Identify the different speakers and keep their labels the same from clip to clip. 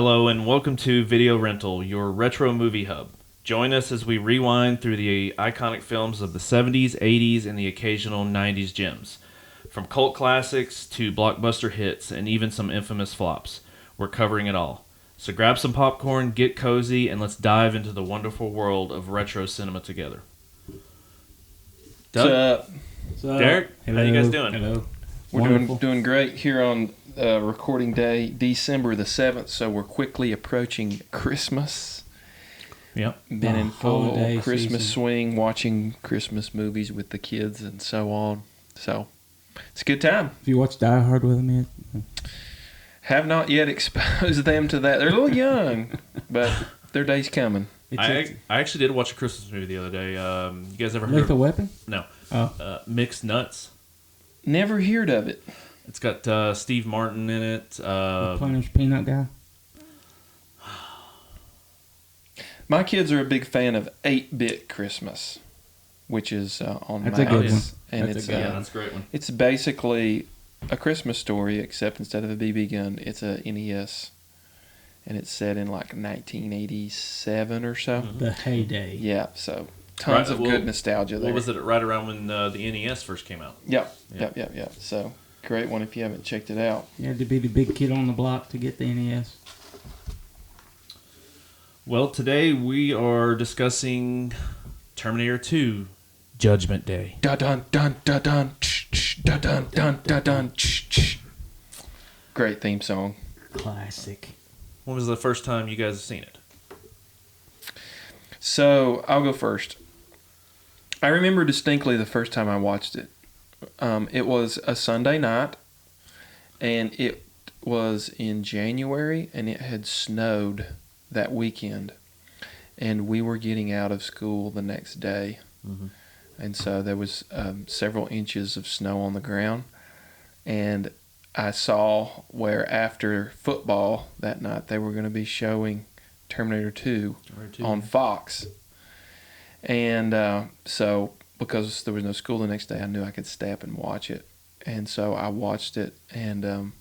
Speaker 1: Hello and welcome to Video Rental, your retro movie hub. Join us as we rewind through the iconic films of the 70s, 80s, and the occasional 90s gems. From cult classics to blockbuster hits and even some infamous flops, we're covering it all. So grab some popcorn, get cozy, and let's dive into the wonderful world of retro cinema together. Doug?
Speaker 2: What's up?
Speaker 1: Derek?
Speaker 2: Hello.
Speaker 1: How you guys doing?
Speaker 2: Hello.
Speaker 3: We're doing great here on recording day, December the 7th, so we're quickly approaching Christmas.
Speaker 1: Yep.
Speaker 3: Been in full
Speaker 2: holiday
Speaker 3: Christmas
Speaker 2: season.
Speaker 3: swing, watching Christmas movies with the kids and so on. So, it's a good time.
Speaker 2: Have you watched Die Hard with them yet?
Speaker 3: Have not yet exposed them to that. They're a little young, but their day's coming.
Speaker 1: I actually did watch a Christmas movie the other day. You guys ever heard
Speaker 2: Lethal
Speaker 1: of
Speaker 2: Weapon?
Speaker 1: No.
Speaker 2: Oh.
Speaker 1: Mixed Nuts.
Speaker 3: Never heard of it.
Speaker 1: It's got Steve Martin in it.
Speaker 2: The Planters Peanut guy?
Speaker 3: My kids are a big fan of 8-Bit Christmas, which is on
Speaker 2: That's a good
Speaker 3: Max.
Speaker 2: one.
Speaker 3: And
Speaker 2: That's
Speaker 3: it's
Speaker 2: a good
Speaker 1: Yeah, that's a great one.
Speaker 3: It's basically a Christmas story, except instead of a BB gun, it's a NES, and it's set in like 1987 or so.
Speaker 1: Mm-hmm.
Speaker 2: The heyday.
Speaker 3: Yeah, so tons of good nostalgia there.
Speaker 1: What was it right around when the NES first came out?
Speaker 3: Yep.
Speaker 1: Yeah.
Speaker 3: So great one if you haven't checked it out.
Speaker 2: You had to be the big kid on the block to get the E NES.
Speaker 1: Well, today we are discussing Terminator 2, Judgment Day.
Speaker 3: Dun dun dun dun dun dun dun dun dun dun. Great theme song.
Speaker 2: Classic.
Speaker 1: When was the first time you guys have seen it?
Speaker 3: So I'll go first. I remember distinctly the first time I watched it. It was a Sunday night, and it was in January, and it had snowed that weekend, and we were getting out of school the next day, and so there was several inches of snow on the ground, and I saw where after football that night they were going to be showing Terminator 2 on Fox, and so because there was no school the next day, I knew I could stay up and watch it, and so I watched it, and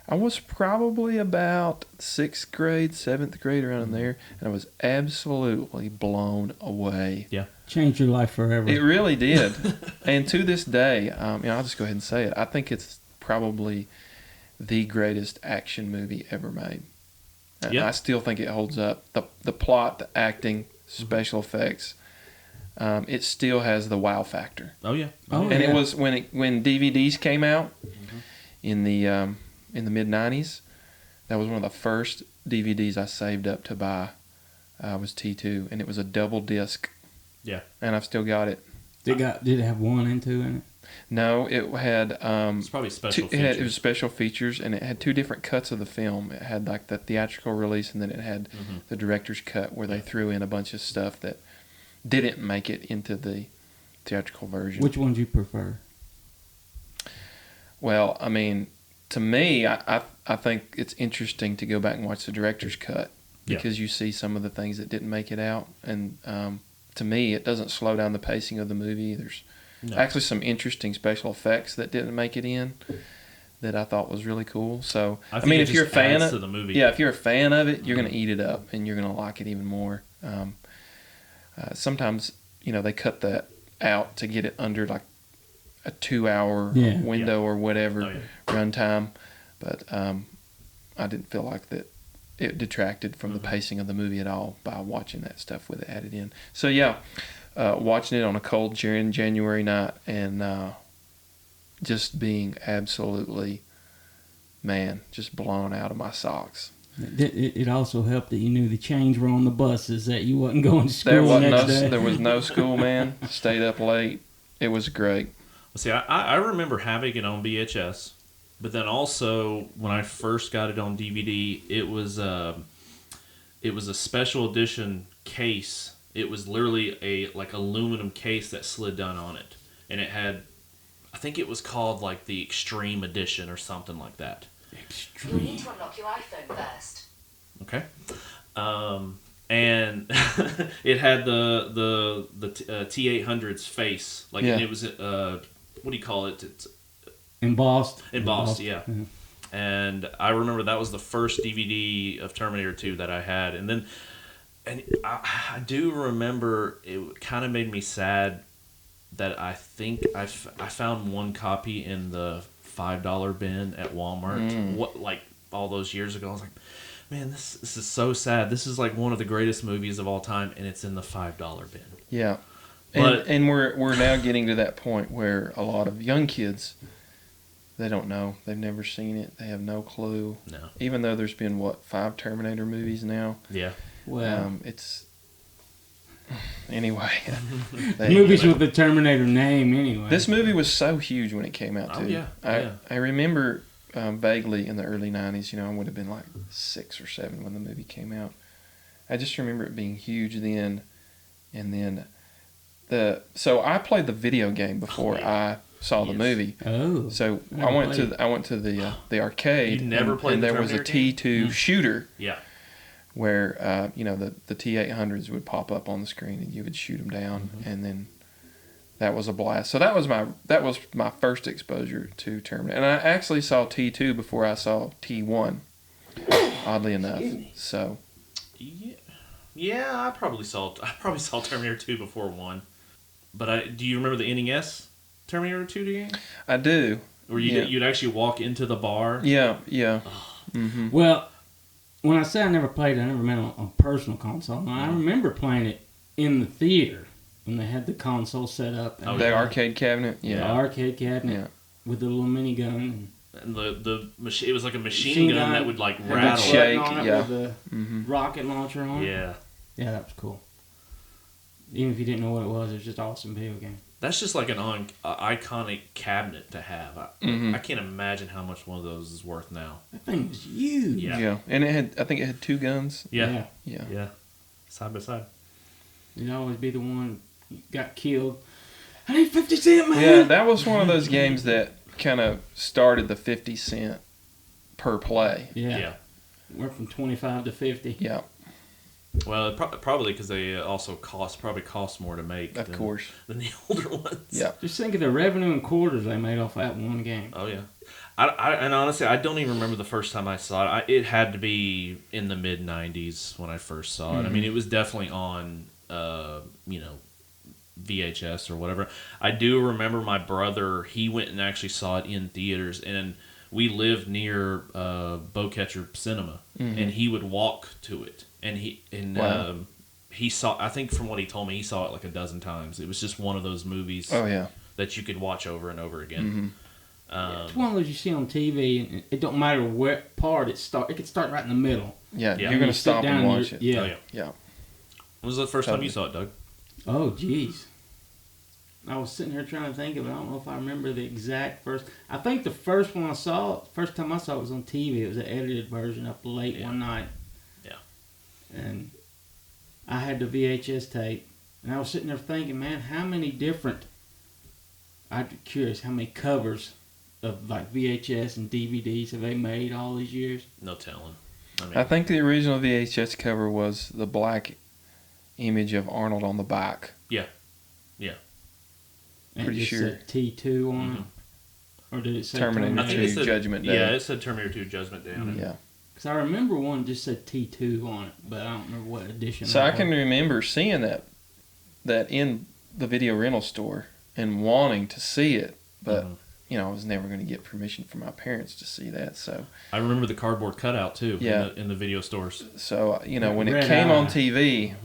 Speaker 3: I was probably about 6th grade, 7th grade, around in there, and I was absolutely blown away.
Speaker 1: Yeah.
Speaker 2: Changed your life forever.
Speaker 3: It really did. And to this day, I'll just go ahead and say it, I think it's probably the greatest action movie ever made. And
Speaker 1: Yeah.
Speaker 3: I still think it holds up. The plot, the acting, special effects, it still has the wow factor.
Speaker 1: Oh, yeah.
Speaker 2: Oh,
Speaker 3: And
Speaker 2: yeah.
Speaker 3: it was when DVDs came out in the mid-90s, that was one of the first DVDs I saved up to buy. Was T2, and it was a double disc.
Speaker 1: Yeah.
Speaker 3: And I've still got it.
Speaker 2: Did it have 1 and 2 in it?
Speaker 3: No, it had
Speaker 1: It's probably special
Speaker 3: it was
Speaker 1: features.
Speaker 3: special features, and it had 2 different cuts of the film. It had like the theatrical release, and then it had the director's cut where they threw in a bunch of stuff that didn't make it into the theatrical version.
Speaker 2: Which ones you prefer?
Speaker 3: Well, I mean, to me, I think it's interesting to go back and watch the director's cut because you see some of the things that didn't make it out, and to me, it doesn't slow down the pacing of the movie. There's actually some interesting special effects that didn't make it in that I thought was really cool. So,
Speaker 1: I
Speaker 3: I
Speaker 1: think
Speaker 3: mean,
Speaker 1: it
Speaker 3: if you're a
Speaker 1: just
Speaker 3: fan
Speaker 1: adds
Speaker 3: of
Speaker 1: to the movie.
Speaker 3: yeah, if you're a fan of it, you're going to eat it up and you're going to like it even more. Sometimes, they cut that out to get it under like a 2-hour window or whatever runtime, but I didn't feel like that it detracted from the pacing of the movie at all by watching that stuff with it added in. So yeah, watching it on a cold January night and just being absolutely, just blown out of my socks.
Speaker 2: It also helped that you knew the chains were on the buses, that you wasn't going to school
Speaker 3: There
Speaker 2: the next day.
Speaker 3: There was no school, man. Stayed up late. It was great.
Speaker 1: See, I remember having it on VHS, but then also when I first got it on DVD, it was a special edition case. It was literally a aluminum case that slid down on it, and it had, I think it was called like the Extreme Edition or something like that.
Speaker 4: You'll need to unlock your iPhone first.
Speaker 1: Okay. And it had the T800's face, and it was what do you call it? It's
Speaker 2: Embossed.
Speaker 1: embossed, yeah.
Speaker 2: Mhm.
Speaker 1: And I remember that was the first DVD of Terminator 2 that I had. And I do remember it kind of made me sad that I think I found one copy in the $5 bin at Walmart. Like all those years ago. I was like, man, this is so sad. This is like one of the greatest movies of all time, and it's in the $5 bin.
Speaker 3: Yeah.
Speaker 1: But,
Speaker 3: And we're now getting to that point where a lot of young kids, they don't know. They've never seen it. They have no clue.
Speaker 1: No.
Speaker 3: Even though there's been, 5 Terminator movies now?
Speaker 1: Yeah.
Speaker 2: Well,
Speaker 3: It's... Anyway.
Speaker 2: movies with the Terminator name, anyway.
Speaker 3: This movie was so huge when it came out, too.
Speaker 1: Oh, yeah.
Speaker 3: I remember vaguely in the early 90s, I would have been like 6 or 7 when the movie came out. I just remember it being huge then. And then... So I played the video game before I saw the movie.
Speaker 2: Oh.
Speaker 3: So I went to the arcade.
Speaker 1: You never played the
Speaker 3: there was a
Speaker 1: Terminator game?
Speaker 3: T2 shooter.
Speaker 1: Yeah.
Speaker 3: Where the T800s would pop up on the screen and you would shoot them down, and then that was a blast. So that was my first exposure to Terminator, and I actually saw T2 before I saw T1. Oddly enough, so
Speaker 1: Yeah, I probably saw Terminator 2 before 1. But do you remember the NES Terminator 2 game?
Speaker 3: I do.
Speaker 1: Where you'd actually walk into the bar?
Speaker 3: Yeah.
Speaker 2: Well, when I say I never played it, I never meant on personal console. No, I remember playing it in the theater when they had the console set up. And
Speaker 3: The arcade cabinet.
Speaker 2: the arcade cabinet with the little minigun.
Speaker 1: And the machine, it was like a machine gun that would like
Speaker 2: Had that
Speaker 1: rattle.
Speaker 2: button
Speaker 3: shake,
Speaker 2: on it
Speaker 3: yeah.
Speaker 2: with the rocket launcher on it.
Speaker 1: Yeah.
Speaker 2: Yeah, that was cool. Even if you didn't know what it was just an awesome video game.
Speaker 1: That's just like an iconic cabinet to have. I can't imagine how much one of those is worth now.
Speaker 2: That thing was huge.
Speaker 1: Yeah.
Speaker 3: And I think it had 2 guns.
Speaker 1: Yeah.
Speaker 3: Yeah.
Speaker 1: Side by side.
Speaker 2: You'd always be the one who got killed. I need 50 cents, man.
Speaker 3: Yeah, that was one of those games that kind of started the 50 cent per play.
Speaker 2: Yeah. Went from 25 to 50.
Speaker 3: Yeah,
Speaker 1: Well, probably because they also cost more to make.
Speaker 3: of course.
Speaker 1: Than the older ones.
Speaker 3: Yeah.
Speaker 2: Just think of the revenue in quarters they made off that one game.
Speaker 1: Oh yeah. And honestly, I don't even remember the first time I saw it. It had to be in the mid '90s when I first saw it. I mean, it was definitely on, VHS or whatever. I do remember my brother. He went and actually saw it in theaters, and we lived near Bowcatcher Cinema, and he would walk to it, and he saw. I think from what he told me, he saw it like a dozen times. It was just one of those movies.
Speaker 3: Oh yeah.
Speaker 1: That you could watch over and over again.
Speaker 2: It's one of those you see on TV, and it don't matter what part it starts. It could start right in the middle.
Speaker 3: Yeah,
Speaker 1: Yeah.
Speaker 3: you're going
Speaker 2: You
Speaker 3: to
Speaker 2: sit
Speaker 3: stop
Speaker 2: down
Speaker 3: and
Speaker 2: and
Speaker 3: watch it.
Speaker 2: Yeah.
Speaker 1: Oh, yeah.
Speaker 3: Yeah.
Speaker 1: When was the first time you saw it, Doug?
Speaker 2: Oh, jeez. I was sitting here trying to think of it. I don't know if I remember the exact first. I think the first time I saw it was on TV. It was an edited version up late one night.
Speaker 1: Yeah.
Speaker 2: And I had the VHS tape, and I was sitting there thinking, man, how many different... I'm curious how many covers of like VHS and DVDs have they made all these years?
Speaker 1: No telling.
Speaker 3: I think the original VHS cover was the black image of Arnold on the bike.
Speaker 1: Yeah.
Speaker 2: And
Speaker 3: Pretty
Speaker 2: it just
Speaker 3: sure.
Speaker 2: said T2 on it? Or did it say
Speaker 3: Terminator
Speaker 1: I think it
Speaker 3: 2
Speaker 1: said
Speaker 3: Judgment Day.
Speaker 1: Yeah, it said Terminator 2 Judgment Day on it.
Speaker 3: Yeah.
Speaker 2: Because I remember one just said T2 on it, but I don't remember what edition.
Speaker 3: So
Speaker 2: that
Speaker 3: I can
Speaker 2: was.
Speaker 3: remember seeing that in the video rental store and wanting to see it, but I was never going to get permission from my parents to see that. So
Speaker 1: I remember the cardboard cutout too.
Speaker 3: Yeah.
Speaker 1: In the video stores.
Speaker 3: So when it
Speaker 2: Red
Speaker 3: came
Speaker 2: Eye.
Speaker 3: on TV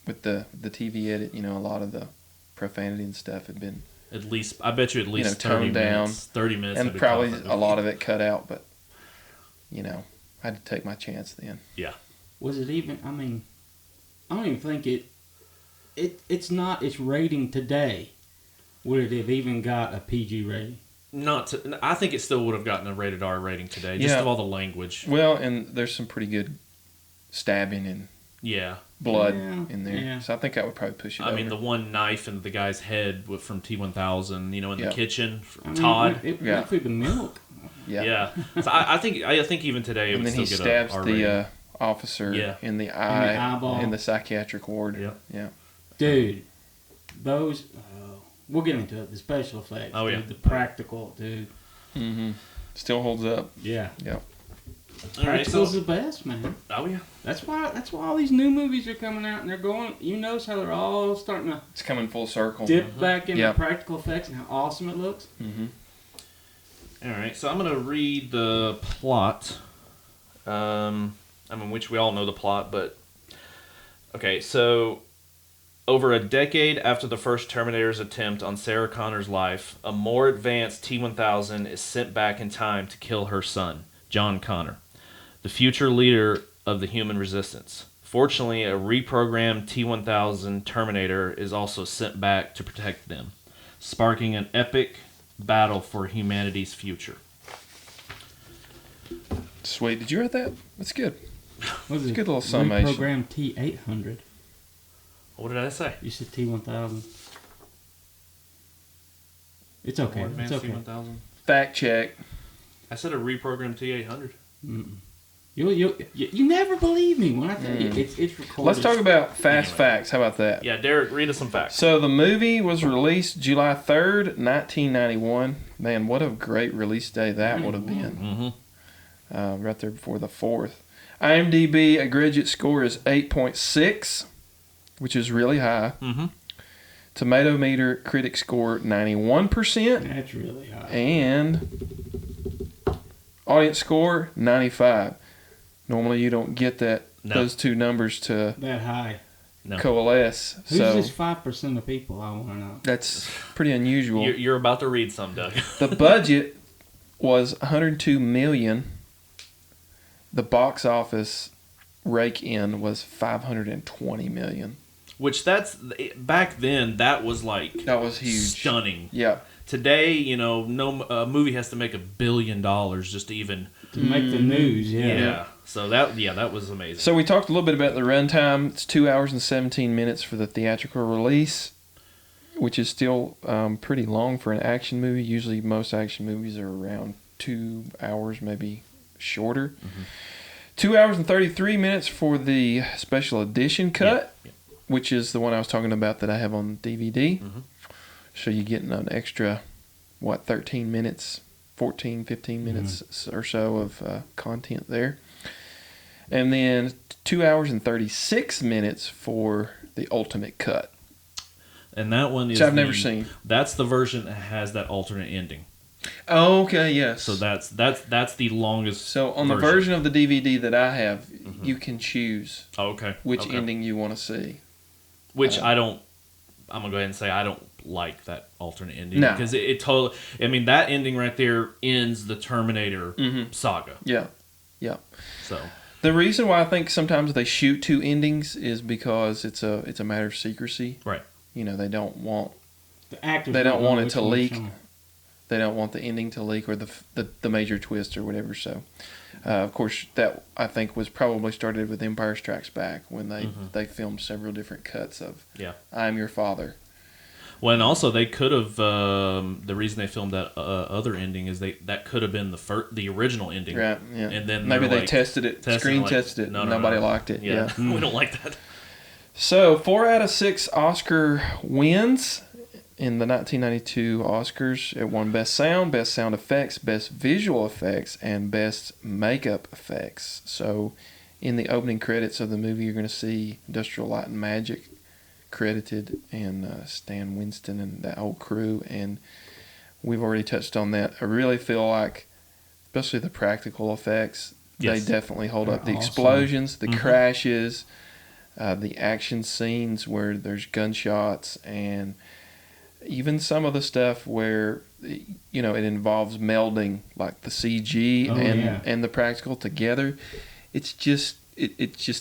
Speaker 3: with the TV edit, a lot of the profanity and stuff had been,
Speaker 1: At least I bet you at least 30
Speaker 3: toned down.
Speaker 1: minutes. 30 minutes.
Speaker 3: and
Speaker 1: had been
Speaker 3: probably
Speaker 1: cut.
Speaker 3: a lot of it cut out. But I had to take my chance then.
Speaker 1: Yeah.
Speaker 2: Was it even? I mean, I don't even think it's not its rating today. Would it have even got a PG rating?
Speaker 1: I think it still would have gotten a rated R rating today, just
Speaker 3: Yeah.
Speaker 1: of all the language.
Speaker 3: Well, and there's some pretty good stabbing and
Speaker 1: Yeah.
Speaker 3: blood
Speaker 2: Yeah,
Speaker 3: in there.
Speaker 2: yeah.
Speaker 3: So I think that would probably push it
Speaker 1: I
Speaker 3: over.
Speaker 1: mean, the one knife in the guy's head from T1000, in the
Speaker 3: Yeah.
Speaker 1: kitchen,
Speaker 2: I mean,
Speaker 1: Todd.
Speaker 2: It
Speaker 3: Yeah.
Speaker 2: went through the milk.
Speaker 3: Yeah.
Speaker 1: So I think even today it
Speaker 3: And
Speaker 1: would
Speaker 3: then he
Speaker 1: still get
Speaker 3: stabs
Speaker 1: a R rating.
Speaker 3: the officer in the eye,
Speaker 2: eyeball.
Speaker 3: in the psychiatric ward.
Speaker 1: Yeah.
Speaker 3: Yeah.
Speaker 2: Dude, those... we'll get into it. The special effects.
Speaker 1: Oh, yeah.
Speaker 2: Dude, the practical, dude.
Speaker 3: Mm-hmm. Still holds up.
Speaker 2: Yeah.
Speaker 3: Yeah.
Speaker 1: All right,
Speaker 2: Practical's the best, man.
Speaker 1: oh yeah.
Speaker 2: That's why all these new movies are coming out and they're going. You notice how they're all starting to
Speaker 3: It's coming full circle.
Speaker 2: dip back into
Speaker 3: Yeah.
Speaker 2: practical effects and how awesome it looks.
Speaker 3: Mm-hmm.
Speaker 1: All right, so I'm gonna read the plot. Which we all know the plot, but okay. So, over a decade after the first Terminator's attempt on Sarah Connor's life, a more advanced T-1000 is sent back in time to kill her son, John Connor, the future leader of the human resistance. Fortunately, a reprogrammed T-1000 Terminator is also sent back to protect them, sparking an epic battle for humanity's future.
Speaker 3: Sweet. Did you write that? That's good.
Speaker 2: What is
Speaker 3: It's a
Speaker 2: it?
Speaker 3: good little summation.
Speaker 2: Program T800.
Speaker 1: What did I say?
Speaker 2: You said T1000. It's okay.
Speaker 1: More
Speaker 2: It's
Speaker 1: advanced
Speaker 2: okay.
Speaker 1: T-1000.
Speaker 3: Fact check.
Speaker 1: I said a reprogrammed T-800.
Speaker 2: You never believe me when I tell you it's recorded.
Speaker 3: Let's talk about fast facts. How about that?
Speaker 1: Yeah, Derek, read us some facts.
Speaker 3: So the movie was released July 3rd, 1991. Man, what a great release day that would have been.
Speaker 1: Mm-hmm.
Speaker 3: Right there before the 4th. IMDb aggregate score is 8.6, which is really high.
Speaker 1: Mm-hmm.
Speaker 3: Tomato meter critic score 91%.
Speaker 2: That's really high.
Speaker 3: And audience score 95. Normally you don't get those two numbers to
Speaker 2: That high.
Speaker 1: No.
Speaker 3: coalesce.
Speaker 2: Who's
Speaker 3: So
Speaker 2: this 5% of people? I want to know.
Speaker 3: that's pretty unusual.
Speaker 1: You're about to read some, Doug.
Speaker 3: The budget was $102 million. The box office rake in was $520 million.
Speaker 1: Which back then that was like
Speaker 3: That was huge.
Speaker 1: stunning.
Speaker 3: Yeah.
Speaker 1: Today, no movie has to make $1 billion just to even.
Speaker 2: To make the news, yeah.
Speaker 1: Yeah. So that was amazing.
Speaker 3: So we talked a little bit about the runtime. It's 2 hours and 17 minutes for the theatrical release, which is still pretty long for an action movie. Usually most action movies are around 2 hours, maybe shorter. 2 hours and 33 minutes for the special edition cut, which is the one I was talking about that I have on DVD. So you're getting an extra, 13 minutes, 14, 15 minutes or so of content there. And then 2 hours and 36 minutes for the ultimate cut,
Speaker 1: and that one is
Speaker 3: which I've never seen.
Speaker 1: That's the version that has that alternate ending.
Speaker 3: Oh, okay, yes.
Speaker 1: So that's the longest.
Speaker 3: So on the version of the DVD that I have, you can choose which ending you want to see.
Speaker 1: Which I don't. I'm gonna go ahead and say I don't like that alternate ending because it totally. I mean, that ending right there ends the Terminator saga.
Speaker 3: Yeah, yeah.
Speaker 1: So
Speaker 3: the reason why I think sometimes they shoot two endings is because it's a matter of secrecy.
Speaker 1: Right.
Speaker 3: They don't want
Speaker 2: The actors
Speaker 3: they don't want it to
Speaker 2: which one's
Speaker 3: leak.
Speaker 2: showing.
Speaker 3: They don't want the ending to leak or the major twist or whatever. So, of course, that I think was probably started with Empire Strikes Back when they filmed several different cuts of I'm Your Father.
Speaker 1: Well, and also they could have. The reason they filmed that other ending is that could have been the original ending.
Speaker 3: Right. Yeah.
Speaker 1: And then
Speaker 3: maybe they
Speaker 1: like,
Speaker 3: tested it, tested it. Nobody liked it. Yeah.
Speaker 1: We don't like that.
Speaker 3: So 4 out of 6 Oscar wins in the 1992 Oscars. It won Best Sound Effects, Best Visual Effects, and Best Makeup Effects. So in the opening credits of the movie, you're going to see Industrial Light and Magic credited, and Stan Winston and that whole crew. And we've already touched on that. I really feel like, especially the practical effects, they definitely hold up. The
Speaker 2: awesome.
Speaker 3: explosions, the crashes, the action scenes where there's gunshots, and even some of the stuff where it involves melding like the CG and the practical together. It's just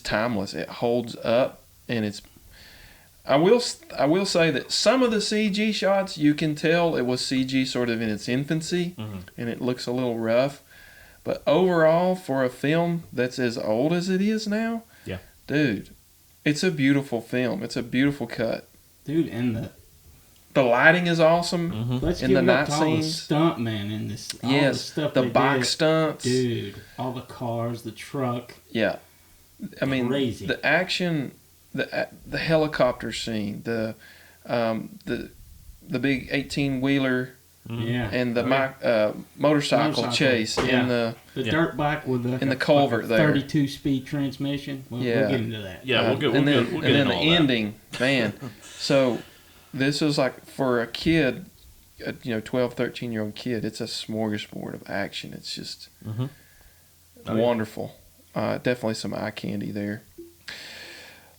Speaker 3: timeless. It holds up, and it's. I will say that some of the CG shots you can tell it was CG sort of in its infancy, and it looks a little rough. But overall, for a film that's as old as it is now, dude, it's a beautiful film. It's a beautiful cut.
Speaker 2: Dude, and
Speaker 3: the lighting is awesome.
Speaker 2: Let's
Speaker 3: in
Speaker 2: give
Speaker 3: the
Speaker 2: it
Speaker 3: night
Speaker 2: up to all the
Speaker 3: scenes.
Speaker 2: stunt man in this. All
Speaker 3: Yes,
Speaker 2: the stuff
Speaker 3: the
Speaker 2: they
Speaker 3: box
Speaker 2: did.
Speaker 3: stunts.
Speaker 2: Dude, all the cars, the truck.
Speaker 3: Yeah, I mean
Speaker 2: Crazy.
Speaker 3: the action, the helicopter scene, the big 18-wheeler
Speaker 2: Yeah.
Speaker 3: and the motorcycle chase in the
Speaker 2: dirt bike with the
Speaker 3: culvert there.
Speaker 2: 32-speed transmission. We'll get into that.
Speaker 1: Yeah, we'll get
Speaker 3: and then
Speaker 1: into
Speaker 3: the
Speaker 1: all
Speaker 3: ending, man. So this is like for a kid, 12, 13-year-old kid. It's a smorgasbord of action. It's just wonderful. Definitely some eye candy there.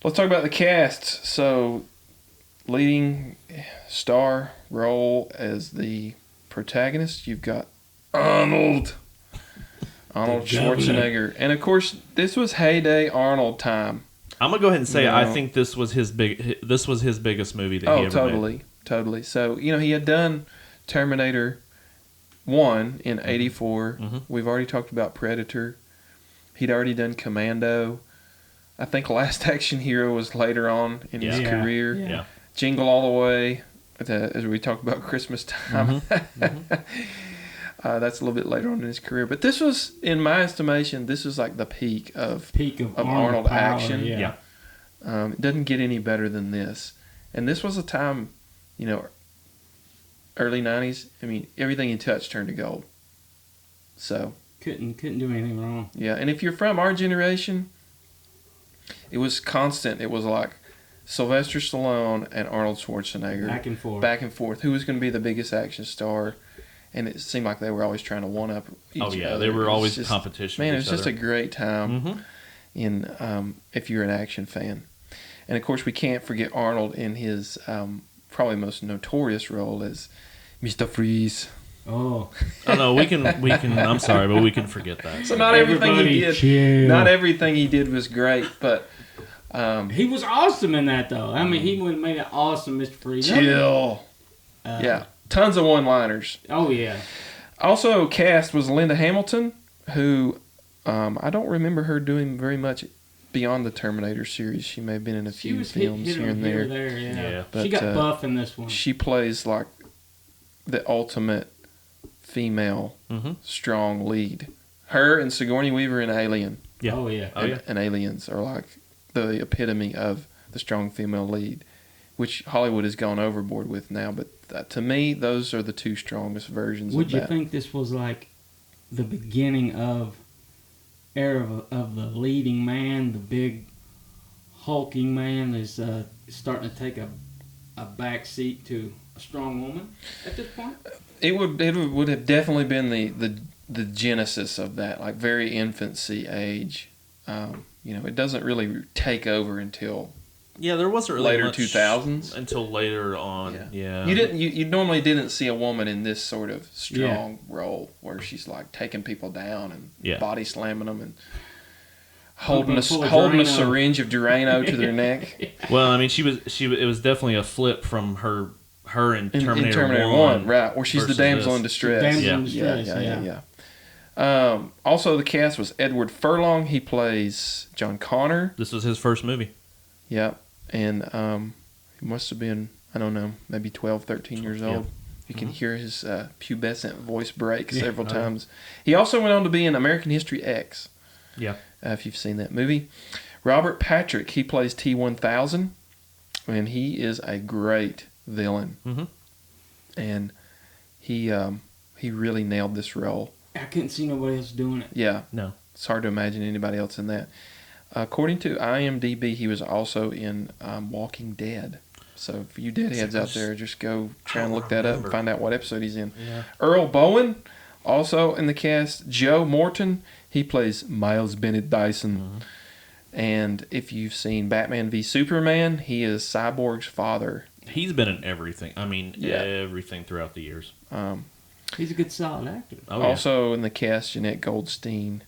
Speaker 3: Let's talk about the cast. So, leading star role as the protagonist, you've got Arnold Schwarzenegger, and of course, this was heyday Arnold time.
Speaker 1: I'm gonna go ahead and say I think this was his biggest movie that he ever made.
Speaker 3: Totally. So he had done Terminator 1 in '84. We've already talked about Predator. He'd already done Commando. I think Last Action Hero was later on in his career.
Speaker 1: Yeah.
Speaker 3: Jingle All the Way, as we talk about Christmas time. That's a little bit later on in his career. But this was, in my estimation, this was like the peak of Arnold
Speaker 2: power,
Speaker 3: action.
Speaker 2: Yeah.
Speaker 3: It doesn't get any better than this. And this was a time, early 90s. I mean, everything he touched turned to gold. So
Speaker 2: couldn't do anything wrong.
Speaker 3: Yeah, and if you're from our generation, it was constant. It was like Sylvester Stallone and Arnold Schwarzenegger. Back and forth. Who was going to be the biggest action star? And it seemed like they were always trying to one-up each other.
Speaker 1: They were always competition
Speaker 3: Man,
Speaker 1: with
Speaker 3: it was
Speaker 1: each
Speaker 3: just
Speaker 1: other.
Speaker 3: a great time if you're an action fan. And, of course, we can't forget Arnold in his probably most notorious role as Mr. Freeze.
Speaker 2: Oh
Speaker 1: no, we can. I'm sorry, but we can forget that.
Speaker 3: So not everything he did was great, but
Speaker 2: he was awesome in that though. I mean, he would have made an awesome Mr. Freeze.
Speaker 3: Chill. Tons of one-liners.
Speaker 2: Oh yeah.
Speaker 3: Also cast was Linda Hamilton, who I don't remember her doing very much beyond the Terminator series. She may have been in a few films here and there.
Speaker 2: Yeah.
Speaker 3: But,
Speaker 2: she got buff in this one.
Speaker 3: She plays like the ultimate female strong lead. Her and Sigourney Weaver in Alien.
Speaker 1: Yeah.
Speaker 2: Oh yeah.
Speaker 3: And Aliens are like the epitome of the strong female lead, which Hollywood has gone overboard with now. But to me, those are the two strongest versions
Speaker 2: Would
Speaker 3: of
Speaker 2: you
Speaker 3: that.
Speaker 2: think this was like the beginning of era of the leading man, the big hulking man is starting to take a back seat to a strong woman at this point?
Speaker 3: It would have definitely been the genesis of that, like very infancy age. It doesn't really take over until
Speaker 1: there wasn't really
Speaker 3: later
Speaker 1: much
Speaker 3: 2000s
Speaker 1: until later on. Yeah.
Speaker 3: You normally didn't see a woman in this sort of strong role where she's like taking people down and body slamming them and holding a syringe of Durano to their neck.
Speaker 1: Well, I mean, it was definitely a flip from her in Terminator
Speaker 3: 1, right? Where she's the damsel in distress.
Speaker 2: Yeah.
Speaker 3: Also, the cast was Edward Furlong. He plays John Connor.
Speaker 1: This was his first movie.
Speaker 3: Yep. And he must have been, I don't know, maybe 12, 13 years old. You can hear his pubescent voice break several times. He also went on to be in American History X.
Speaker 1: Yeah.
Speaker 3: If you've seen that movie. Robert Patrick, he plays T-1000. And he is a great villain. And he really nailed this role.
Speaker 2: I couldn't see nobody else doing it.
Speaker 3: Yeah.
Speaker 1: No.
Speaker 3: It's hard to imagine anybody else in that. According to IMDb, he was also in Walking Dead. So for you deadheads out there, just go try and look that up and find out what episode he's in.
Speaker 1: Yeah.
Speaker 3: Earl Bowen, also in the cast. Joe Morton, he plays Miles Bennett Dyson. And if you've seen Batman v Superman, he is Cyborg's father.
Speaker 1: He's been in everything. I mean, everything throughout the years.
Speaker 2: He's a good, solid actor.
Speaker 3: Also in the cast, Jeanette Goldstein,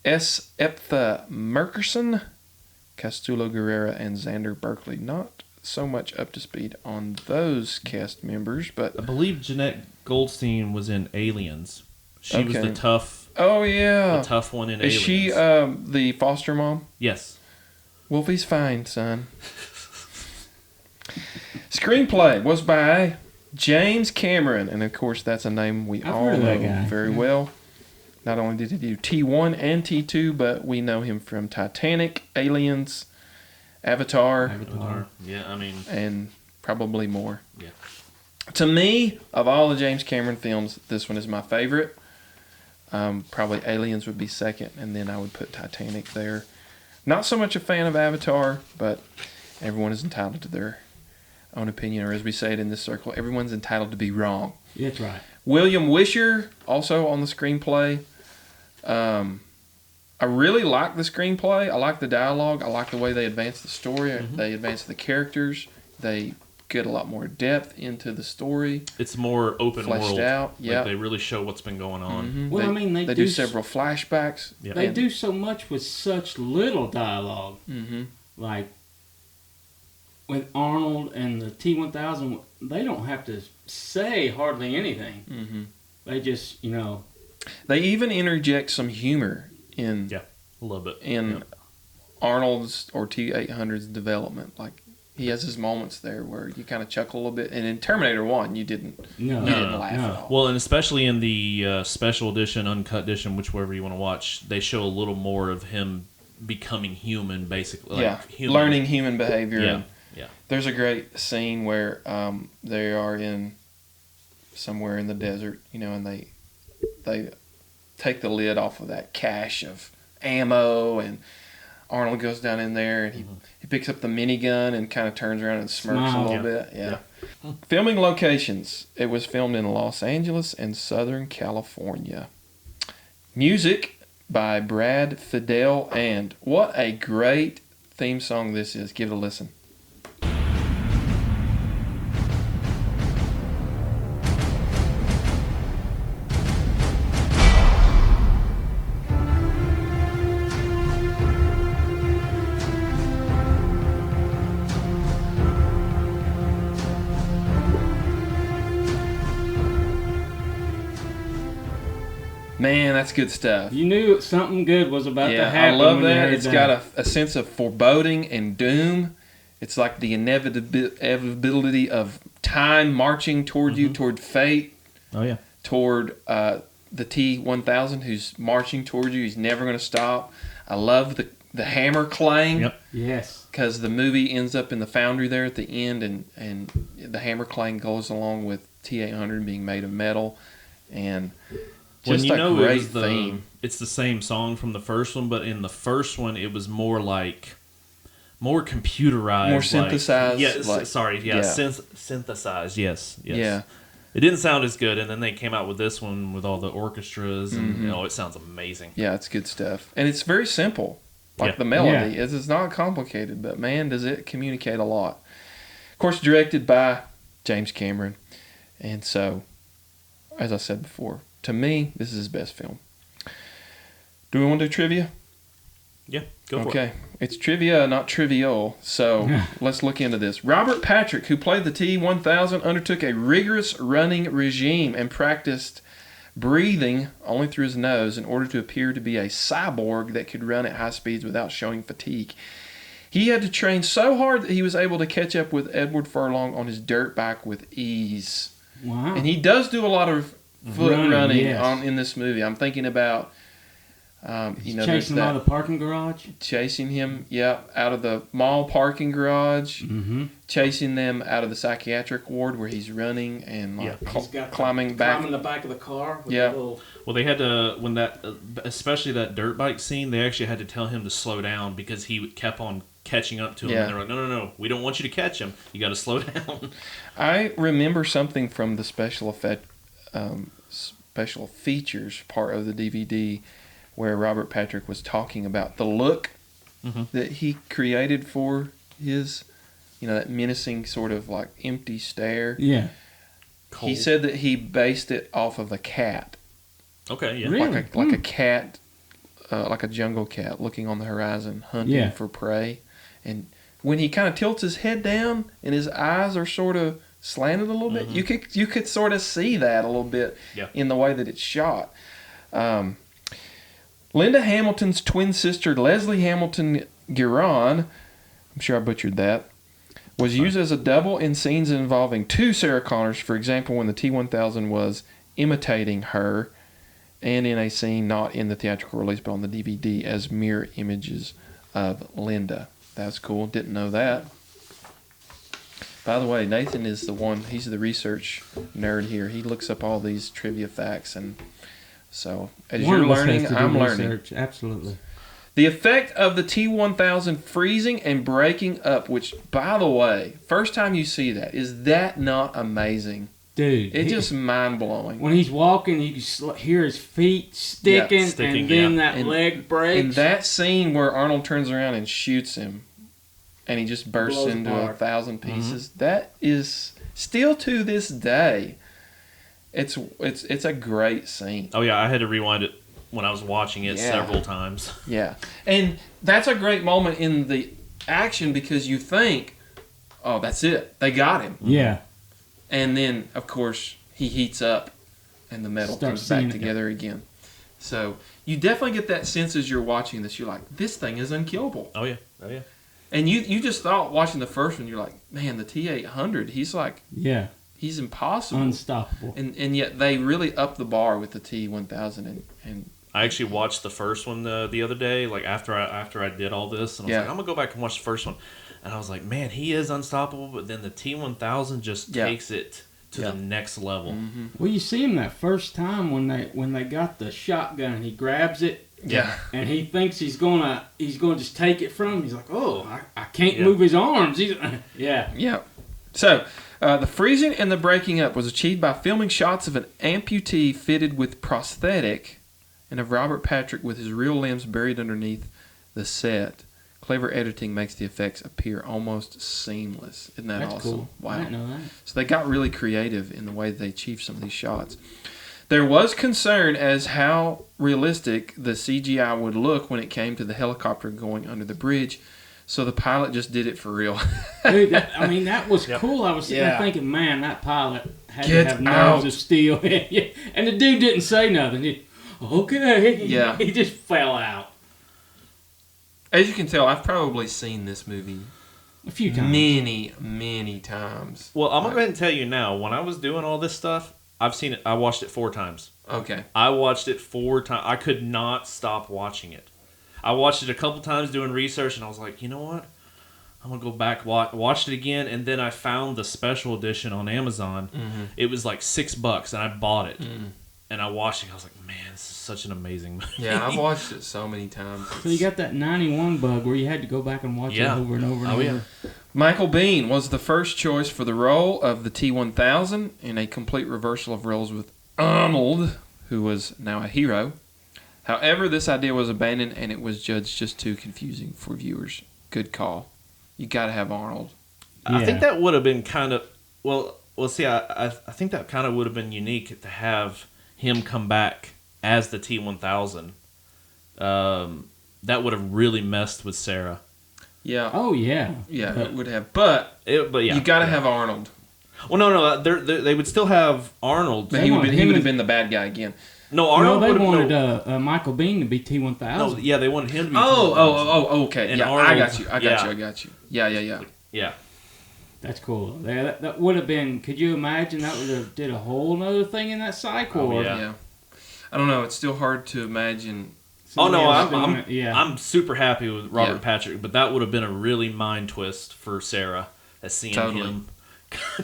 Speaker 3: S. Eptha Merkerson, Castulo Guerrera, and Xander Berkeley. Not so much up to speed on those cast members, but
Speaker 1: I believe Jeanette Goldstein was in Aliens. She was the tough.
Speaker 3: Oh yeah,
Speaker 1: the tough one in
Speaker 3: Is
Speaker 1: Aliens.
Speaker 3: she the foster mom?
Speaker 1: Yes.
Speaker 3: Wolfie's fine, son. Screenplay was by James Cameron, and of course that's a name we all know very well. Not only did he do T1 and T2, but we know him from Titanic, Aliens, Avatar.
Speaker 1: Yeah, I mean,
Speaker 3: and probably more.
Speaker 1: Yeah.
Speaker 3: To me, of all the James Cameron films, this one is my favorite. Probably Aliens would be second, and then I would put Titanic there. Not so much a fan of Avatar, but everyone is entitled to their own opinion, or as we say it in this circle, everyone's entitled to be wrong.
Speaker 2: That's right.
Speaker 3: William Wisher, also on the screenplay. I really like the screenplay. I like the dialogue. I like the way they advance the story. Mm-hmm. They advance the characters. They get a lot more depth into the story.
Speaker 1: It's more open
Speaker 3: fleshed
Speaker 1: world.
Speaker 3: out. Yeah,
Speaker 1: like they really show what's been going on.
Speaker 3: Mm-hmm.
Speaker 2: Well,
Speaker 3: they do several flashbacks.
Speaker 1: Yeah.
Speaker 2: They do so much with such little dialogue.
Speaker 3: Mm-hmm.
Speaker 2: Like with Arnold and the T-1000, they don't have to say hardly anything.
Speaker 3: Mm-hmm.
Speaker 2: They just,
Speaker 3: They even interject some humor in
Speaker 1: a little bit
Speaker 3: in Arnold's or T-800's development. Like he has his moments there where you kind of chuckle a little bit. And in Terminator 1, you didn't laugh at all.
Speaker 1: Well, and especially in the special edition, uncut edition, whichever you want to watch, they show a little more of him becoming human, basically. Human.
Speaker 3: Learning human behavior.
Speaker 1: Yeah.
Speaker 3: There's a great scene where they are in somewhere in the desert, and they take the lid off of that cache of ammo, and Arnold goes down in there and he picks up the minigun and kind of turns around and smirks a little bit. Yeah. Filming locations. It was filmed in Los Angeles and Southern California. Music by Brad Fidel, and what a great theme song this is. Give it a listen. Man, that's good stuff.
Speaker 2: You knew something good was about to happen.
Speaker 3: I love that. It's got a sense of foreboding and doom. It's like the inevitability of time marching toward you, toward fate.
Speaker 1: Oh, yeah.
Speaker 3: Toward the T-1000 who's marching toward you. He's never going to stop. I love the hammer clang.
Speaker 1: Yep.
Speaker 2: Yes.
Speaker 3: Because the movie ends up in the foundry there at the end, and the hammer clang goes along with T-800 being made of metal. And just a great theme.
Speaker 1: It's the same song from the first one, but in the first one, it was more computerized.
Speaker 3: More synthesized.
Speaker 1: Synthesized, yes.
Speaker 3: Yeah.
Speaker 1: It didn't sound as good, and then they came out with this one with all the orchestras, and it sounds amazing.
Speaker 3: Yeah, it's good stuff. And it's very simple. Like the melody. Yeah. It's not complicated, but man, does it communicate a lot. Of course, directed by James Cameron. And so, as I said before, to me, this is his best film. Do we want to do trivia?
Speaker 1: Yeah, go for it.
Speaker 3: Okay. It's trivia, not trivial. So let's look into this. Robert Patrick, who played the T-1000, undertook a rigorous running regime and practiced breathing only through his nose in order to appear to be a cyborg that could run at high speeds without showing fatigue. He had to train so hard that he was able to catch up with Edward Furlong on his dirt bike with ease.
Speaker 2: Wow.
Speaker 3: And he does do a lot of foot running in this movie. I'm thinking about,
Speaker 2: chasing him out of the parking garage.
Speaker 3: Chasing him, out of the mall parking garage.
Speaker 2: Mm-hmm.
Speaker 3: Chasing them out of the psychiatric ward where he's running and climbing
Speaker 2: the back of the car. With
Speaker 1: Well, they had to especially that dirt bike scene. They actually had to tell him to slow down because he kept on catching up to him. And they're like, no, we don't want you to catch him. You got to slow down.
Speaker 3: I remember something from the special features part of the DVD where Robert Patrick was talking about the look that he created for his, that menacing sort of like empty stare.
Speaker 2: Yeah.
Speaker 1: Cold.
Speaker 3: He said that he based it off of a cat.
Speaker 1: Okay, yeah.
Speaker 2: Really?
Speaker 3: Like a cat, like a jungle cat looking on the horizon, hunting for prey. And when he kind of tilts his head down and his eyes are sort of slanted a little bit, you could sort of see that a little bit in the way that it's shot. Linda Hamilton's twin sister, Leslie Hamilton Guerin, I'm sure I butchered that, was used as a double in scenes involving two Sarah Connors. For example, when the T-1000 was imitating her, and in a scene not in the theatrical release but on the DVD as mirror images of Linda. That's cool. Didn't know that. By the way, Nathan is the one. He's the research nerd here. He looks up all these trivia facts, and so as
Speaker 2: One
Speaker 3: you're
Speaker 2: of us has
Speaker 3: learning,
Speaker 2: to do
Speaker 3: I'm learning.
Speaker 2: research. Absolutely.
Speaker 3: The effect of the T-1000 freezing and breaking up, which, by the way, first time you see that, is that not amazing?
Speaker 2: Dude.
Speaker 3: It's just mind-blowing.
Speaker 2: When he's walking, you can hear his feet sticking, and then that leg breaks.
Speaker 3: And that scene where Arnold turns around and shoots him, and he just bursts
Speaker 2: Blows
Speaker 3: into
Speaker 2: apart.
Speaker 3: 1,000 pieces, that is, still to this day, it's a great scene.
Speaker 1: Oh yeah, I had to rewind it when I was watching it several times.
Speaker 3: Yeah. And that's a great moment in the action because you think, oh, that's it. They got him.
Speaker 2: Yeah.
Speaker 3: And then, of course, he heats up and the metal comes back together again. So you definitely get that sense as you're watching this. You're like, this thing is unkillable.
Speaker 1: Oh yeah. Oh yeah.
Speaker 3: And you just thought watching the first one, you're like, man, the T-800, he's like, he's impossible.
Speaker 2: Unstoppable.
Speaker 3: And yet they really upped the bar with the T-1000 and
Speaker 1: I actually watched the first one the other day, like after I did all this, and I was like, I'm gonna go back and watch the first one, and I was like, man, he is unstoppable. But then the T-1000 just takes it to the next level.
Speaker 3: Mm-hmm.
Speaker 2: Well, you see him that first time when they got the shotgun, and he grabs it.
Speaker 3: Yeah.
Speaker 2: And he thinks he's gonna just take it from him. He's like, oh, I can't move his arms.
Speaker 3: Yeah. So. The freezing and the breaking up was achieved by filming shots of an amputee fitted with prosthetic and of Robert Patrick with his real limbs buried underneath the set. Clever editing makes the effects appear almost seamless. Isn't that
Speaker 2: That's
Speaker 3: awesome?
Speaker 2: cool.
Speaker 3: Wow.
Speaker 2: I didn't know that.
Speaker 3: So they got really creative in the way they achieved some of these shots. There was concern as how realistic the CGI would look when it came to the helicopter going under the bridge. So the pilot just did it for real.
Speaker 2: Dude, that was cool. I was sitting there thinking, man, that pilot had to have nerves of steel. And the dude didn't say nothing. Okay.
Speaker 3: Yeah.
Speaker 2: He just fell out.
Speaker 3: As you can tell, I've probably seen this movie
Speaker 2: a few times.
Speaker 3: Many, many times.
Speaker 1: Well, I'm going to go ahead and tell you now, when I was doing all this stuff, I've seen it. I watched it 4 times.
Speaker 3: Okay.
Speaker 1: I watched it 4 times. I could not stop watching it. I watched it a couple times doing research, and I was like, you know what? I'm going to go back, watch it again, and then I found the special edition on Amazon. Mm-hmm. It was like $6, and I bought it. Mm. And I watched it, and I was like, man, this is such an amazing movie.
Speaker 3: Yeah, I've watched it so many times.
Speaker 2: So you got that 91 bug where you had to go back and watch it over and over and over.
Speaker 1: Yeah.
Speaker 3: Michael Biehn was the first choice for the role of the T-1000 in a complete reversal of roles with Arnold, who was now a hero. However, this idea was abandoned, and it was judged just too confusing for viewers. Good call. You got to have Arnold.
Speaker 1: Yeah. I think that would have been kind of see. I think that kind of would have been unique to have him come back as the T-1000. That would have really messed with Sarah.
Speaker 3: Yeah.
Speaker 2: Oh yeah.
Speaker 3: Yeah, it would have. But you got to have Arnold.
Speaker 1: Well, no, they would still have Arnold.
Speaker 3: But he would have been the bad guy again.
Speaker 2: No, Arnold. No, they wanted Michael Biehn to be T-1000.
Speaker 1: No, yeah, they wanted him to be.
Speaker 3: Oh, okay.
Speaker 1: And
Speaker 3: yeah,
Speaker 1: Arnold,
Speaker 3: I got you. Yeah.
Speaker 2: That's cool. That would have been. Could you imagine that would have did a whole other thing in that cycle?
Speaker 3: Yeah. I don't know. It's still hard to imagine.
Speaker 1: I'm super happy with Robert Patrick, but that would have been a really mind twist for Sarah, as seeing him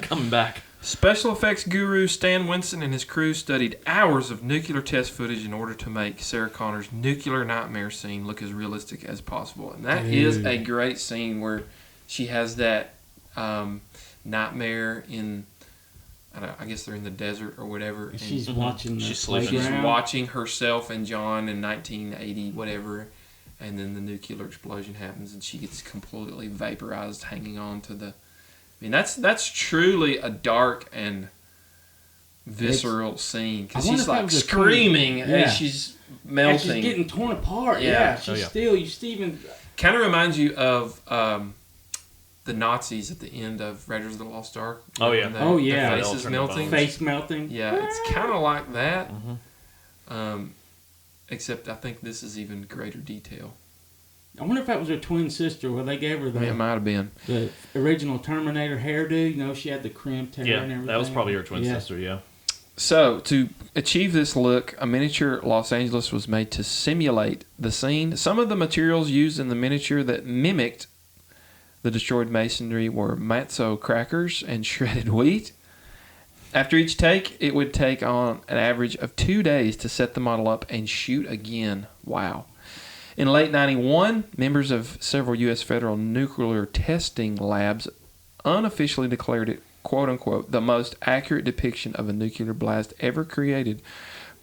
Speaker 1: coming back.
Speaker 3: Special effects guru Stan Winston and his crew studied hours of nuclear test footage in order to make Sarah Connor's nuclear nightmare scene look as realistic as possible. And that is a great scene where she has that nightmare in, I guess they're in the desert or whatever. And
Speaker 2: she's watching
Speaker 3: she's watching herself and John in 1980, whatever. And then the nuclear explosion happens and she gets completely vaporized hanging on to the... I mean, that's truly a dark and visceral scene because she's like screaming as she's melting.
Speaker 2: And she's getting torn apart. Yeah, she's still. You even
Speaker 3: kind of reminds you of the Nazis at the end of Raiders of the Lost Ark.
Speaker 2: The
Speaker 3: faces melting.
Speaker 2: Face melting.
Speaker 3: Yeah, it's kind of like that. Mm-hmm. Except I think this is even greater detail.
Speaker 2: I wonder if that was her twin sister, where they gave her
Speaker 3: it might have been
Speaker 2: the original Terminator hairdo. You know, she had the crimped hair and everything.
Speaker 1: That was probably her twin sister. Yeah.
Speaker 3: So to achieve this look, a miniature Los Angeles was made to simulate the scene. Some of the materials used in the miniature that mimicked The destroyed masonry were matzo crackers and shredded wheat. After each take, it would take on an average of 2 days to set the model up and shoot again. Wow. In late 91, members of several U.S. federal nuclear testing labs unofficially declared it, quote-unquote, the most accurate depiction of a nuclear blast ever created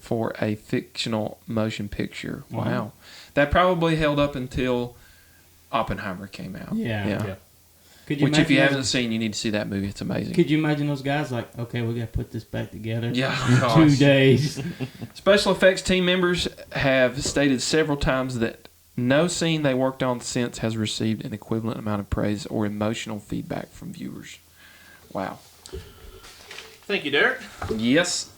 Speaker 3: for a fictional motion picture. Wow. That probably held up until Oppenheimer came out.
Speaker 2: Yeah. Could
Speaker 3: Which, if you
Speaker 2: imagine
Speaker 3: haven't seen, you need to see that movie. It's amazing.
Speaker 2: Could you imagine those guys like, okay, we got to put this back together
Speaker 3: Yeah,
Speaker 2: in
Speaker 3: gosh.
Speaker 2: 2 days?
Speaker 3: Special effects team members have stated several times that no scene they worked on since has received an equivalent amount of praise or emotional feedback from viewers. Wow.
Speaker 1: Thank you, Derek.
Speaker 3: Yes.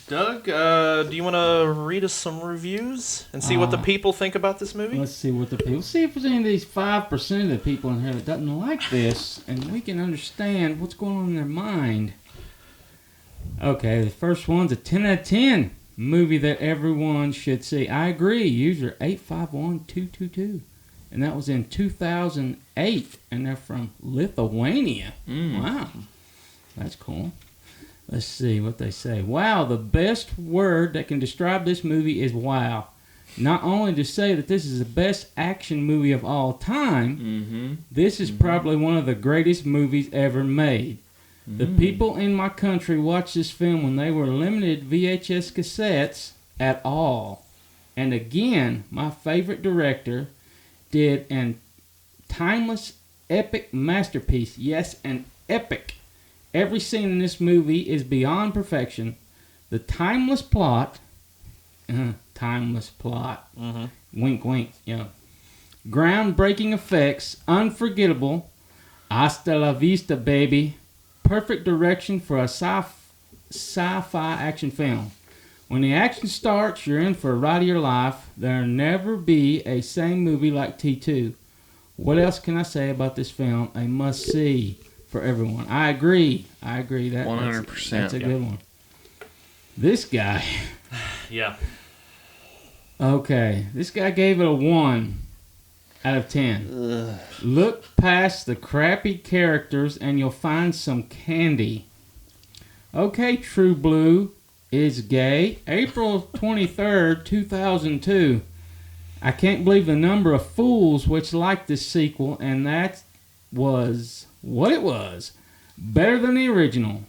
Speaker 1: Doug, do you want to read us some reviews and see what the people think about this movie?
Speaker 2: Let's see what the people... See if there's any of these 5% of the people in here that doesn't like this, and we can understand what's going on in their mind. Okay, the first one's a 10 out of 10. Movie that everyone should see. I agree. User 851222. And that was in 2008, and they're from Lithuania. Wow. That's cool. Let's see what they say. Wow, the best word that can describe this movie is wow. Not only to say that this is the best action movie of all time, this is probably one of the greatest movies ever made. The people in my country watched this film when they were limited VHS cassettes at all. And again, my favorite director did an timeless, epic masterpiece. Yes, an epic. Every scene in this movie is beyond perfection. The timeless plot, wink, wink, groundbreaking effects, unforgettable, hasta la vista, baby. Perfect direction for a sci-fi action film. When the action starts, you're in for a ride of your life. There'll never be a same movie like T2. What else can I say about this film? A must-see for everyone. I agree. That
Speaker 3: 100%.
Speaker 2: That's a good one. This guy.
Speaker 1: Yeah.
Speaker 2: Okay. This guy gave it a 1 out of 10. Look past the crappy characters and you'll find some candy. Okay, True Blue is gay. April 23rd, 2002. I can't believe the number of fools which liked this sequel, and that was what it was. Better than the original.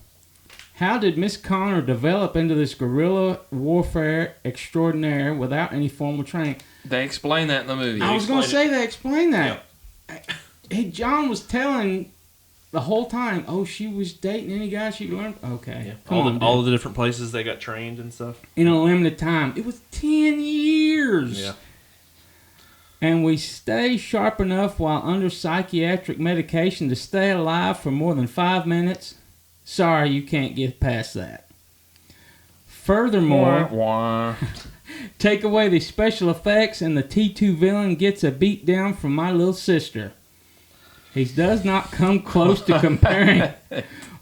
Speaker 2: How did Miss Connor develop into this guerrilla warfare extraordinaire without any formal training?
Speaker 3: They explain that in the movie.
Speaker 2: I was going to say they explained that. Yep. Hey, John was telling the whole time, she was dating any guy she learned. Okay.
Speaker 1: Yeah. All the different places they got trained and stuff.
Speaker 2: In a limited time. It was 10 years.
Speaker 1: Yeah.
Speaker 2: And we stay sharp enough while under psychiatric medication to stay alive for more than 5 minutes. Sorry, you can't get past that. Furthermore, take away the special effects and the T2 villain gets a beat down from my little sister. He does not come close to comparing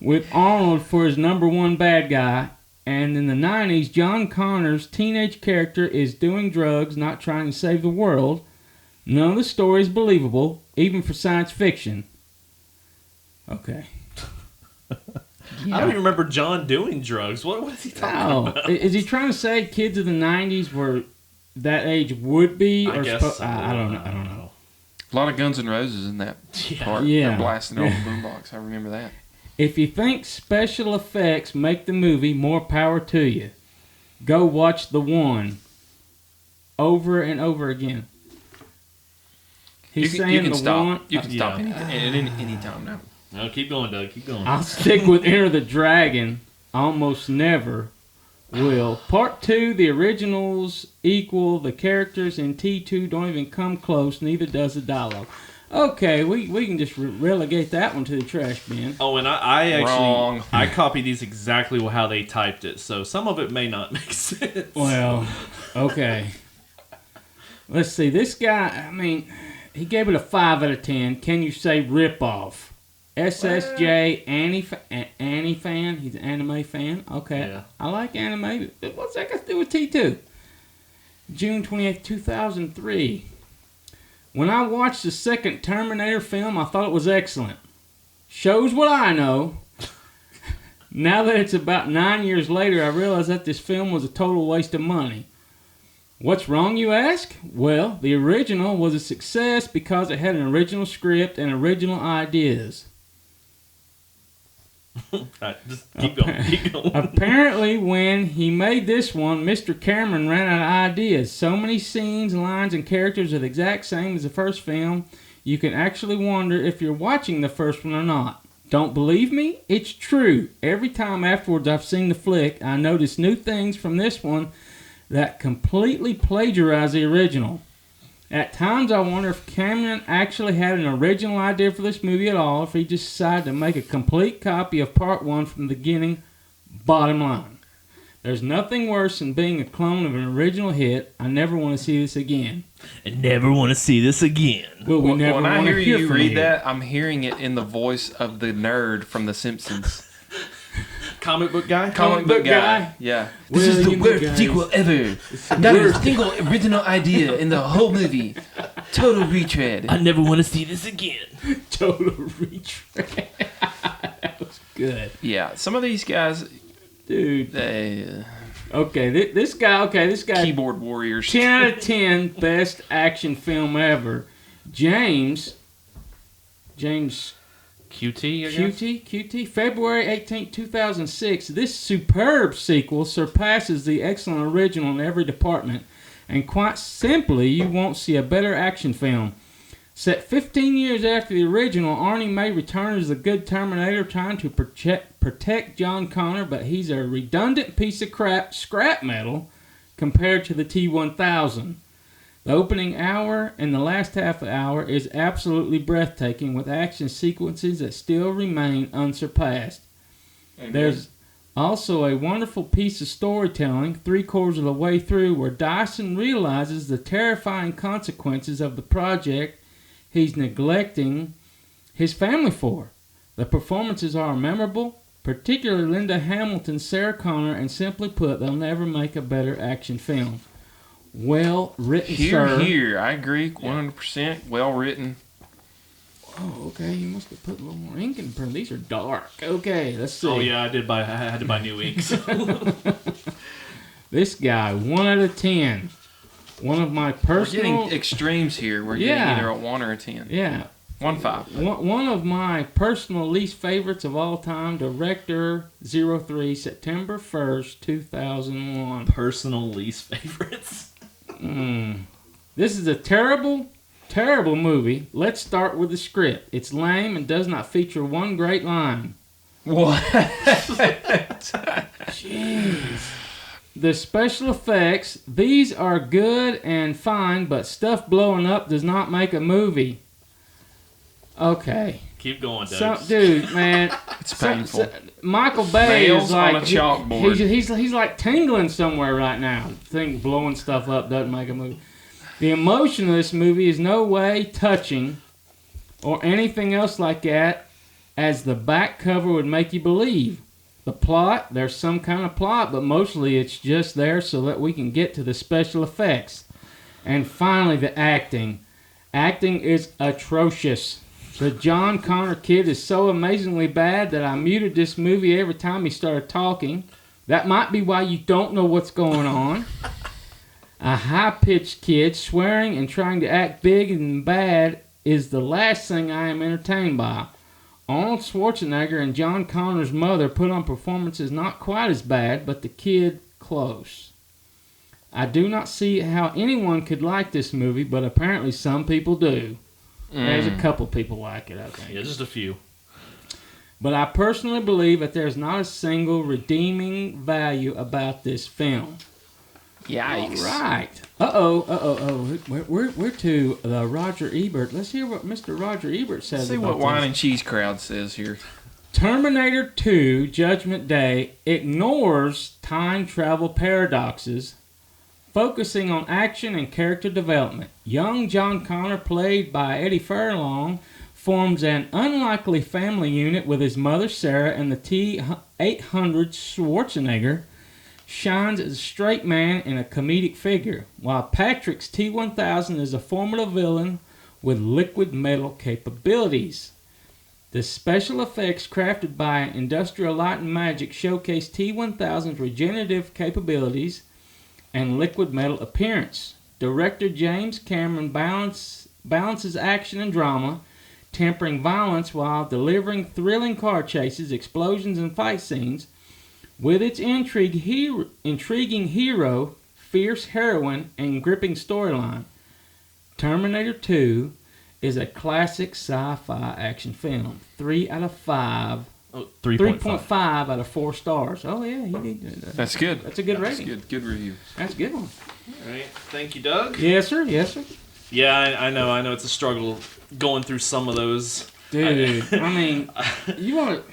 Speaker 2: with Arnold for his number one bad guy. And in the 90s, John Connor's teenage character is doing drugs, not trying to save the world. None of the story is believable, even for science fiction. Okay.
Speaker 1: Yeah. I don't even remember John doing drugs. What is he talking about?
Speaker 2: Is he trying to say kids of the 90s were that age would be?
Speaker 1: I guess so.
Speaker 2: I don't know.
Speaker 3: A lot of Guns N' Roses in that part.
Speaker 2: Yeah.
Speaker 3: They're blasting on the boombox. I remember that.
Speaker 2: If you think special effects make the movie, more power to you. Go watch The One over and over again. He's saying
Speaker 3: you can
Speaker 2: The
Speaker 3: stop.
Speaker 2: One.
Speaker 3: You can stop any time now.
Speaker 1: No, keep going, Doug. Keep going.
Speaker 2: I'll stick with Enter the Dragon. Almost never will. Part 2, the originals equal. The characters in T2 don't even come close. Neither does the dialogue. Okay, we can just relegate that one to the trash bin.
Speaker 1: Oh, and I actually I copied these exactly how they typed it, so some of it may not make sense.
Speaker 2: Well, okay. Let's see. This guy, he gave it a 5 out of 10. Can you say rip-off? SSJ Annie fan. He's an anime fan. Okay. Yeah. I like anime. What's that got to do with T2? June 28th, 2003. When I watched the second Terminator film, I thought it was excellent. Shows what I know. Now that it's about 9 years later, I realize that this film was a total waste of money. What's wrong, you ask? Well, the original was a success because it had an original script and original ideas.
Speaker 1: Just keep going.
Speaker 2: Apparently, when he made this one, Mr. Cameron ran out of ideas. So many scenes, lines, and characters are the exact same as the first film, you can actually wonder if you're watching the first one or not. Don't believe me? It's true. Every time afterwards I've seen the flick, I notice new things from this one that completely plagiarize the original. At times I wonder if Cameron actually had an original idea for this movie at all, if he just decided to make a complete copy of part one from the beginning. Bottom line, there's nothing worse than being a clone of an original hit. I never want to see this again.
Speaker 1: I never want to see this again.
Speaker 2: Well, we never
Speaker 3: when I
Speaker 2: want
Speaker 3: hear
Speaker 2: to hear
Speaker 3: you
Speaker 2: from
Speaker 3: read
Speaker 2: you.
Speaker 3: that, I'm hearing it in the voice of the nerd from The Simpsons.
Speaker 1: Comic book guy?
Speaker 3: Comic book guy. Yeah.
Speaker 2: Well,
Speaker 3: This is the
Speaker 2: you know,
Speaker 3: worst
Speaker 2: guys,
Speaker 3: sequel ever. Not a single original idea in the whole movie. Total retread.
Speaker 1: I never want to see this again.
Speaker 2: Total retread. That was good.
Speaker 3: Yeah, some of these guys,
Speaker 2: Dude.
Speaker 3: they
Speaker 2: Okay, this guy,
Speaker 3: keyboard warriors.
Speaker 2: 10 out of 10 best action film ever. James
Speaker 1: QT, I guess?
Speaker 2: QT, February 18, 2006. This superb sequel surpasses the excellent original in every department, and quite simply, you won't see a better action film. Set 15 years after the original, Arnie may return as the good Terminator trying to protect John Connor, but he's a redundant piece of scrap metal compared to the T-1000. The opening hour and the last half hour is absolutely breathtaking, with action sequences that still remain unsurpassed.
Speaker 3: Amen.
Speaker 2: There's also a wonderful piece of storytelling 3/4 of the way through where Dyson realizes the terrifying consequences of the project he's neglecting his family for. The performances are memorable, particularly Linda Hamilton's Sarah Connor, and simply put, they'll never make a better action film. Well written, sir.
Speaker 3: Here, I agree, 100%. Well written.
Speaker 2: Oh, okay. You must have put a little more ink in them. These are dark. Okay, let's see.
Speaker 1: Oh yeah, I had to buy new inks.
Speaker 2: This guy, 1 out of 10. One of my
Speaker 3: We're
Speaker 2: personal.
Speaker 3: getting extremes here. We're
Speaker 2: Yeah.
Speaker 3: getting either a 1 or a 10.
Speaker 2: Yeah.
Speaker 3: 1-5.
Speaker 2: One of my personal least favorites of all time, Director 03, September 1st, 2001.
Speaker 1: Personal least favorites.
Speaker 2: This is a terrible, terrible movie. Let's start with the script. It's lame and does not feature one great line.
Speaker 3: What?
Speaker 2: Jeez. The special effects, these are good and fine, but stuff blowing up does not make a movie. Okay.
Speaker 1: Keep going, Doug.
Speaker 2: Dude, man.
Speaker 3: It's painful.
Speaker 2: Michael Bay
Speaker 3: Nails
Speaker 2: is like
Speaker 3: on a chalkboard.
Speaker 2: He's like tingling somewhere right now. Think blowing stuff up doesn't make a movie. The emotion of this movie is no way touching or anything else like that, as the back cover would make you believe. The plot, there's some kind of plot, but mostly it's just there so that we can get to the special effects. And finally, the acting. Acting is atrocious. The John Connor kid is so amazingly bad that I muted this movie every time he started talking. That might be why you don't know what's going on. A high-pitched kid swearing and trying to act big and bad is the last thing I am entertained by. Arnold Schwarzenegger and John Connor's mother put on performances not quite as bad, but the kid close. I do not see how anyone could like this movie, but apparently some people do. There's a couple people like it, I think.
Speaker 1: Yeah, just a few.
Speaker 2: But I personally believe that there's not a single redeeming value about this film.
Speaker 3: Yikes.
Speaker 2: All right. We're to the Roger Ebert. Let's hear what Mr. Roger Ebert says
Speaker 3: See
Speaker 2: about
Speaker 3: what Wine
Speaker 2: this.
Speaker 3: and Cheese crowd says here.
Speaker 2: Terminator 2 Judgment Day ignores time travel paradoxes, focusing on action and character development. Young John Connor, played by Eddie Furlong, forms an unlikely family unit with his mother Sarah, and the T-800 Schwarzenegger shines as a straight man and a comedic figure, while Patrick's T-1000 is a formidable villain with liquid metal capabilities. The special effects crafted by Industrial Light and Magic showcase T-1000's regenerative capabilities and liquid metal appearance. Director James Cameron balances action and drama, tempering violence while delivering thrilling car chases, explosions, and fight scenes. With its intriguing hero, fierce heroine, and gripping storyline, Terminator 2 is a classic sci-fi action film. 3 out of 5.
Speaker 1: Oh,
Speaker 2: 3.5 out of 4 stars. Oh yeah, you need that.
Speaker 3: That's good.
Speaker 2: That's a good rating.
Speaker 3: Good review.
Speaker 2: That's a good one.
Speaker 1: All right. Thank you, Doug.
Speaker 2: Yes, sir. Yes, sir.
Speaker 1: Yeah, I know it's a struggle going through some of those.
Speaker 2: Dude, I mean, you want to...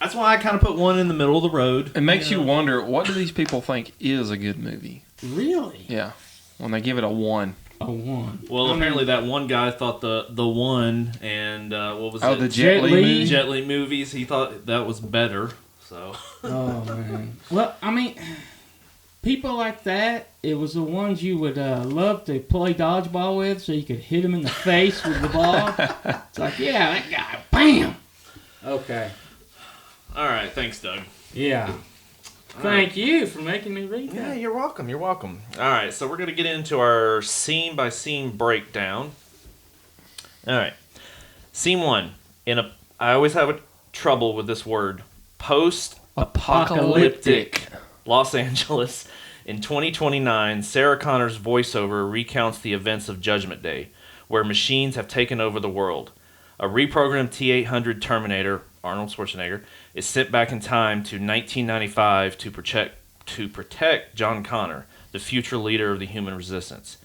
Speaker 1: That's why I kind of put one in the middle of the road.
Speaker 3: It makes you wonder, what do these people think is a good movie?
Speaker 2: Really?
Speaker 3: Yeah. When they give it a 1.
Speaker 2: A 1.
Speaker 1: Well, apparently that one guy thought the one and what was it?
Speaker 3: Oh, the Jet Li movie?
Speaker 1: Jet Li movies. He thought that was better. So.
Speaker 2: Oh man. Well, I mean, people like that. It was the ones you would love to play dodgeball with, so you could hit him in the face with the ball. It's like, yeah, that guy, bam. Okay.
Speaker 1: All right. Thanks, Doug.
Speaker 2: Yeah. Thank you for making me read that.
Speaker 1: Yeah, you're welcome. You're welcome. All right, so we're going to get into our scene-by-scene breakdown. All right. Scene 1. I always have trouble with this word. Post-apocalyptic Los Angeles. In 2029, Sarah Connor's voiceover recounts the events of Judgment Day, where machines have taken over the world. A reprogrammed T-800 Terminator, Arnold Schwarzenegger, is sent back in time to 1995 to protect John Connor, the future leader of the human resistance.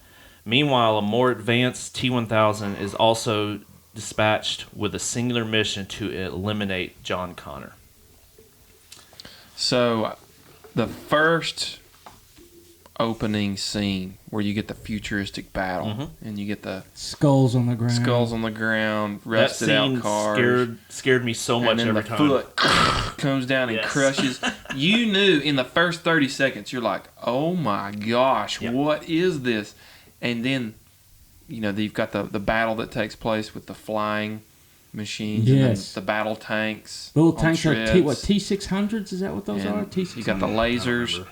Speaker 1: Meanwhile, a more advanced T-1000 is also dispatched with a singular mission to eliminate John Connor.
Speaker 3: So, the first opening scene where you get the futuristic battle and you get the
Speaker 2: skulls on the ground,
Speaker 3: rusted out cars.
Speaker 1: Scared me so much
Speaker 3: and then
Speaker 1: every
Speaker 3: the
Speaker 1: time.
Speaker 3: foot comes down and crushes. You knew in the first 30 seconds, you're like, oh my gosh, what is this? And then, you've got the battle that takes place with the flying machines and then the battle tanks.
Speaker 2: Little tanks are T-600s? Is that what those are? T-600s?
Speaker 3: You got the lasers.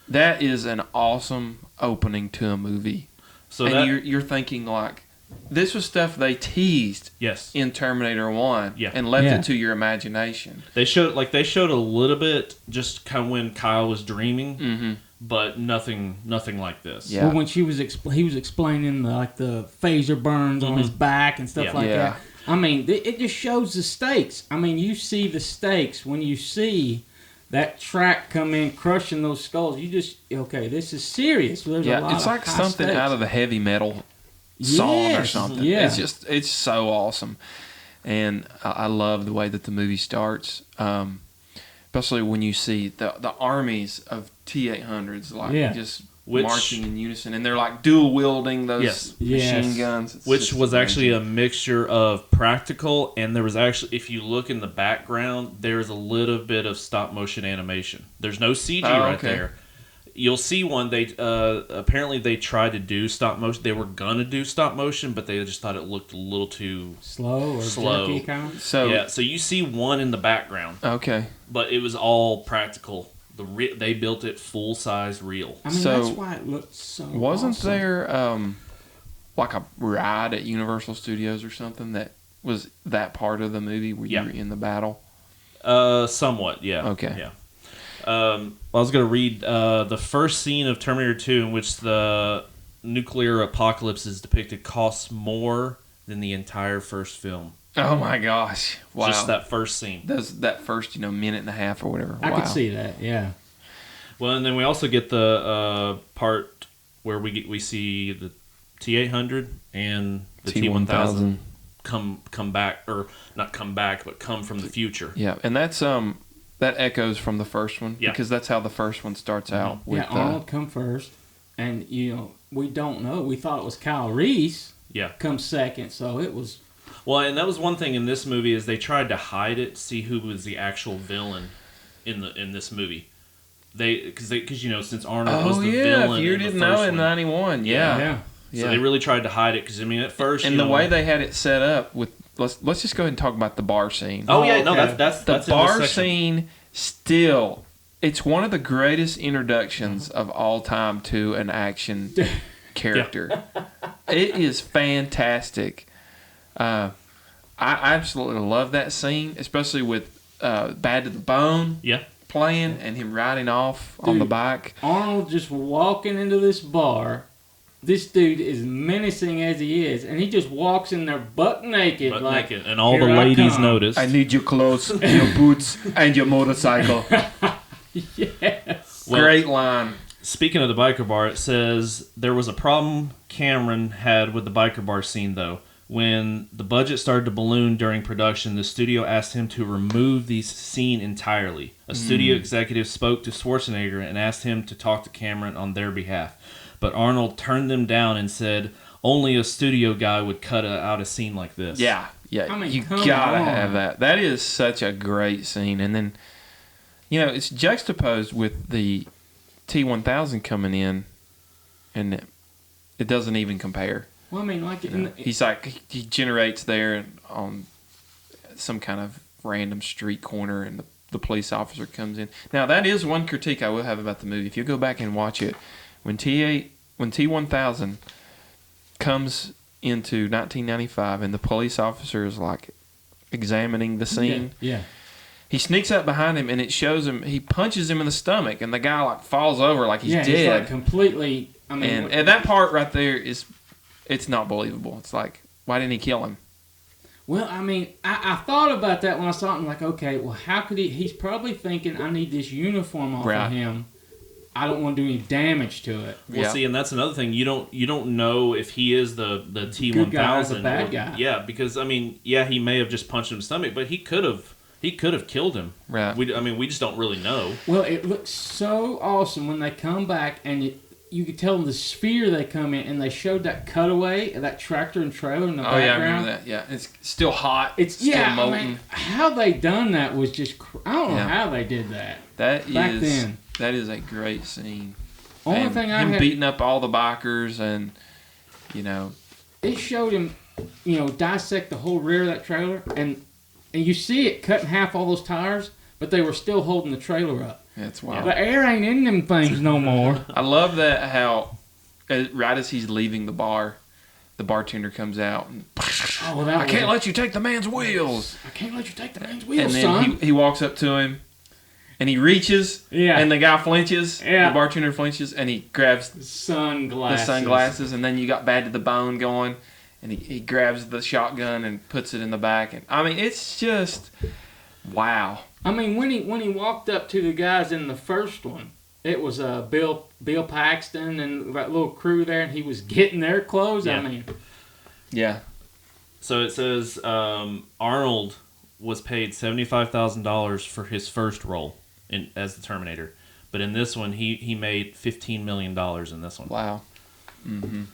Speaker 3: That is an awesome opening to a movie. So you're thinking like, this was stuff they teased in Terminator 1 and left it to your imagination.
Speaker 1: They showed a little bit just kind of when Kyle was dreaming, but nothing like this.
Speaker 2: Yeah. Well, when he was explaining the phaser burns on his back and stuff like that. I mean, it just shows the stakes. I mean, you see the stakes when you see that track come in crushing those skulls. You just, this is serious. There's a lot
Speaker 3: it's like something
Speaker 2: stakes.
Speaker 3: out of a heavy metal song or something. Yeah. It's so awesome. And I love the way that the movie starts. Especially when you see the armies of T-800s just marching in unison, and they're like dual wielding those machine guns.
Speaker 1: Which was actually a mixture of practical, and there was actually, if you look in the background, there's a little bit of stop motion animation. There's no CG there. You'll see one. They apparently they tried to do stop motion. They were gonna do stop motion, but they just thought it looked a little too
Speaker 2: slow. Jerky kind of?
Speaker 1: So you see one in the background.
Speaker 3: Okay,
Speaker 1: but it was all practical. They built it full size real.
Speaker 2: I mean, that's why it looked so.
Speaker 3: Wasn't
Speaker 2: awesome.
Speaker 3: there like a ride at Universal Studios or something that was that part of the movie where you were in the battle?
Speaker 1: Somewhat, yeah.
Speaker 3: Okay,
Speaker 1: yeah. I was going to read the first scene of Terminator 2 in which the nuclear apocalypse is depicted costs more than the entire first film.
Speaker 3: Oh my gosh! Wow,
Speaker 1: just that first scene.
Speaker 3: That first minute and a half or whatever.
Speaker 2: I could see that. Yeah.
Speaker 1: Well, and then we also get the part where we see the T-800 and the T-1000 come back, or not come back, but come from the future.
Speaker 3: Yeah, and that's that echoes from the first one because that's how the first one starts out. With,
Speaker 2: Arnold come first, and we don't know. We thought it was Kyle Reese.
Speaker 1: Yeah,
Speaker 2: come second, so it was.
Speaker 1: Well, and that was one thing in this movie is they tried to hide it, see who was the actual villain in this movie. Because since Arnold was the villain.
Speaker 3: If you didn't know in '91,
Speaker 1: So they really tried to hide it because, I mean, at first...
Speaker 3: And the way they had it set up with... Let's just go ahead and talk about the bar scene.
Speaker 1: Oh, yeah. No, that's
Speaker 3: the
Speaker 1: in this
Speaker 3: bar
Speaker 1: section.
Speaker 3: scene still... It's one of the greatest introductions of all time to an action character. It is fantastic. I absolutely love that scene, especially with Bad to the Bone playing and him riding off on the bike.
Speaker 2: Arnold just walking into this bar. This dude is menacing as he is, and he just walks in there butt naked.
Speaker 1: And all the ladies notice.
Speaker 3: I need your clothes, your boots, and your motorcycle.
Speaker 2: Yes.
Speaker 1: Well,
Speaker 3: great line.
Speaker 1: Speaking of the biker bar, it says there was a problem Cameron had with the biker bar scene, though. When the budget started to balloon during production, the studio asked him to remove the scene entirely. A studio executive spoke to Schwarzenegger and asked him to talk to Cameron on their behalf. But Arnold turned them down and said only a studio guy would cut out a scene like this.
Speaker 3: Yeah.
Speaker 2: I mean,
Speaker 3: you
Speaker 2: come
Speaker 3: gotta
Speaker 2: on.
Speaker 3: have that. That is such a great scene. And then, it's juxtaposed with the T-1000 coming in, and it doesn't even compare.
Speaker 2: Well, I mean, like...
Speaker 3: He generates there on some kind of random street corner, and the police officer comes in. Now, that is one critique I will have about the movie. If you go back and watch it, when T-1000 comes into 1995 and the police officer is like examining the scene, he sneaks up behind him and it shows him, he punches him in the stomach and the guy like falls over like he's dead.
Speaker 2: He's like completely... I mean,
Speaker 3: and that part right there it's not believable. It's like, why didn't he kill him?
Speaker 2: Well, I mean, I thought about that when I saw it. I'm like, okay, well, how could he... He's probably thinking, I need this uniform off of him. I don't want to do any damage to it.
Speaker 1: Well, see, and that's another thing. You don't know if he is the T-1000.
Speaker 2: Good guy or the bad guy.
Speaker 1: Yeah, because, I mean, he may have just punched him in the stomach, but he could have killed him.
Speaker 3: Right.
Speaker 1: We just don't really know.
Speaker 2: Well, it looks so awesome when they come back, and you could tell the sphere they come in, and they showed that cutaway of that tractor and trailer in the background.
Speaker 3: Oh, yeah, I remember that. Yeah, it's still hot.
Speaker 2: It's
Speaker 3: still molten.
Speaker 2: I mean, how they done that was just... I don't know how they did that. Back then.
Speaker 3: That is a great scene.
Speaker 2: Only thing I
Speaker 3: him
Speaker 2: had...
Speaker 3: beating up all the bikers and,
Speaker 2: It showed him, dissect the whole rear of that trailer, and you see it cut in half all those tires, but they were still holding the trailer up.
Speaker 3: That's wild.
Speaker 2: The air ain't in them things no more.
Speaker 3: I love that how, right as he's leaving the bar, the bartender comes out and, I can't let you take the man's wheels.
Speaker 2: I can't let you take the man's wheels,
Speaker 3: and
Speaker 2: son.
Speaker 3: then he walks up to him, and he reaches, and the guy flinches, the bartender flinches, and he grabs
Speaker 2: the sunglasses,
Speaker 3: and then you got Bad to the Bone going, and he grabs the shotgun and puts it in the back, and I mean, it's just, wow.
Speaker 2: I mean, when he walked up to the guys in the first one, it was Bill Paxton and that little crew there, and he was getting their clothes.
Speaker 1: Yeah.
Speaker 2: I mean,
Speaker 1: So it says Arnold was paid $75,000 for his first role as the Terminator, but in this one he made $15 million in this one.
Speaker 3: Wow. Mm-hmm.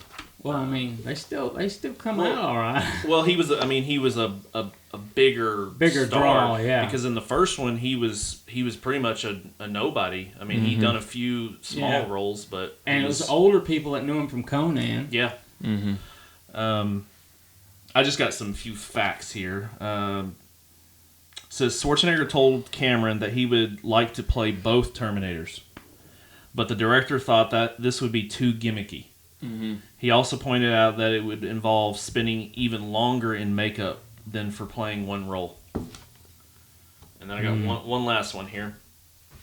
Speaker 2: Well, I mean, they still come out all right.
Speaker 1: Well, he was a bigger star,
Speaker 2: draw,
Speaker 1: because in the first one he was pretty much a nobody. I mean, he'd done a few small roles, but
Speaker 2: it was older people that knew him from Conan.
Speaker 1: Yeah.
Speaker 3: Mm-hmm.
Speaker 1: I just got some few facts here. Says Schwarzenegger told Cameron that he would like to play both Terminators, but the director thought that this would be too gimmicky.
Speaker 3: Mm-hmm.
Speaker 1: He also pointed out that it would involve spending even longer in makeup than for playing one role. And then I got one last one here.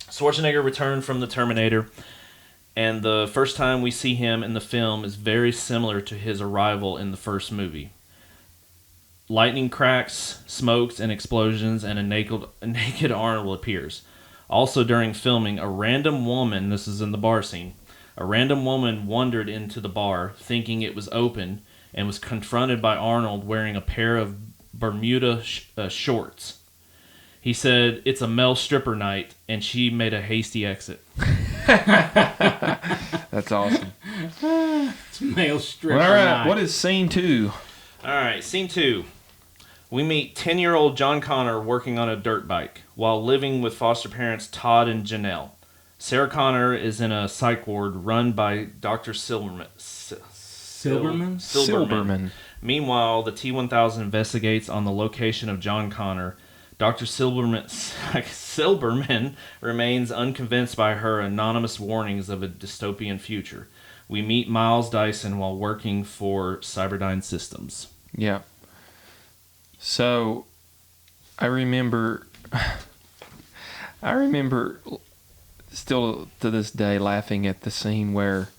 Speaker 1: Schwarzenegger returned from the Terminator, and the first time we see him in the film is very similar to his arrival in the first movie. Lightning cracks, smokes, and explosions, and a naked Arnold appears. Also during filming, a random woman, this is in the bar scene, a random woman wandered into the bar thinking it was open and was confronted by Arnold wearing a pair of Bermuda shorts. He said, "It's a male stripper night," and she made a hasty exit.
Speaker 3: That's awesome.
Speaker 2: It's male stripper
Speaker 3: All right,
Speaker 2: night.
Speaker 3: what is scene 2?
Speaker 1: All right, scene 2. We meet 10-year-old John Connor working on a dirt bike while living with foster parents Todd and Janelle. Sarah Connor is in a psych ward run by Dr. Silverman.
Speaker 2: Silberman.
Speaker 1: Meanwhile, the T-1000 investigates on the location of John Connor. Dr. Silberman remains unconvinced by her anonymous warnings of a dystopian future. We meet Miles Dyson while working for Cyberdyne Systems.
Speaker 3: Yeah. So, I remember still to this day laughing at the scene where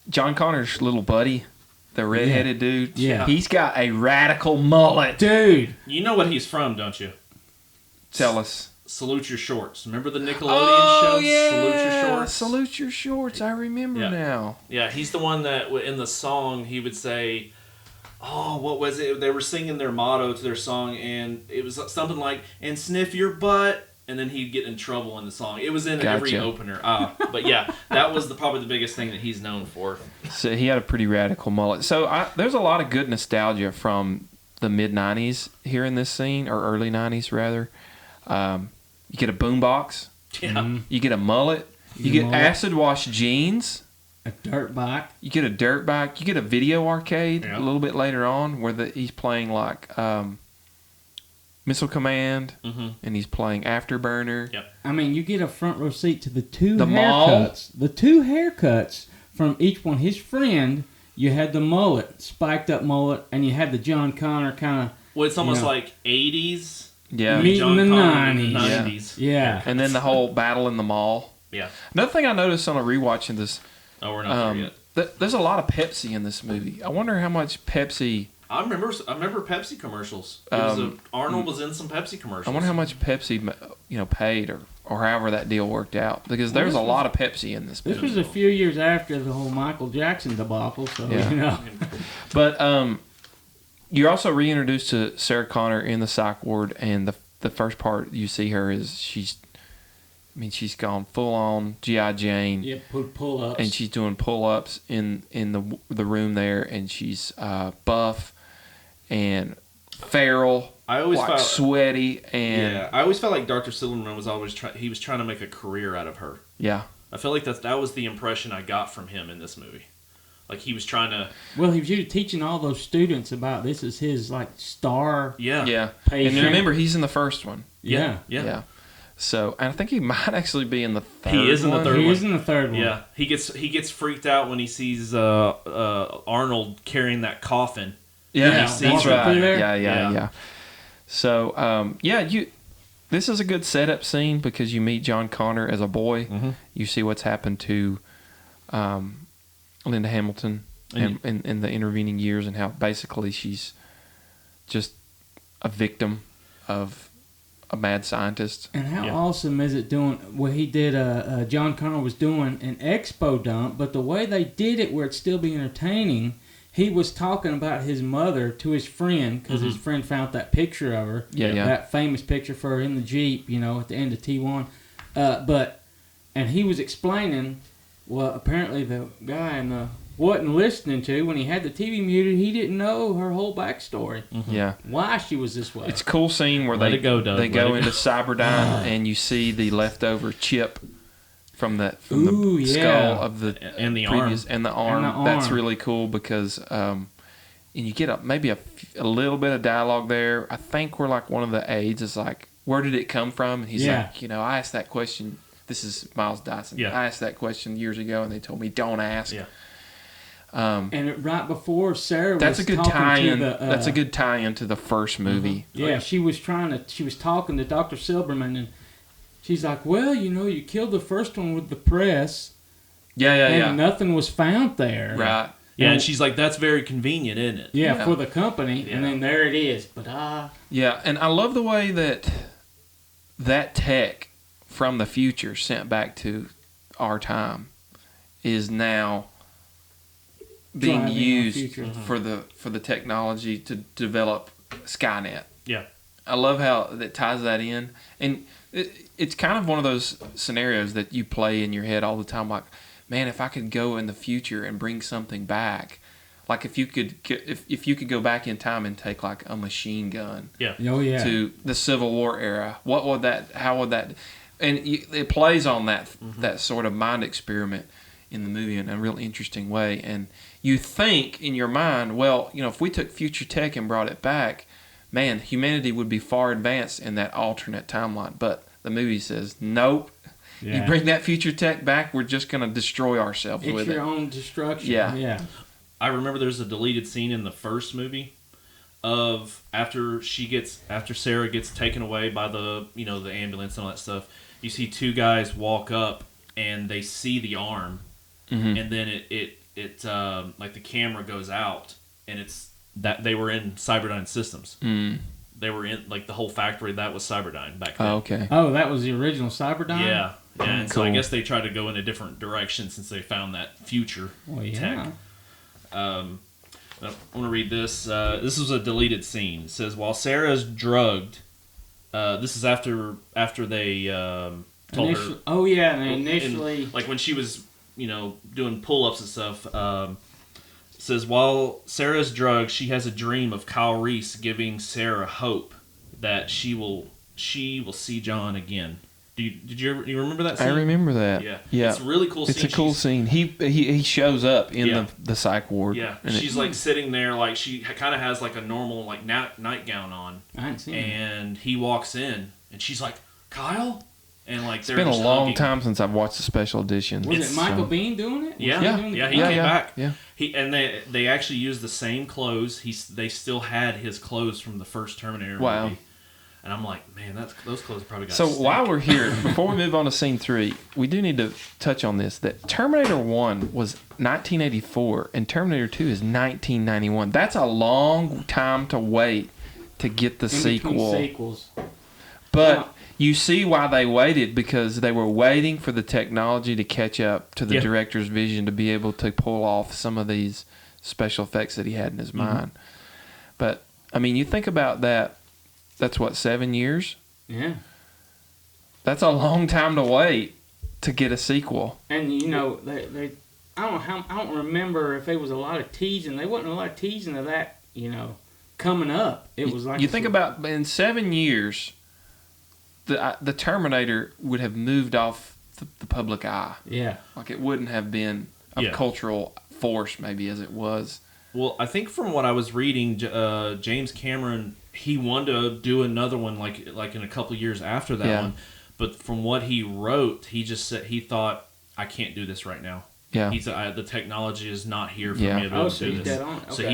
Speaker 3: John Connor's little buddy, the redheaded dude, he's got a radical mullet.
Speaker 2: Dude.
Speaker 1: You know what he's from, don't you?
Speaker 3: Tell us.
Speaker 1: Salute Your Shorts. Remember the Nickelodeon show?
Speaker 3: Yeah.
Speaker 1: Salute Your Shorts?
Speaker 3: Salute Your Shorts. I remember now.
Speaker 1: Yeah, he's the one that in the song he would say, oh, what was it? They were singing their motto to their song, and it was something like, and sniff your butt, and then he'd get in trouble in the song. It was in every opener. But yeah, that was probably the biggest thing that he's known for.
Speaker 3: So he had a pretty radical mullet. So there's a lot of good nostalgia from the mid-'90s here in this scene, or early 90s rather. You get a boombox.
Speaker 1: Yeah.
Speaker 3: You get a mullet. You get acid wash jeans.
Speaker 2: A dirt bike.
Speaker 3: You get a dirt bike. You get a video arcade a little bit later on where he's playing like Missile Command, and he's playing Afterburner.
Speaker 1: Yep.
Speaker 2: I mean, you get a front row seat to the two haircuts.
Speaker 3: Mall.
Speaker 2: The two haircuts from each one. His friend, you had the mullet, spiked up mullet, and you had the John Connor kind of...
Speaker 1: Well, it's almost like 80s.
Speaker 3: Yeah.
Speaker 2: Meeting the 90s.
Speaker 1: 90s.
Speaker 2: Yeah.
Speaker 3: And then the whole battle in the mall.
Speaker 1: Yeah.
Speaker 3: Another thing I noticed on a rewatching this...
Speaker 1: Oh, we're not there yet.
Speaker 3: There's a lot of Pepsi in this movie. I wonder how much Pepsi...
Speaker 1: I remember Pepsi commercials. Arnold was in some Pepsi commercials.
Speaker 3: I wonder how much Pepsi, paid or however that deal worked out, because there's a lot of Pepsi in this movie.
Speaker 2: This was a few years after the whole Michael Jackson debacle, so you know.
Speaker 3: But you're also reintroduced to Sarah Connor in the psych ward, and the first part you see her is she's gone full on G.I. Jane.
Speaker 2: Yeah, pull ups.
Speaker 3: And she's doing pull ups in the room there, and she's buff and feral.
Speaker 1: I always felt
Speaker 3: sweaty, and
Speaker 1: I always felt like Dr. Silverman was always trying to make a career out of her.
Speaker 3: Yeah,
Speaker 1: I feel like that was the impression I got from him in this movie. Like he was trying to.
Speaker 2: Well, he was usually teaching all those students about this is his
Speaker 3: patient.
Speaker 1: Yeah.
Speaker 3: And remember, he's in the first one.
Speaker 1: Yeah.
Speaker 3: So, and I think he might actually be in the third.
Speaker 1: He is in the third one.
Speaker 2: He is in the third one.
Speaker 1: Yeah, he gets freaked out when he sees Arnold carrying that coffin.
Speaker 3: Yeah,
Speaker 2: that's
Speaker 3: right.
Speaker 2: there.
Speaker 3: Yeah. So, this is a good setup scene because you meet John Connor as a boy. Mm-hmm. You see what's happened to Linda Hamilton in the intervening years, and how basically she's just a victim of a mad scientist.
Speaker 2: And how awesome is it doing what he did? John Connor was doing an expo dump, but the way they did it, where it still be entertaining. He was talking about his mother to his friend because his friend found that picture of her. That famous picture for her in the Jeep, at the end of T1. And he was explaining, well, apparently the guy wasn't listening to when he had the TV muted. He didn't know her whole backstory.
Speaker 3: Mm-hmm. Yeah,
Speaker 2: why she was this way.
Speaker 3: It's a cool scene where they go into Cyberdyne and you see the leftover chip from the skull of the
Speaker 1: and the
Speaker 3: previous
Speaker 1: arm
Speaker 3: and the arm. That's really cool because and you get maybe a little bit of dialogue there. I think where like one of the aides is like, "Where did it come from?" And he's like, I asked that question. This is Miles Dyson.
Speaker 1: Yeah.
Speaker 3: I asked that question years ago, and they told me don't ask.
Speaker 1: Yeah.
Speaker 2: And right before Sarah
Speaker 3: that's
Speaker 2: was
Speaker 3: a good
Speaker 2: talking
Speaker 3: tie-in.
Speaker 2: to the...
Speaker 3: that's a good tie-in to the first movie.
Speaker 2: Yeah, she was talking to Dr. Silberman, and she's like, well, you killed the first one with the press. And nothing was found there.
Speaker 3: Right.
Speaker 1: Yeah, and she's like, that's very convenient, isn't it?
Speaker 2: Yeah, for the company. Yeah. And then there it is. But
Speaker 3: yeah, and I love the way that tech from the future sent back to our time is now being used for the technology to develop Skynet.
Speaker 1: Yeah.
Speaker 3: I love how that ties that in. And it's kind of one of those scenarios that you play in your head all the time, like, man, if I could go in the future and bring something back, like if you could go back in time and take like a machine gun to the Civil War era, how would that, and it plays on that sort of mind experiment in the movie in a real interesting way. And you think in your mind, well, if we took future tech and brought it back, man, humanity would be far advanced in that alternate timeline. But the movie says, nope.
Speaker 2: Yeah.
Speaker 3: You bring that future tech back, we're just going to destroy ourselves
Speaker 2: It's
Speaker 3: with it.
Speaker 2: your own destruction.
Speaker 3: Yeah.
Speaker 2: Yeah.
Speaker 1: I remember there's a deleted scene in the first movie of after Sarah gets taken away by the ambulance and all that stuff. You see two guys walk up and they see the arm, and then it like the camera goes out and it's that they were in Cyberdyne Systems. They were in like the whole factory that was Cyberdyne back then.
Speaker 3: Oh, okay.
Speaker 2: Oh, that was the original Cyberdyne?
Speaker 1: Yeah. And
Speaker 3: Cool.
Speaker 1: so I guess they tried to go in a different direction since they found that future tech. I want to read this. This was a deleted scene. It says, while Sarah's drugged, this is after they told her.
Speaker 2: Oh, yeah, and initially...
Speaker 1: Like when she was, doing pull-ups and stuff. It says, while Sarah's drugged, she has a dream of Kyle Reese giving Sarah hope that she will see John again. Did you remember that scene?
Speaker 3: I remember that.
Speaker 1: Yeah.
Speaker 3: Yeah.
Speaker 1: It's a really cool scene.
Speaker 3: It's a cool scene. He shows up in the psych ward.
Speaker 1: Yeah.
Speaker 3: And
Speaker 1: She's like sitting there, like she kind of has like a normal like nightgown on.
Speaker 2: I hadn't seen it.
Speaker 1: And he walks in and she's like, Kyle? And like
Speaker 3: it's been a long time since I've watched the special edition.
Speaker 2: Was it Michael Biehn doing it?
Speaker 1: Yeah.
Speaker 2: Was he doing
Speaker 1: Yeah,
Speaker 2: it?
Speaker 1: he came back.
Speaker 3: Yeah.
Speaker 1: They actually used the same clothes. They still had his clothes from the first Terminator movie. And I'm like, man, those clothes probably got
Speaker 3: So
Speaker 1: stank.
Speaker 3: while we're here, before we move on to scene 3, we do need to touch on this, that Terminator 1 was 1984 and Terminator 2 is 1991. That's a long time to wait to get the
Speaker 2: In
Speaker 3: sequel.
Speaker 2: between sequels.
Speaker 3: But you see why they waited, because they were waiting for the technology to catch up to the director's vision to be able to pull off some of these special effects that he had in his mind. But, I mean, you think about that. That's what, 7 years?
Speaker 2: Yeah.
Speaker 3: That's a long time to wait to get a sequel.
Speaker 2: And they I don't remember if there was a lot of teasing. There wasn't a lot of teasing of that, coming up. It was like
Speaker 3: you think about in 7 years, the Terminator would have moved off the public eye.
Speaker 2: Yeah.
Speaker 3: Like it wouldn't have been a cultural force maybe as it was.
Speaker 1: Well, I think from what I was reading, James Cameron, he wanted to do another one like in a couple of years after that one. But from what he wrote, he just said he thought, I can't do this right now.
Speaker 3: Yeah.
Speaker 1: The technology is not here for me to be able to do this.
Speaker 2: Dead on. Okay.
Speaker 1: So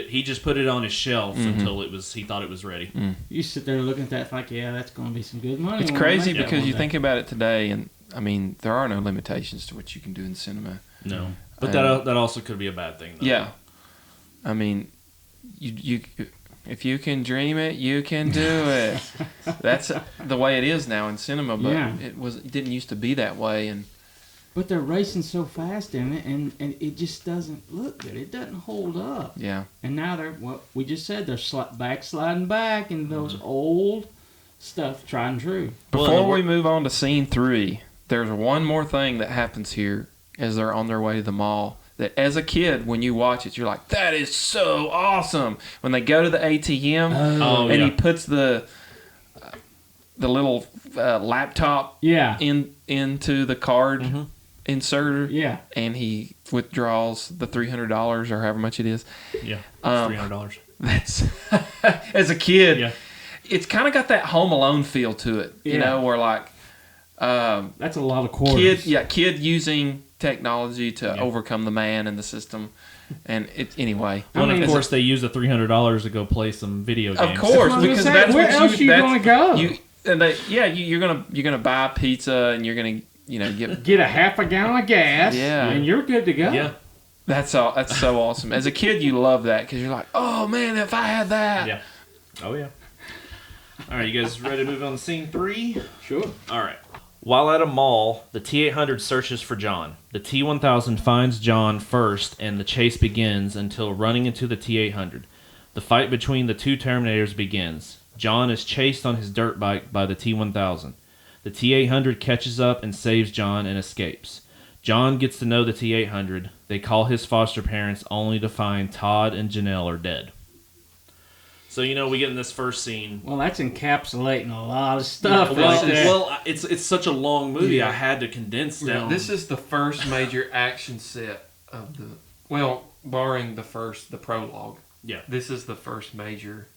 Speaker 1: he just put it on his shelf until he thought it was ready.
Speaker 2: You sit there looking at that like, yeah, that's going to be some good money.
Speaker 3: It's crazy because you think about it today, and I mean, there are no limitations to what you can do in cinema.
Speaker 1: No. But that also could be a bad thing, though.
Speaker 3: Yeah. I mean, you if you can dream it, you can do it. That's the way it is now in cinema, but it didn't used to be that way.
Speaker 2: But they're racing so fast in it, and it just doesn't look good. It doesn't hold up.
Speaker 3: Yeah.
Speaker 2: And now what we just said, they're sliding back into those old stuff, tried and true.
Speaker 3: Before we move on to scene 3, there's one more thing that happens here as they're on their way to the mall. That as a kid, when you watch it, you're like, that is so awesome. When they go to the ATM he puts the little laptop into the card inserter.
Speaker 2: Yeah.
Speaker 3: And he withdraws the $300 or however much it is.
Speaker 1: Yeah. $300.
Speaker 3: That's as a kid, it's kind of got that Home Alone feel to it. You know, where like
Speaker 2: that's a lot of quarters.
Speaker 3: Kid using technology to overcome the man and the system, and anyway.
Speaker 1: Well, of course, they use the $300 to go play some video games.
Speaker 3: Of course, because that's
Speaker 2: where else are you going to go?
Speaker 3: You're gonna buy pizza, and you're gonna
Speaker 2: get a half a gallon of gas, and you're good to go.
Speaker 1: Yeah,
Speaker 3: that's so awesome. As a kid, you love that because you're like, oh man, if I had that.
Speaker 1: Yeah. Oh yeah. All right, you guys ready to move on to scene 3?
Speaker 2: Sure.
Speaker 1: All right. While at a mall, the T-800 searches for John. The T-1000 finds John first, and the chase begins until running into the T-800. The fight between the two Terminators begins. John is chased on his dirt bike by the T-1000. The T-800 catches up and saves John and escapes. John gets to know the T-800. They call his foster parents only to find Todd and Janelle are dead. So, we get in this first scene.
Speaker 2: Well, that's encapsulating a lot of stuff.
Speaker 1: It's such a long movie, I had to condense down.
Speaker 3: This is the first major action set of the... Well, barring the prologue.
Speaker 1: Yeah.
Speaker 3: This is the first major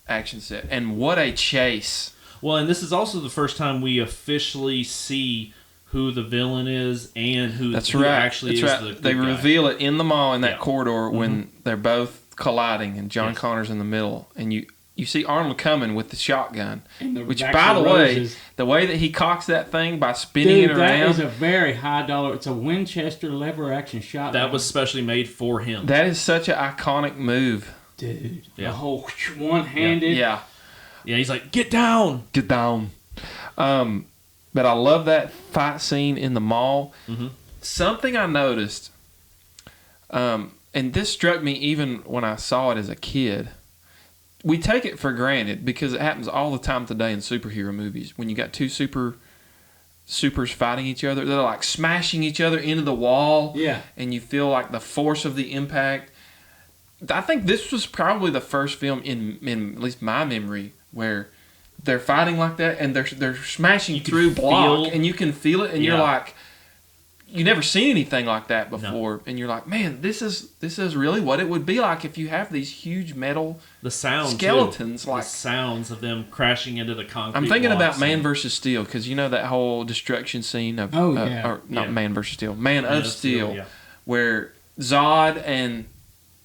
Speaker 3: action set. And what a chase.
Speaker 1: Well, and this is also the first time we officially see who the villain is and who actually is the good
Speaker 3: They
Speaker 1: guy.
Speaker 3: reveal it in the mall in that corridor when they're both colliding and John Connor's in the middle. And you see Arnold coming with the shotgun. Which, by the way, the way that he cocks that thing by spinning it around.
Speaker 2: That is a very high dollar. It's a Winchester lever action shotgun.
Speaker 1: That was specially made for him.
Speaker 3: That is such an iconic move.
Speaker 2: Dude.
Speaker 1: Yeah.
Speaker 2: The whole one-handed.
Speaker 3: Yeah.
Speaker 1: Yeah, he's like, get down!
Speaker 3: Get down. But I love that fight scene in the mall.
Speaker 1: Mm-hmm.
Speaker 3: Something I noticed, and this struck me even when I saw it as a kid. We take it for granted because it happens all the time today in superhero movies. When you got two supers fighting each other, they're like smashing each other into the wall.
Speaker 2: Yeah.
Speaker 3: And you feel like the force of the impact. I think this was probably the first film in at least my memory where they're fighting like that and they're smashing through block and you can feel it and you're like, you never seen anything like that before, and you're like, man, this is really what it would be like if you have these huge metal skeletons,
Speaker 1: like the sounds of them crashing into the concrete.
Speaker 3: I'm thinking about Man vs. Steel because you know that whole destruction scene of Man vs. Steel, Man of Steel, where Zod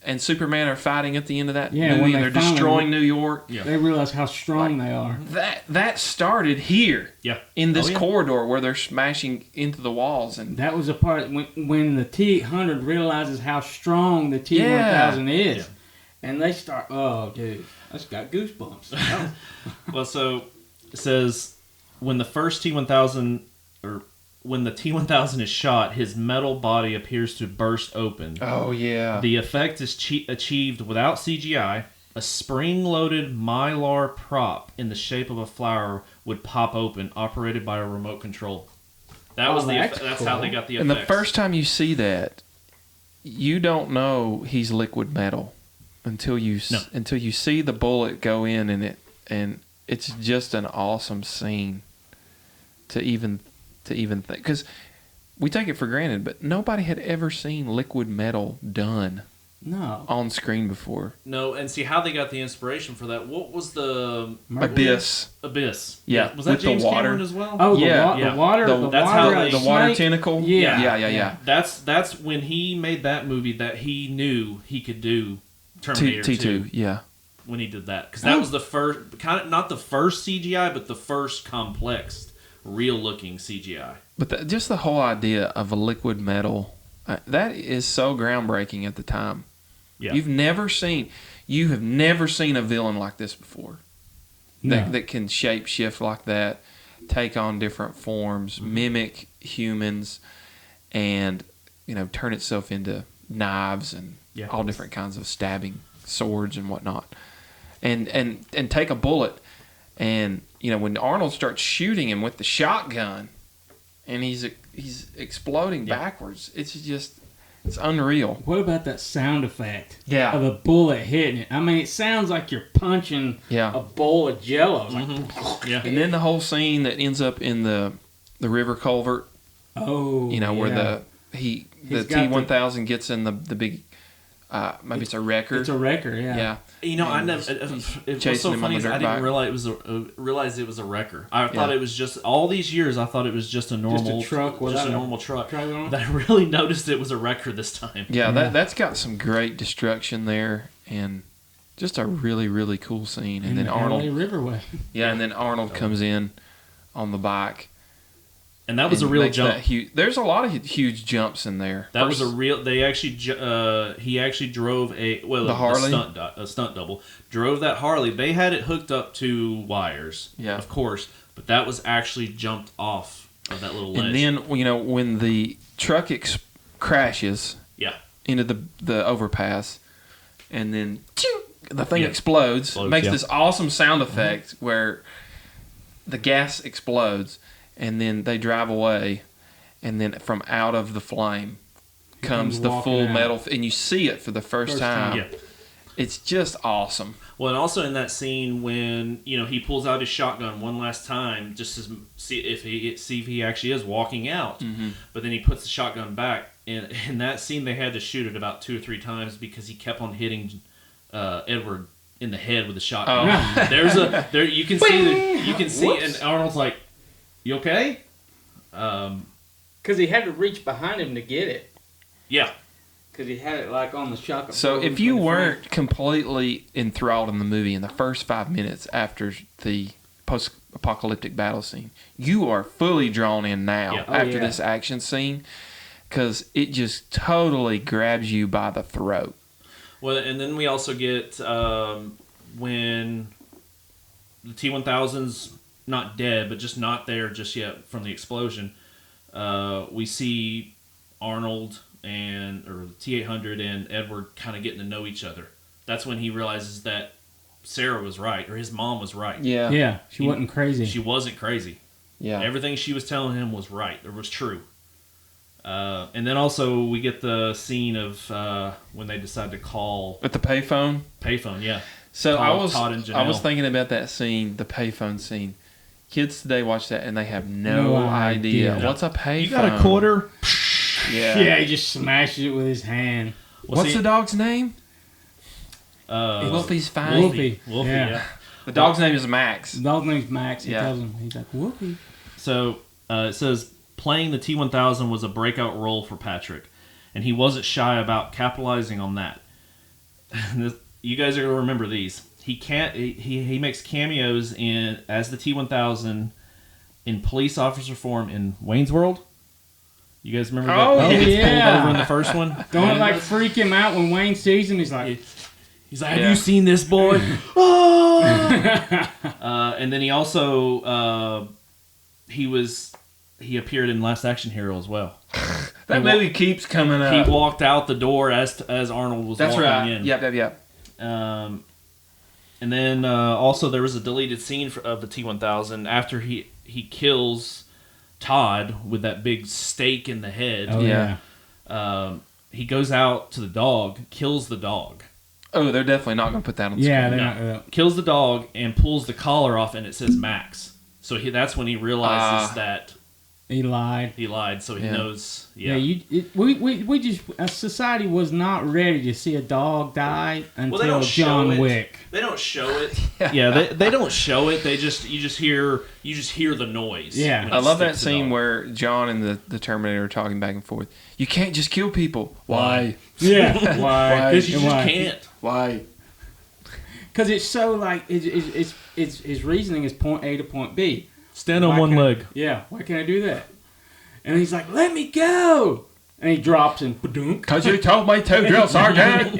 Speaker 3: and Superman are fighting at the end of that movie.
Speaker 2: When
Speaker 3: they're destroying New York.
Speaker 2: Yeah. They realize how strong they are.
Speaker 3: That started here.
Speaker 1: Yeah.
Speaker 3: In this corridor where they're smashing into the walls. And
Speaker 2: that was a part when the T-800 realizes how strong the T-1000 is. Yeah. And they start, oh, dude, I just got goosebumps.
Speaker 1: Well, so it says when the T-1000 is shot, his metal body appears to burst open.
Speaker 3: Oh, yeah.
Speaker 1: The effect is achieved without CGI. A spring-loaded mylar prop in the shape of a flower would pop open, operated by a remote control. That's cool. How they got the effects.
Speaker 3: And the first time you see that, you don't know he's liquid metal until you see the bullet go in and it's just an awesome scene to even think, because we take it for granted, but nobody had ever seen liquid metal done on screen before.
Speaker 1: No, and see how they got the inspiration for that. What was the
Speaker 3: Abyss?
Speaker 1: Yeah, was that
Speaker 3: with
Speaker 1: James
Speaker 3: the water.
Speaker 1: Cameron as well?
Speaker 2: Oh, the water.
Speaker 3: The water tentacle. Yeah.
Speaker 1: That's when he made that movie that he knew he could do Terminator
Speaker 3: T2. Yeah.
Speaker 1: When he did that, because that was the first not the first CGI, but the first complex real-looking CGI.
Speaker 3: But just the whole idea of a liquid metal, that is so groundbreaking at the time.
Speaker 1: Yeah.
Speaker 3: You have never seen a villain like this before.
Speaker 2: No.
Speaker 3: That can shape shift like that, take on different forms, mimic humans, and turn itself into knives and all different kinds of stabbing swords and whatnot, and take a bullet. And when Arnold starts shooting him with the shotgun, and he's exploding backwards, it's unreal.
Speaker 2: What about that sound effect?
Speaker 3: Yeah.
Speaker 2: Of a bullet hitting it. I mean, it sounds like you're punching a bowl of Jello.
Speaker 1: Yeah.
Speaker 3: And then the whole scene that ends up in the river culvert.
Speaker 2: Oh.
Speaker 3: Where the T-1000 gets in the big. Maybe it's a wrecker.
Speaker 2: It's a wrecker, yeah.
Speaker 1: I never. It was so funny. I didn't realize it was a wrecker. I thought it was just all these years. I thought it was just a normal
Speaker 2: truck.
Speaker 1: Just a normal truck. But I really noticed it was a wrecker this time.
Speaker 3: Yeah, that's got some great destruction there, and just a really really cool scene. And then Arnold
Speaker 2: Riverway.
Speaker 3: Yeah, and then Arnold comes in on the bike.
Speaker 1: And that was a real jump.
Speaker 3: There's a lot of huge jumps in there.
Speaker 1: That was a real. They actually, he actually drove a stunt double. Drove that Harley. They had it hooked up to wires, of course, but that was actually jumped off of that little ledge.
Speaker 3: And then when the truck crashes, into the overpass, and then the thing explodes, makes this awesome sound effect where the gas explodes. And then they drive away, and then from out of the flame comes the full metal, and you see it for the first time. Yeah. It's just awesome.
Speaker 1: Well, and also in that scene when he pulls out his shotgun one last time, just to see if he actually is walking out. Mm-hmm. But then he puts the shotgun back. in that scene, they had to shoot it about 2 or 3 times because he kept on hitting Edward in the head with a shotgun. Oh. You can see, and Arnold's like, "You okay?"
Speaker 2: Because he had to reach behind him to get it.
Speaker 1: Yeah.
Speaker 2: Because he had it like on the shotgun.
Speaker 3: So if you weren't completely enthralled in the movie in the first 5 minutes after the post-apocalyptic battle scene, you are fully drawn in now after this action scene, because it just totally grabs you by the throat.
Speaker 1: Well, and then we also get when the T-1000's not dead, but just not there just yet from the explosion. We see Arnold or the T-800 and Edward kind of getting to know each other. That's when he realizes that Sarah was right, or his mom was right.
Speaker 3: Yeah.
Speaker 2: Yeah, she wasn't crazy.
Speaker 1: She wasn't crazy.
Speaker 3: Yeah.
Speaker 1: Everything she was telling him was right, or was true. And then also we get the scene of when they decide to call
Speaker 3: At the payphone?
Speaker 1: Payphone, yeah.
Speaker 3: So
Speaker 1: Todd and Janelle.
Speaker 3: I was thinking about that scene, the payphone scene. Kids today watch that and they have no idea. What's a payphone?
Speaker 1: You got a quarter?
Speaker 3: Yeah.
Speaker 2: Yeah, he just smashes it with his hand.
Speaker 3: What's the dog's name? Wolfie's fine.
Speaker 2: Wolfie.
Speaker 1: Yeah.
Speaker 3: The dog's name is Max.
Speaker 2: The dog's name's Max. He tells him, he's like, Wolfie.
Speaker 1: So it says playing the T-1000 was a breakout role for Patrick, and he wasn't shy about capitalizing on that. You guys are going to remember these. He makes cameos as the T-1000 in police officer form in Wayne's World. You guys remember that?
Speaker 2: Oh,
Speaker 1: He gets
Speaker 2: yeah.
Speaker 1: pulled over in the first one.
Speaker 2: Don't it, like freak him out when Wayne sees him? He's like,
Speaker 1: have you seen this boy? Oh! And then he also he appeared in Last Action Hero as well.
Speaker 3: That movie keeps coming up.
Speaker 1: He walked out the door as Arnold was walking in.
Speaker 3: Yep.
Speaker 1: And then also there was a deleted scene of the T-1000 after he kills Todd with that big stake in the head.
Speaker 2: oh, yeah.
Speaker 1: He goes out to the dog, kills the dog.
Speaker 3: Oh, they're definitely not going to put that on screen.
Speaker 2: Yeah, they're not.
Speaker 1: Kills the dog and pulls the collar off, and it says Max. So that's when he realizes that
Speaker 2: He lied.
Speaker 1: he lied. So he knows. Yeah.
Speaker 2: We just society was not ready to see a dog die until
Speaker 1: don't show
Speaker 2: John
Speaker 1: it.
Speaker 2: Wick.
Speaker 1: They don't show it. Yeah, they don't show it. You just hear the noise.
Speaker 2: Yeah.
Speaker 1: when it
Speaker 3: I love that
Speaker 1: sticks the
Speaker 3: scene
Speaker 1: dog.
Speaker 3: where John and the Terminator are talking back and forth. You can't just kill people. Why?
Speaker 2: Yeah, why?
Speaker 1: Because you just can't.
Speaker 3: Why?
Speaker 2: Because it's so like his reasoning is point A to point B.
Speaker 1: Stand on one leg.
Speaker 2: Yeah, why can't I do that? And he's like, "Let me go!" And he drops him. Ba-dunk.
Speaker 3: Because you told me to, drill sergeant.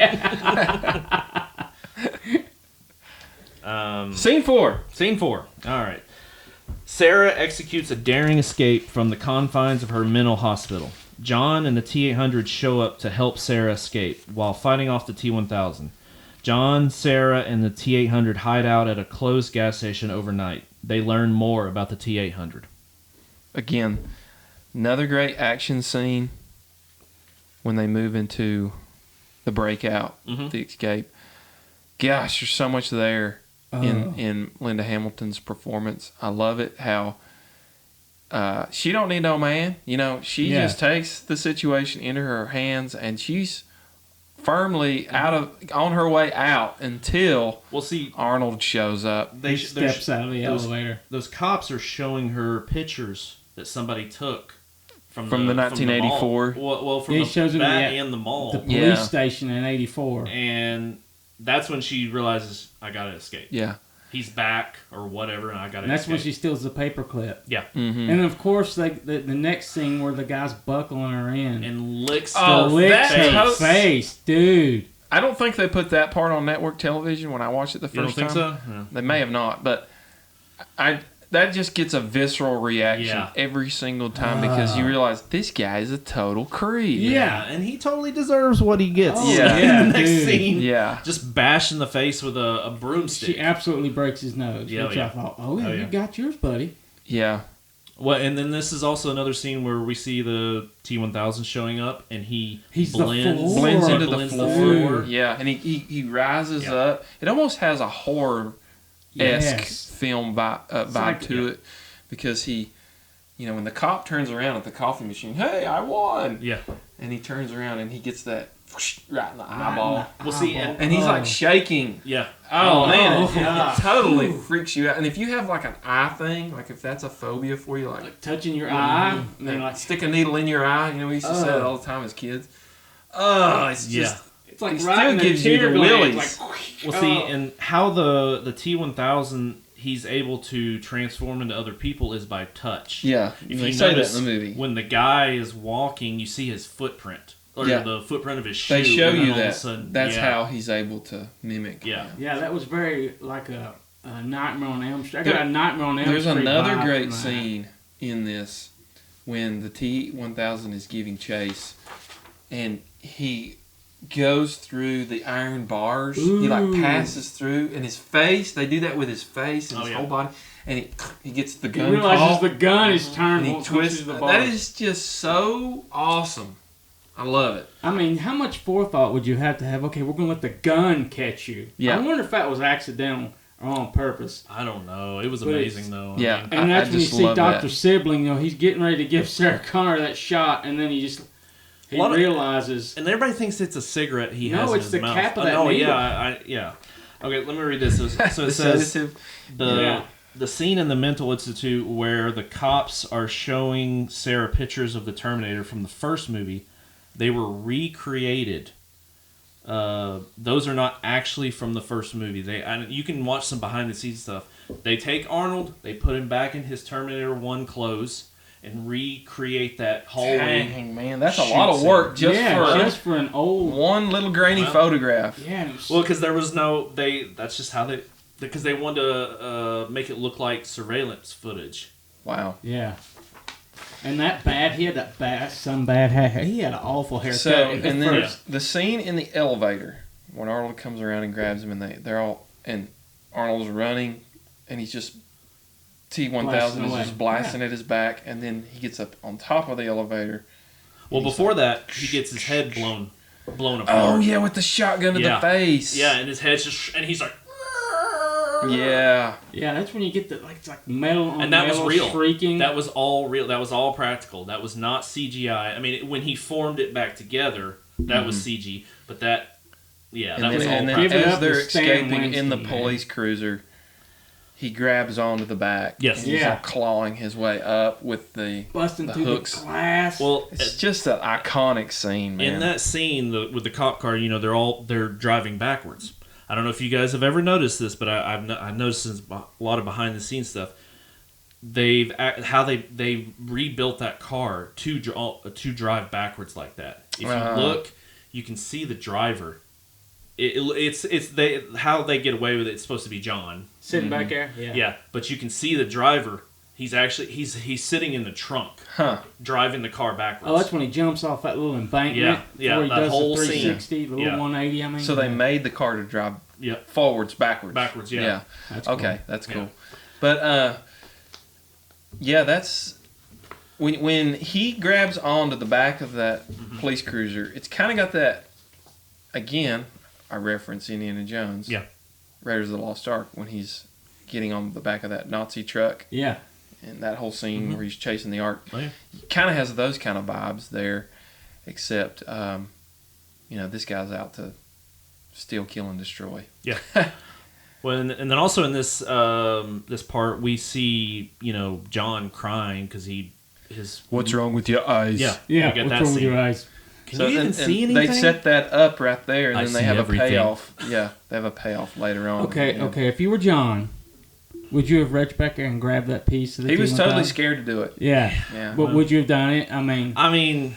Speaker 3: Scene 4.
Speaker 1: Scene 4. All right. Sarah executes a daring escape from the confines of her mental hospital. John and the T-800 show up to help Sarah escape while fighting off the T-1000. John, Sarah, and the T-800 hide out at a closed gas station overnight. They learn more about the T-800.
Speaker 3: Again, another great action scene when they move into the breakout, the escape. Gosh, there's so much there in Linda Hamilton's performance. I love it how she don't need no man. She just takes the situation into her hands, and she's firmly on her way out until Arnold shows up.
Speaker 2: He steps out of the elevator.
Speaker 1: Those cops are showing her pictures that somebody took from
Speaker 3: the 1984.
Speaker 1: From the mall. Well, from
Speaker 2: He
Speaker 1: the
Speaker 2: shows them
Speaker 1: back and the mall.
Speaker 2: The police station in '84.
Speaker 1: And that's when she realizes, I gotta escape.
Speaker 3: Yeah.
Speaker 1: He's back or whatever, and I gotta escape.
Speaker 2: And that's when she steals the paperclip.
Speaker 1: Yeah.
Speaker 3: Mm-hmm.
Speaker 2: And of course, the next scene where the guy's buckling her in.
Speaker 1: And licks
Speaker 2: her face, dude.
Speaker 3: I don't think they put that part on network television when I watched it the first time.
Speaker 1: You don't think so? No.
Speaker 3: They may have not, but that just gets a visceral reaction every single time because you realize this guy is a total creep.
Speaker 1: Yeah, and he totally deserves what he gets.
Speaker 2: Oh, yeah,
Speaker 1: in the next
Speaker 2: dude.
Speaker 1: scene.
Speaker 3: Yeah.
Speaker 1: Just bash in the face with a broomstick.
Speaker 2: She absolutely breaks his nose. Which I thought, you got yours, buddy.
Speaker 3: Yeah.
Speaker 1: Well, and then this is also another scene where we see the T-1000 showing up, and he's
Speaker 3: blends into the floor.
Speaker 1: Dude.
Speaker 3: Yeah, and he rises up. It almost has a horror-esque film vibe to it because he, when the cop turns around at the coffee machine, hey, I won.
Speaker 1: Yeah.
Speaker 3: and he turns around and he gets that whoosh, right in the eyeball.
Speaker 1: Well, see,
Speaker 3: And he's like shaking.
Speaker 1: yeah.
Speaker 3: Oh, man, it
Speaker 2: God.
Speaker 3: totally freaks you out. And if you have like an eye thing, like if that's a phobia for you,
Speaker 2: Like touching your eye, and then like
Speaker 3: stick a needle in your eye. You know, we used to say that all the time as kids. Oh, it's just
Speaker 2: it's like
Speaker 3: it
Speaker 2: right
Speaker 3: still
Speaker 2: in
Speaker 3: gives you the willies.
Speaker 2: Like,
Speaker 1: Well, see, and how the T-1000 he's able to transform into other people is by touch.
Speaker 3: Yeah,
Speaker 1: If
Speaker 3: they
Speaker 1: you
Speaker 3: say that
Speaker 1: notice,
Speaker 3: in the movie.
Speaker 1: when the guy is walking, you see his footprint. Or
Speaker 3: Yeah.
Speaker 1: the footprint of his shoe.
Speaker 3: They show
Speaker 1: and then
Speaker 3: you
Speaker 1: all of a
Speaker 3: that.
Speaker 1: sudden-
Speaker 3: That's
Speaker 1: yeah.
Speaker 3: how he's able to mimic.
Speaker 1: Yeah.
Speaker 2: Yeah, that was very like a Nightmare on Elm Street. I got a Nightmare on Elm Street.
Speaker 3: There's another
Speaker 2: vibe
Speaker 3: great
Speaker 2: from that.
Speaker 3: scene in this when the T-1000 is giving chase, and he goes through the iron bars. He like passes through, and his face. They do that with his face and his whole body, and he gets the
Speaker 2: He
Speaker 3: gun
Speaker 2: realizes
Speaker 3: call,
Speaker 2: the gun is turned.
Speaker 3: and he
Speaker 2: once
Speaker 3: twists.
Speaker 2: the
Speaker 3: That
Speaker 2: bars.
Speaker 3: is just so awesome. I love it.
Speaker 2: I mean, how much forethought would you have to have? Okay, we're gonna let the gun catch you.
Speaker 3: Yeah.
Speaker 2: I wonder if that was accidental or on purpose.
Speaker 1: I don't know. It was
Speaker 2: But
Speaker 1: amazing, though. I
Speaker 3: Yeah.
Speaker 1: mean,
Speaker 2: And that's
Speaker 3: I
Speaker 2: when you
Speaker 3: just
Speaker 2: see
Speaker 3: love
Speaker 2: Dr.
Speaker 3: that.
Speaker 2: Sibling. You know, he's getting ready to give Sarah Connor that shot, and then he
Speaker 1: Lot of-
Speaker 2: realizes.
Speaker 1: and everybody thinks it's a cigarette he
Speaker 2: No,
Speaker 1: has in
Speaker 2: it's
Speaker 1: his
Speaker 2: the
Speaker 1: mouth.
Speaker 2: cap of
Speaker 1: Oh,
Speaker 2: that
Speaker 1: no,
Speaker 2: needle.
Speaker 1: yeah. Okay, let me read this. So
Speaker 3: The
Speaker 1: it says
Speaker 3: sedative.
Speaker 1: the scene in the mental institute where the cops are showing Sarah pictures of the Terminator from the first movie, they were recreated. Those are not actually from the first movie. You can watch some behind the scenes stuff. They take Arnold, they put him back in his Terminator 1 clothes, and recreate that hallway.
Speaker 3: Dang, man, that's a lot of work
Speaker 2: just for an old.
Speaker 3: one little grainy photograph.
Speaker 2: Yeah. And it was,
Speaker 1: Well, because there was no that's just how because they wanted to make it look like surveillance footage.
Speaker 3: Wow.
Speaker 2: yeah. And he had that bad hair. He had an awful haircut.
Speaker 3: So,
Speaker 2: at
Speaker 3: and then
Speaker 2: first.
Speaker 3: the scene in the elevator when Arnold comes around and grabs him, and they're all, and Arnold's running, and he's just T-1000
Speaker 2: Blasting
Speaker 3: is
Speaker 2: away.
Speaker 3: just blasting at his back, and then he gets up on top of the elevator.
Speaker 1: Well, before that, he gets his head blown apart.
Speaker 3: Oh yeah, with the shotgun to the face.
Speaker 1: Yeah, and his head's and he's like.
Speaker 3: Yeah.
Speaker 2: Yeah, that's when you get the it's like metal on
Speaker 1: And that was
Speaker 2: metal
Speaker 1: real.
Speaker 2: shrieking.
Speaker 1: That was all real. That was all practical. That was not CGI. I mean, when he formed it back together, that was CG. But that
Speaker 3: And
Speaker 1: was all
Speaker 3: then
Speaker 2: Give it
Speaker 1: practical.
Speaker 3: as
Speaker 2: up
Speaker 3: they're
Speaker 2: to Stan
Speaker 3: escaping in the
Speaker 2: Winston, man.
Speaker 3: police cruiser, he grabs onto the back.
Speaker 1: Yes.
Speaker 3: And he's
Speaker 2: Yeah.
Speaker 3: all clawing his way up with the
Speaker 2: busting through
Speaker 3: hooks.
Speaker 2: the glass.
Speaker 1: Well,
Speaker 3: It's just an iconic scene, man.
Speaker 1: in that scene with the cop car, they're driving backwards. I don't know if you guys have ever noticed this, but I've noticed this a lot of behind the scenes stuff. They rebuilt that car to drive backwards like that. If you look, you can see the driver. How they get away with it. It's supposed to be John.
Speaker 2: Sitting back there.
Speaker 1: Yeah, but you can see the driver. He's actually he's sitting in the trunk, driving the car backwards.
Speaker 2: Oh, that's when he jumps off that little embankment.
Speaker 1: Yeah,
Speaker 2: Where he
Speaker 1: that
Speaker 2: does
Speaker 1: whole
Speaker 2: the
Speaker 1: scene.
Speaker 2: 360, the little
Speaker 1: Yeah.
Speaker 2: 180. I mean.
Speaker 3: So they made the car to drive
Speaker 1: Yep.
Speaker 3: forwards, backwards.
Speaker 1: Backwards, yeah.
Speaker 2: That's
Speaker 3: Okay,
Speaker 2: cool.
Speaker 3: that's
Speaker 1: Yeah.
Speaker 3: cool. But yeah, that's when he grabs onto the back of that police cruiser. It's kind of got that. Again, I reference Indiana Jones.
Speaker 1: Yeah.
Speaker 3: Raiders of the Lost Ark when he's getting on the back of that Nazi truck.
Speaker 2: Yeah.
Speaker 3: And that whole scene where he's chasing the Ark.
Speaker 1: Oh, yeah.
Speaker 3: Kind of has those kind of vibes there, except this guy's out to steal, kill, and destroy.
Speaker 1: Yeah. Well, and then also in this this part, we see John crying because his
Speaker 3: What's wrong with your eyes?
Speaker 1: Yeah,
Speaker 2: Yeah.
Speaker 1: we get
Speaker 2: What's
Speaker 1: that
Speaker 2: wrong with
Speaker 1: scene.
Speaker 2: your eyes?
Speaker 1: Can you even see anything?
Speaker 3: They set that up right there, and
Speaker 1: I
Speaker 3: then they
Speaker 1: see
Speaker 3: have
Speaker 1: everything.
Speaker 3: a payoff. Yeah, they have a payoff later on.
Speaker 2: Okay.
Speaker 3: Yeah.
Speaker 2: Okay. If you were John, would you have reached back there and grabbed that piece of the
Speaker 3: He was
Speaker 2: T1000?
Speaker 3: totally scared to do it.
Speaker 2: Yeah.
Speaker 3: Yeah.
Speaker 2: But would you have done it? I mean.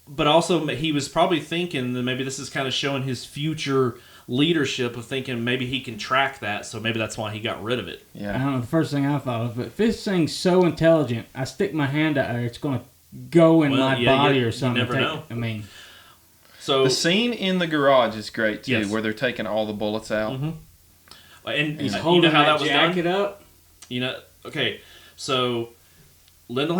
Speaker 1: But also he was probably thinking that maybe this is kind of showing his future leadership of thinking maybe he can track that, so maybe that's why he got rid of it.
Speaker 2: I
Speaker 3: Yeah.
Speaker 2: don't know. The first thing I thought of, but if this thing's so intelligent, I stick my hand out there, it's going to go in my body or something.
Speaker 1: You never know.
Speaker 2: I mean,
Speaker 1: So
Speaker 3: The scene in the garage is great too,
Speaker 1: Yes.
Speaker 3: where they're taking all the bullets out.
Speaker 1: Mhm. And
Speaker 2: he's
Speaker 1: you
Speaker 2: holding
Speaker 1: know how that
Speaker 2: that
Speaker 1: was
Speaker 2: jacket
Speaker 1: done?
Speaker 2: up.
Speaker 1: Okay, so Linda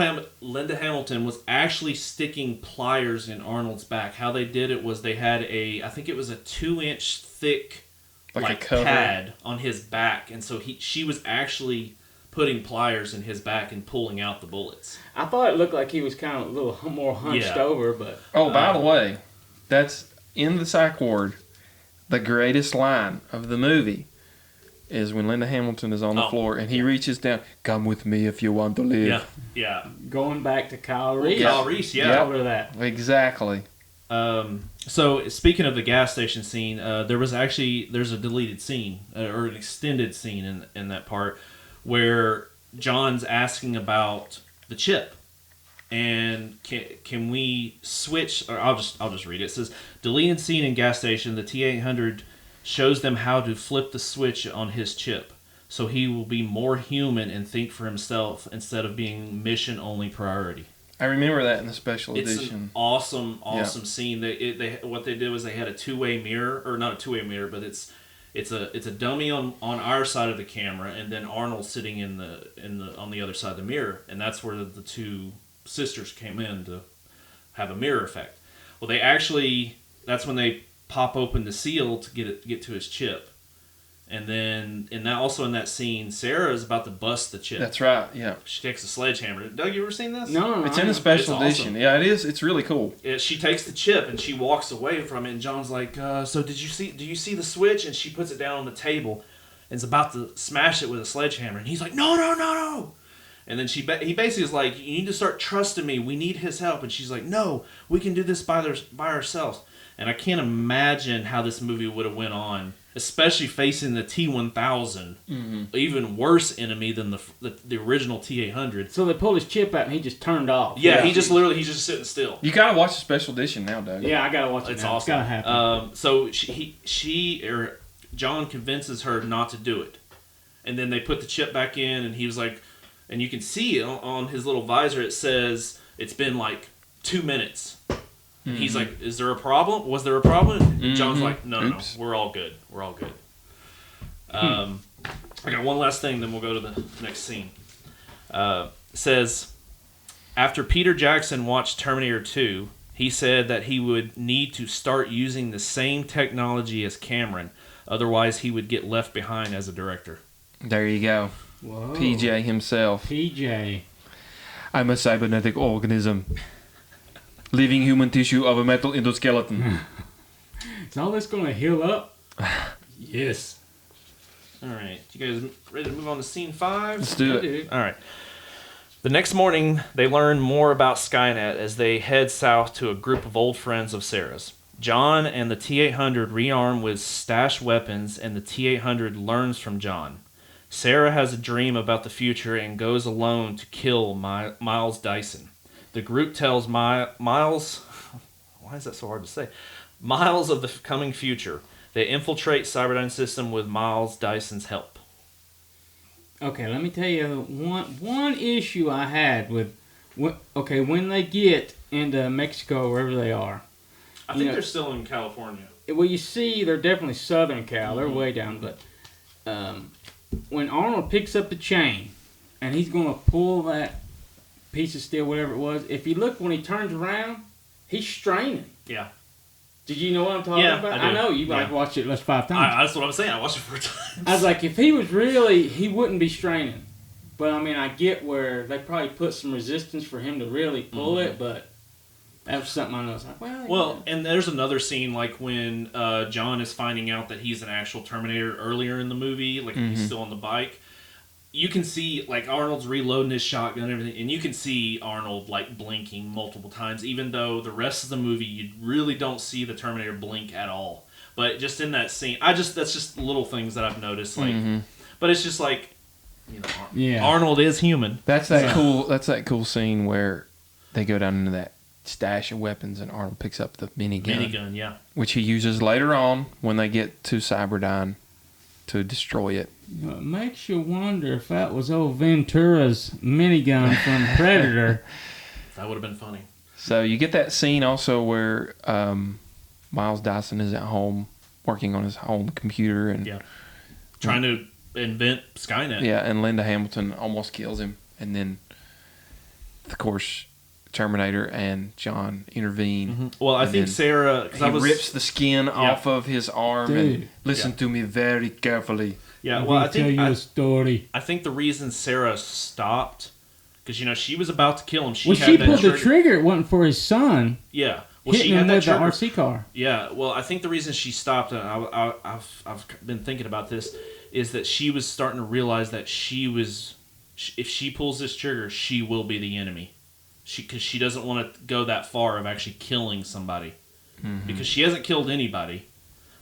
Speaker 1: Hamilton was actually sticking pliers in Arnold's back. How they did it was they had I think it was a 2-inch thick
Speaker 3: Like a cover.
Speaker 1: pad on his back, and so she was actually putting pliers in his back and pulling out the bullets.
Speaker 2: I thought it looked like he was kind of a little more hunched over, but...
Speaker 3: Oh, by the way, that's in the psych ward. The greatest line of the movie is when Linda Hamilton is on the floor and he reaches down, "Come with me if you want to live."
Speaker 1: Yeah.
Speaker 2: Going back to Kyle Reese.
Speaker 1: Kyle Reese, yeah.
Speaker 2: Over that.
Speaker 3: Exactly.
Speaker 1: So speaking of the gas station scene, there's a deleted scene or an extended scene in that part where John's asking about the chip. And can we switch? Or I'll just read it. It says, deleted scene in gas station. The T-800 shows them how to flip the switch on his chip, so he will be more human and think for himself instead of being mission only priority.
Speaker 3: I remember that in the special
Speaker 1: It's
Speaker 3: edition.
Speaker 1: an awesome scene. What they did was they had a two-way mirror, or not a two-way mirror, but it's a dummy on our side of the camera, and then Arnold sitting on the other side of the mirror, and that's where the two sisters came in to have a mirror effect. Well, that's when they pop open the seal to get to his chip, and then in that scene, Sarah is about to bust the chip.
Speaker 3: That's right. Yeah.
Speaker 1: She takes a sledgehammer. Doug, you ever seen this?
Speaker 2: No.
Speaker 3: It's in the special
Speaker 1: It's
Speaker 3: edition.
Speaker 1: awesome.
Speaker 3: Yeah, it is. It's really cool.
Speaker 1: She takes the chip and she walks away from it, and John's like, "So do you see the switch?" And she puts it down on the table, and is about to smash it with a sledgehammer, and he's like, "No." And then he basically is like, "You need to start trusting me. We need his help." And she's like, "No, we can do this by ourselves." And I can't imagine how this movie would have went on, especially facing the T-1000, even worse enemy than the original T-800.
Speaker 2: So they pulled his chip out and he just turned off.
Speaker 1: Yeah, he's just sitting still.
Speaker 3: You gotta watch the special edition now, Doug.
Speaker 2: Yeah, I gotta watch it.
Speaker 1: It's
Speaker 2: now.
Speaker 1: awesome.
Speaker 2: It's gotta happen.
Speaker 1: So John convinces her not to do it, and then they put the chip back in, and he was like, and you can see on his little visor it says it's been like 2 minutes. Mm-hmm. He's like, "Is there a problem? Was there a problem?" And John's like, No, we're all good. I got one last thing, then we'll go to the next scene. Says, after Peter Jackson watched Terminator 2, he said that he would need to start using the same technology as Cameron, otherwise he would get left behind as a director.
Speaker 3: There you go.
Speaker 2: Whoa.
Speaker 3: PJ himself.
Speaker 2: PJ.
Speaker 3: I'm a cybernetic organism. Living human tissue of a metal endoskeleton.
Speaker 2: Is all this going to heal up? Yes.
Speaker 1: All right. You guys ready to move on to scene 5?
Speaker 3: Let's do it.
Speaker 1: All right. The next morning, they learn more about Skynet as they head south to a group of old friends of Sarah's. John and the T-800 rearm with stashed weapons, and the T-800 learns from John. Sarah has a dream about the future and goes alone to kill Miles Dyson. The group tells Miles... Why is that so hard to say? Miles of the coming future. They infiltrate Cyberdyne system with Miles Dyson's help.
Speaker 2: Okay, let me tell you one issue I had with... when they get into Mexico, wherever they are.
Speaker 1: I think they're still in California.
Speaker 2: Well, you see, they're definitely Southern Cal. They're way down, but... when Arnold picks up the chain and he's going to pull that piece of steel, whatever it was, if you look when he turns around, he's straining.
Speaker 1: Yeah.
Speaker 2: Did you know what I'm talking about?
Speaker 1: I do.
Speaker 2: I know you watched it 5 times.
Speaker 1: That's what I'm saying. I watched it 4 times.
Speaker 2: I was like, if he was really, he wouldn't be straining. But I mean, I get where they probably put some resistance for him to really pull it, but that was something I know. It's like, well,
Speaker 1: and there's another scene like when John is finding out that he's an actual Terminator earlier in the movie, like he's still on the bike. You can see like Arnold's reloading his shotgun and everything, and you can see Arnold like blinking multiple times, even though the rest of the movie you really don't see the Terminator blink at all. But just in that scene, that's just little things that I've noticed. Like, but it's just like, Arnold is human.
Speaker 3: That's that cool scene where they go down into that stash of weapons and Arnold picks up the minigun.
Speaker 1: Yeah.
Speaker 3: Which he uses later on when they get to Cyberdyne to destroy it.
Speaker 2: It makes you wonder if that was old Ventura's minigun from Predator.
Speaker 1: That would have been funny.
Speaker 3: So you get that scene also where Miles Dyson is at home working on his home computer and
Speaker 1: trying to invent Skynet.
Speaker 3: Yeah, and Linda Hamilton almost kills him, and then of course Terminator, and John intervene.
Speaker 1: Well, I
Speaker 3: And
Speaker 1: think
Speaker 3: then
Speaker 1: Sarah...
Speaker 3: He rips the skin off of his arm
Speaker 2: Dude.
Speaker 3: and listen to me very carefully.
Speaker 1: Yeah, well, I
Speaker 2: tell
Speaker 1: think...
Speaker 2: you a story.
Speaker 1: I think the reason Sarah stopped... Because, she was about to kill him.
Speaker 2: When she pulled the trigger, it wasn't for his son.
Speaker 1: Yeah. Well,
Speaker 2: hitting
Speaker 1: she had
Speaker 2: him
Speaker 1: that
Speaker 2: with the
Speaker 1: trigger.
Speaker 2: RC car.
Speaker 1: Yeah, well, I think the reason she stopped, and I've been thinking about this, is that she was starting to realize that if she pulls this trigger, she will be the enemy. Because she doesn't want to go that far of actually killing somebody. Mm-hmm. Because she hasn't killed anybody.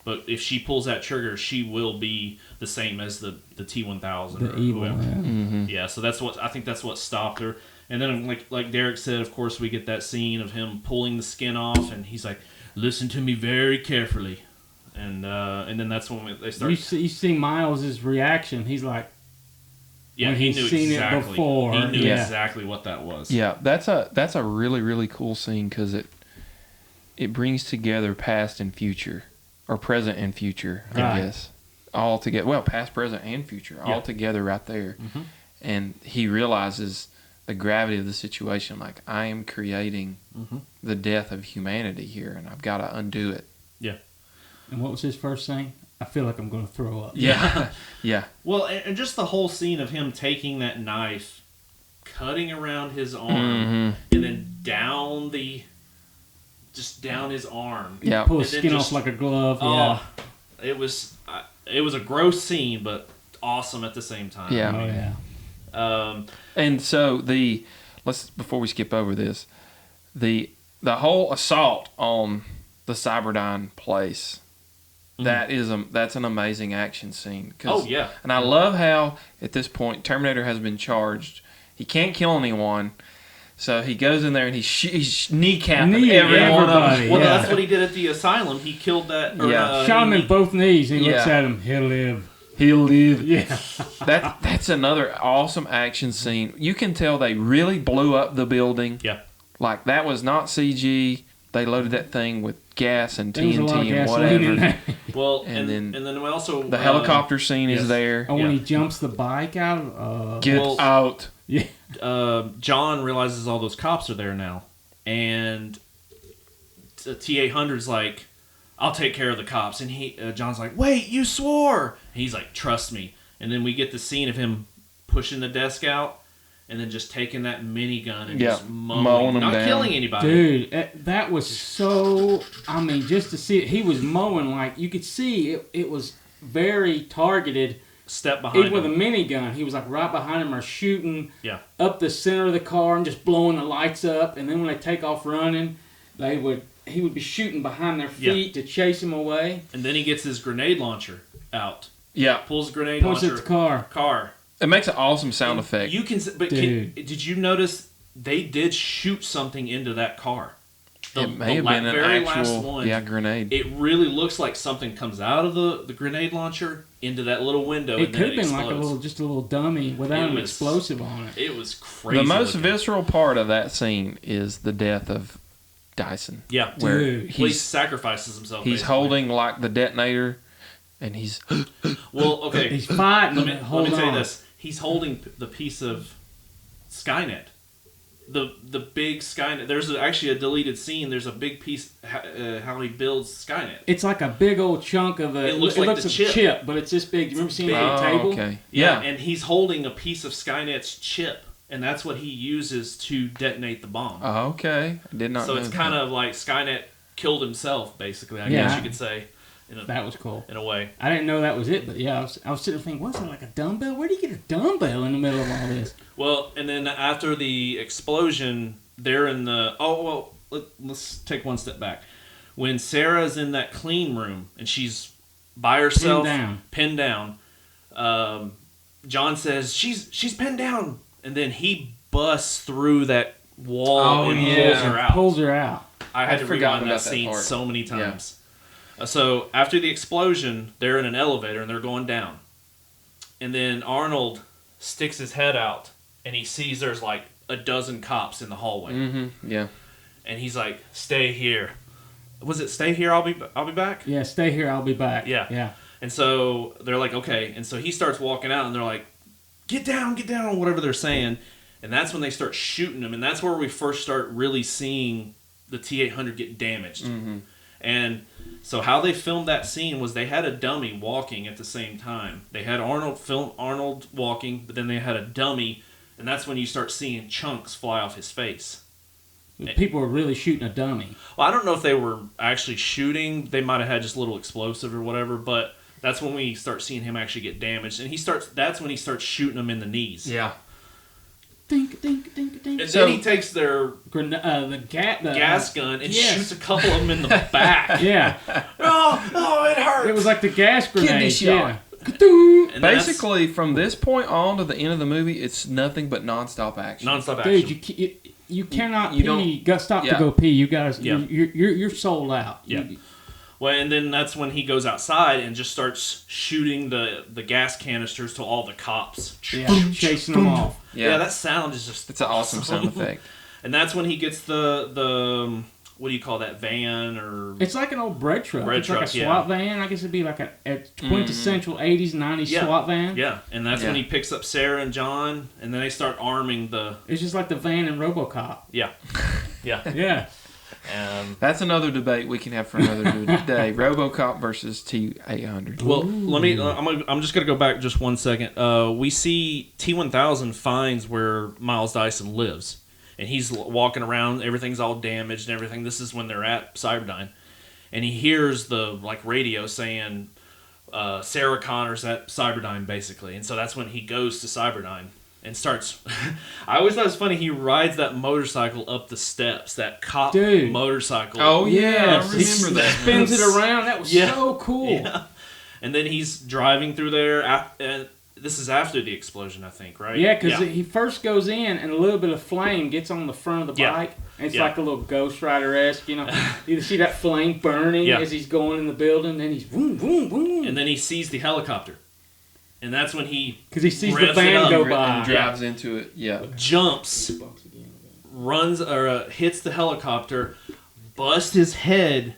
Speaker 1: But if she pulls that trigger, she will be the same as the T-1000
Speaker 2: the
Speaker 1: or
Speaker 2: evil,
Speaker 1: whoever.
Speaker 2: yeah.
Speaker 3: Mm-hmm.
Speaker 1: Yeah, so I think that's what stopped her. And then, like Derek said, of course, we get that scene of him pulling the skin off, and he's like, "Listen to me very carefully," and then that's when they start.
Speaker 2: You see Miles' reaction. He's like,
Speaker 1: yeah,
Speaker 2: when
Speaker 1: he
Speaker 2: he's
Speaker 1: knew
Speaker 2: seen
Speaker 1: exactly.
Speaker 2: it before.
Speaker 1: He knew
Speaker 2: Yeah.
Speaker 1: exactly what that was.
Speaker 3: Yeah, that's a really, really cool scene because it brings together past and future, or present and future, I
Speaker 2: Right.
Speaker 3: guess, all together. Well, past, present, and future, all together right there.
Speaker 1: Mm-hmm.
Speaker 3: And he realizes the gravity of the situation. Like, I am creating the death of humanity here, and I've got to undo it.
Speaker 1: Yeah.
Speaker 2: And what was his first thing? I feel like I'm going to throw up.
Speaker 3: Yeah. Yeah.
Speaker 1: Well, and just the whole scene of him taking that knife, cutting around his arm,
Speaker 3: Mm-hmm.
Speaker 1: and then down his arm.
Speaker 3: Yeah.
Speaker 2: Pull
Speaker 1: And
Speaker 2: his
Speaker 1: then
Speaker 2: skin
Speaker 1: just-
Speaker 2: off like a glove.
Speaker 1: Oh, it was a gross scene, but awesome at the same time.
Speaker 3: Yeah.
Speaker 2: Oh, yeah.
Speaker 3: And so before we skip over this, the whole assault on the Cyberdyne place, that's an amazing action scene.
Speaker 1: Oh, yeah.
Speaker 3: And I love how at this point Terminator has been charged. He can't kill anyone, so he goes in there and he's kneecapping everyone.
Speaker 2: everybody.
Speaker 1: Well,
Speaker 2: Yeah.
Speaker 1: that's what he did at the asylum. He killed that.
Speaker 3: Yeah.
Speaker 2: Shot him in both knees. He looks
Speaker 3: Yeah.
Speaker 2: at him. He'll live.
Speaker 3: He'll live.
Speaker 2: Yeah.
Speaker 3: That's another awesome action scene. You can tell they really blew up the building.
Speaker 1: Yeah.
Speaker 3: Like, that was not CG. They loaded that thing with gas and
Speaker 2: There was a lot of
Speaker 3: TNT and
Speaker 2: gasoline in
Speaker 3: whatever.
Speaker 2: there.
Speaker 1: Well,
Speaker 3: And
Speaker 1: and then we also
Speaker 3: The helicopter scene
Speaker 1: yes.
Speaker 3: is there.
Speaker 2: Oh, when
Speaker 1: Yeah.
Speaker 2: he jumps the bike out.
Speaker 3: Get
Speaker 1: Well-
Speaker 3: out.
Speaker 2: Yeah.
Speaker 1: John realizes all those cops are there now, and T-800's like, "I'll take care of the cops," and John's like, "Wait, you swore!" And he's like, "Trust me." And then we get the scene of him pushing the desk out, and then just taking that minigun and just
Speaker 3: mowing them
Speaker 1: not
Speaker 3: down.
Speaker 1: killing anybody.
Speaker 2: Dude, that was so... I mean, just to see it, he was mowing like... You could see it was very targeted.
Speaker 1: Step behind
Speaker 2: Even with a
Speaker 1: him.
Speaker 2: minigun, he was like right behind him or shooting
Speaker 1: Yeah.
Speaker 2: up the center of the car and just blowing the lights up. And then when they take off running, he would be shooting behind their feet to chase him away.
Speaker 1: And then he gets his grenade launcher out.
Speaker 3: Yeah.
Speaker 1: Pulls the grenade
Speaker 2: Points
Speaker 1: launcher.
Speaker 2: at the car.
Speaker 3: It makes an awesome sound effect.
Speaker 1: You can, but
Speaker 2: Dude.
Speaker 1: did you notice they did shoot something into that car?
Speaker 3: It may have been an
Speaker 1: very last
Speaker 3: actual
Speaker 1: one.
Speaker 3: grenade.
Speaker 1: It really looks like something comes out of the grenade launcher into that little window.
Speaker 2: It
Speaker 1: and
Speaker 2: could
Speaker 1: then
Speaker 2: have been
Speaker 1: explodes.
Speaker 2: like just a little dummy without
Speaker 1: It
Speaker 2: an
Speaker 1: was-
Speaker 2: explosive on it.
Speaker 1: It was crazy.
Speaker 3: The most
Speaker 1: looking.
Speaker 3: visceral part of that scene is the death of Dyson.
Speaker 1: Yeah.
Speaker 3: Where
Speaker 2: Dude.
Speaker 1: He sacrifices himself.
Speaker 3: he's
Speaker 1: basically.
Speaker 3: holding like the detonator, and he's
Speaker 1: Well, okay.
Speaker 2: He's fighting.
Speaker 1: let me
Speaker 2: Hold
Speaker 1: tell you
Speaker 2: on.
Speaker 1: this. He's holding the piece of Skynet. The big Skynet. There's actually a deleted scene. There's a big piece how he builds Skynet.
Speaker 2: It's like a big old chunk of
Speaker 1: It looks like the
Speaker 2: a
Speaker 1: chip.
Speaker 2: chip, but it's this big. Do you remember seeing it
Speaker 1: big.
Speaker 2: on the table?
Speaker 3: okay.
Speaker 1: Yeah, and he's holding a piece of Skynet's chip, and that's what he uses to detonate the bomb.
Speaker 3: Oh, okay. I did not
Speaker 1: So
Speaker 3: know
Speaker 1: it's
Speaker 3: that.
Speaker 1: kind of like Skynet killed himself, basically. I
Speaker 2: Yeah.
Speaker 1: guess you could say,
Speaker 2: That was cool.
Speaker 1: in a way.
Speaker 2: I didn't know that was it, but yeah, I was sitting there thinking, what's it, like a dumbbell? Where do you get a dumbbell in the middle of all this?
Speaker 1: Well, and then after the explosion, they're in the... Oh, well, let's take one step back. When Sarah's in that clean room, and she's by herself... Pinned down. John says, she's pinned down. And then he busts through that wall and pulls her out.
Speaker 2: Pulls her out.
Speaker 1: I had
Speaker 3: I'd
Speaker 1: to
Speaker 3: forgotten
Speaker 1: rewind that
Speaker 3: about that
Speaker 1: scene
Speaker 3: part.
Speaker 1: so many times. So after the explosion, they're in an elevator and they're going down. And then Arnold sticks his head out and he sees there's like a dozen cops in the hallway.
Speaker 3: Mm-hmm. Yeah.
Speaker 1: And he's like, "Stay here." Was it "Stay here? I'll be back"?
Speaker 2: Yeah, stay here, I'll be back.
Speaker 1: Yeah.
Speaker 2: Yeah.
Speaker 1: And so they're like, "Okay." And so he starts walking out and they're like, get down, whatever they're saying. And that's when they start shooting him, and that's where we first start really seeing the T-800 get damaged.
Speaker 3: Mm-hmm.
Speaker 1: And so how they filmed that scene was they had a dummy walking at the same time. They had Arnold walking, but then they had a dummy, and that's when you start seeing chunks fly off his face.
Speaker 2: People were really shooting a dummy.
Speaker 1: Well, I don't know if they were actually shooting. They might have had just a little explosive or whatever, but that's when we start seeing him actually get damaged. And that's when he starts shooting them in the knees.
Speaker 3: Yeah.
Speaker 2: Dink, dink, dink, dink.
Speaker 1: And then he takes their
Speaker 2: the
Speaker 1: gas gun and
Speaker 2: yes.
Speaker 1: shoots a couple of them in the back.
Speaker 2: Yeah.
Speaker 1: Oh, it hurts.
Speaker 2: It was like the gas grenade.
Speaker 3: shot.
Speaker 2: Yeah.
Speaker 1: And
Speaker 3: Basically, from this point on to the end of the movie, it's nothing but nonstop action.
Speaker 1: Nonstop action.
Speaker 2: Dude, you cannot
Speaker 3: you
Speaker 2: pee.
Speaker 3: don't-
Speaker 2: You got to stop
Speaker 3: yeah.
Speaker 2: to go pee. You guys,
Speaker 1: Yeah.
Speaker 2: you're sold out.
Speaker 1: Yeah. Well, and then that's when he goes outside and just starts shooting the gas canisters to all the cops.
Speaker 2: Yeah, chasing them off.
Speaker 1: Yeah, that sound is just...
Speaker 3: It's an awesome sound effect.
Speaker 1: And that's when he gets the what do you call that, van or...
Speaker 2: It's like an old bread truck.
Speaker 1: Bread
Speaker 2: it's like
Speaker 1: truck,
Speaker 2: a SWAT van. I guess it'd be like a quintessential 80s, 90s SWAT van.
Speaker 1: Yeah, and that's when he picks up Sarah and John, and then they start arming the...
Speaker 2: It's just like the van in RoboCop.
Speaker 1: Yeah. Yeah.
Speaker 2: Yeah.
Speaker 3: That's another debate we can have for another day. RoboCop versus T-800.
Speaker 1: Well, I'm just gonna go back just 1 second. We see T-1000 finds where Miles Dyson lives, and he's walking around. Everything's all damaged and everything. This is when they're at Cyberdyne, and he hears the radio saying Sarah Connor's at Cyberdyne, basically, and so that's when he goes to Cyberdyne. And starts... I always thought it was funny, he rides that motorcycle up the steps, that cop motorcycle.
Speaker 3: Oh, yeah,
Speaker 2: Yes.
Speaker 3: I remember that.
Speaker 2: He spins it around. That was so cool.
Speaker 1: Yeah. And then he's driving through there. And this is after the explosion, I think, right?
Speaker 2: Yeah, because he first goes in and a little bit of flame gets on the front of the bike. And it's like a little Ghost Rider-esque, You see that flame burning as he's going in the building, then he's boom, boom, boom.
Speaker 1: And then he sees the helicopter. And that's when
Speaker 2: because he sees the van go by.
Speaker 3: And drives into it,
Speaker 1: jumps, runs, or hits the helicopter, busts his head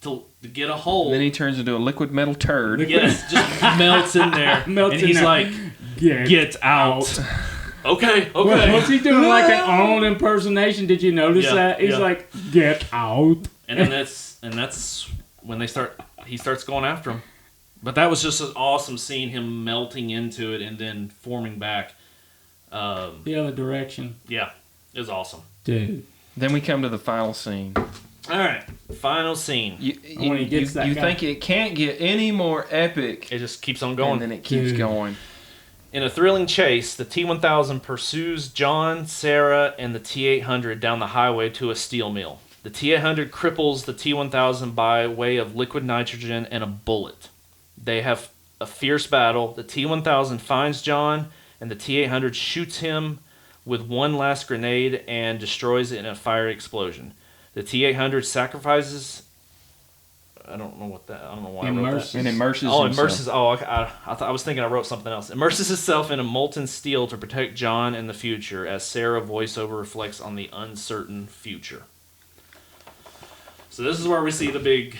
Speaker 1: to get a hold.
Speaker 3: And then he turns into a liquid metal turd.
Speaker 1: Yes, just melts in there. And he's like, get out. Okay.
Speaker 2: What's he doing? Like an Arnold impersonation? Did you notice that? He's like, get out.
Speaker 1: And then that's when he starts going after him. But that was just an awesome seeing him melting into it and then forming back.
Speaker 2: The other direction.
Speaker 1: Yeah, it was awesome.
Speaker 2: Dude.
Speaker 3: Then we come to the final scene.
Speaker 1: All right, final scene.
Speaker 2: When he gets that
Speaker 3: you
Speaker 2: guy.
Speaker 3: think it can't get any more epic.
Speaker 1: It just keeps on going.
Speaker 3: And then it keeps going.
Speaker 1: In a thrilling chase, the T-1000 pursues John, Sarah, and the T-800 down the highway to a steel mill. The T-800 cripples the T-1000 by way of liquid nitrogen and a bullet. They have a fierce battle. The T-1000 finds John, and the T-800 shoots him with one last grenade and destroys it in a fiery explosion. The T-800 sacrifices... I don't know what that... I don't know why I wrote that.
Speaker 3: And immerses
Speaker 1: immerses... Oh, I was thinking I wrote something else. Immerses itself in a molten steel to protect John in the future, as Sarah voiceover reflects on the uncertain future. So this is where we see the big...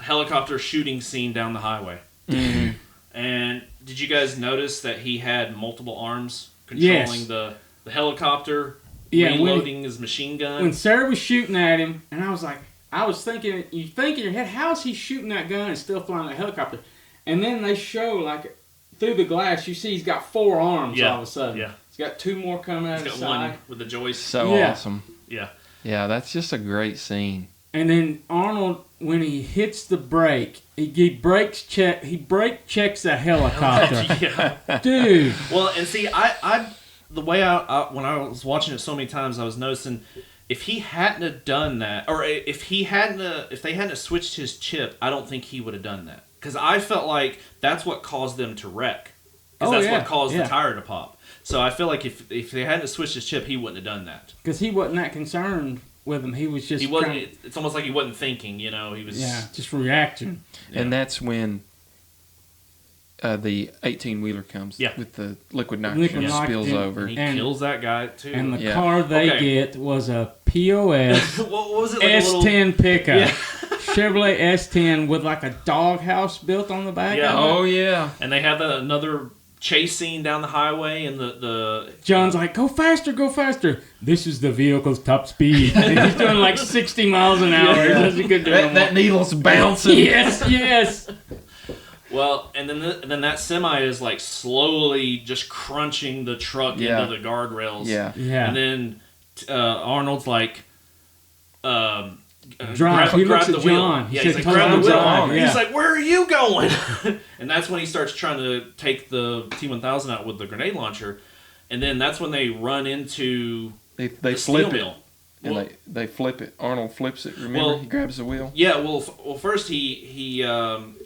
Speaker 1: helicopter shooting scene down the highway.
Speaker 3: Mm-hmm.
Speaker 1: And did you guys notice that he had multiple arms controlling the helicopter, reloading his machine gun?
Speaker 2: When Sarah was shooting at him, and I was thinking, you think in your head, how is he shooting that gun and still flying that helicopter? And then they show, like, through the glass, you see he's got 4 arms all of a sudden.
Speaker 1: Yeah.
Speaker 2: He's got 2 more coming out of the side.
Speaker 1: He's got one with the joist.
Speaker 3: So awesome.
Speaker 1: Yeah.
Speaker 3: Yeah, that's just a great scene.
Speaker 2: And then Arnold, when he hits the brake, he brake checks the helicopter.
Speaker 1: Yeah.
Speaker 2: Dude.
Speaker 1: Well, and see, I the way I when I was watching it so many times, I was noticing if he hadn't have done that, or if they hadn't switched his chip, I don't think he would have done that. Because I felt like that's what caused them to wreck. Because that's what caused the tire to pop. So I feel like if they hadn't switched his chip, he wouldn't have done that.
Speaker 2: Because he wasn't that concerned with him. He was just...
Speaker 1: He wasn't. It's almost like he wasn't thinking. He was...
Speaker 2: Yeah, just reacting.
Speaker 3: Yeah. And that's when the 18-wheeler comes with the liquid nitrogen spills over.
Speaker 1: He kills that guy, too.
Speaker 2: And the car they get was a POS
Speaker 1: what was it, like
Speaker 2: S10 pickup. Yeah. Chevrolet S10 with like a doghouse built on the back.
Speaker 1: Yeah.
Speaker 3: Oh, yeah.
Speaker 1: And they had another chase scene down the highway and the
Speaker 2: John's like, go faster, go faster. This is the vehicle's top speed. And he's doing like 60 miles an hour. He doesn't get doing
Speaker 3: that needle's bouncing.
Speaker 2: Yes.
Speaker 1: Well, and then that semi is like slowly just crunching the truck into the guardrails.
Speaker 3: Yeah.
Speaker 1: And then Arnold's like,
Speaker 2: Drive. He looks
Speaker 1: grab
Speaker 2: at
Speaker 1: the wheel.
Speaker 2: John.
Speaker 1: Yeah,
Speaker 2: He
Speaker 1: he's
Speaker 2: said,
Speaker 1: like, grab the wheel.
Speaker 2: drive. Yeah.
Speaker 1: He's like, where are you going? And that's when he starts trying to take the T-1000 out with the grenade launcher. And then that's when they run into
Speaker 3: They
Speaker 1: the
Speaker 3: flip
Speaker 1: steel
Speaker 3: it.
Speaker 1: mill.
Speaker 3: And
Speaker 1: Well,
Speaker 3: they flip it. Arnold flips it. Remember, he grabs the wheel.
Speaker 1: yeah, well, first he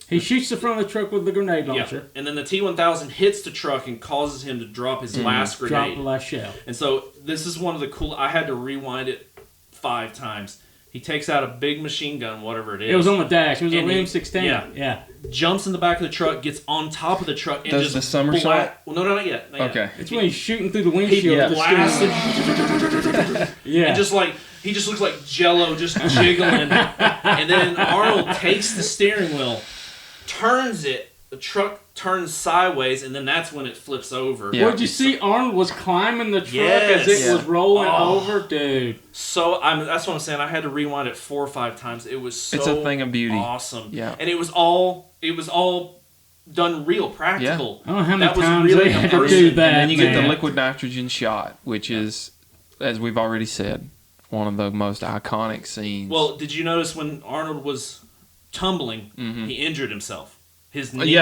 Speaker 2: He shoots the front of the truck with the grenade launcher.
Speaker 1: and then the T-1000 hits the truck and causes him to drop his last
Speaker 2: Drop
Speaker 1: grenade.
Speaker 2: the last shell.
Speaker 1: And so this is one of the cool. I had to rewind it 5 times. He takes out a big machine gun, whatever it is.
Speaker 2: It was on the dash. It was a
Speaker 1: And he-
Speaker 2: M16. Yeah.
Speaker 1: Jumps in the back of the truck, gets on top of the truck, and
Speaker 3: Does
Speaker 1: just
Speaker 3: the somersault?
Speaker 1: Well, no, not yet. Not yet.
Speaker 3: Okay.
Speaker 2: It's when he's shooting through the
Speaker 1: He
Speaker 2: windshield. with the
Speaker 1: blasted.
Speaker 2: steering- Yeah.
Speaker 1: And just like he just looks like Jello, just jiggling. And then Arnold takes the steering wheel, turns it. The truck turns sideways, and then that's when it flips over.
Speaker 3: Yeah.
Speaker 2: What did you see? Arnold was climbing the truck
Speaker 1: Yes.
Speaker 2: as it
Speaker 3: Yeah.
Speaker 2: was rolling
Speaker 1: Oh.
Speaker 2: over, dude.
Speaker 1: So that's what I'm saying. I had to rewind it 4 or 5 times. It was so
Speaker 3: It's a thing of beauty.
Speaker 1: awesome.
Speaker 3: Yeah.
Speaker 1: And it was all done real, practical.
Speaker 2: I don't know how many
Speaker 1: That was
Speaker 2: times
Speaker 1: really
Speaker 2: they had to
Speaker 1: immersive.
Speaker 2: do that.
Speaker 3: And then you get the
Speaker 2: man.
Speaker 3: liquid nitrogen shot, which is, as we've already said, one of the most iconic scenes.
Speaker 1: Well, did you notice when Arnold was tumbling, he injured himself? His knee.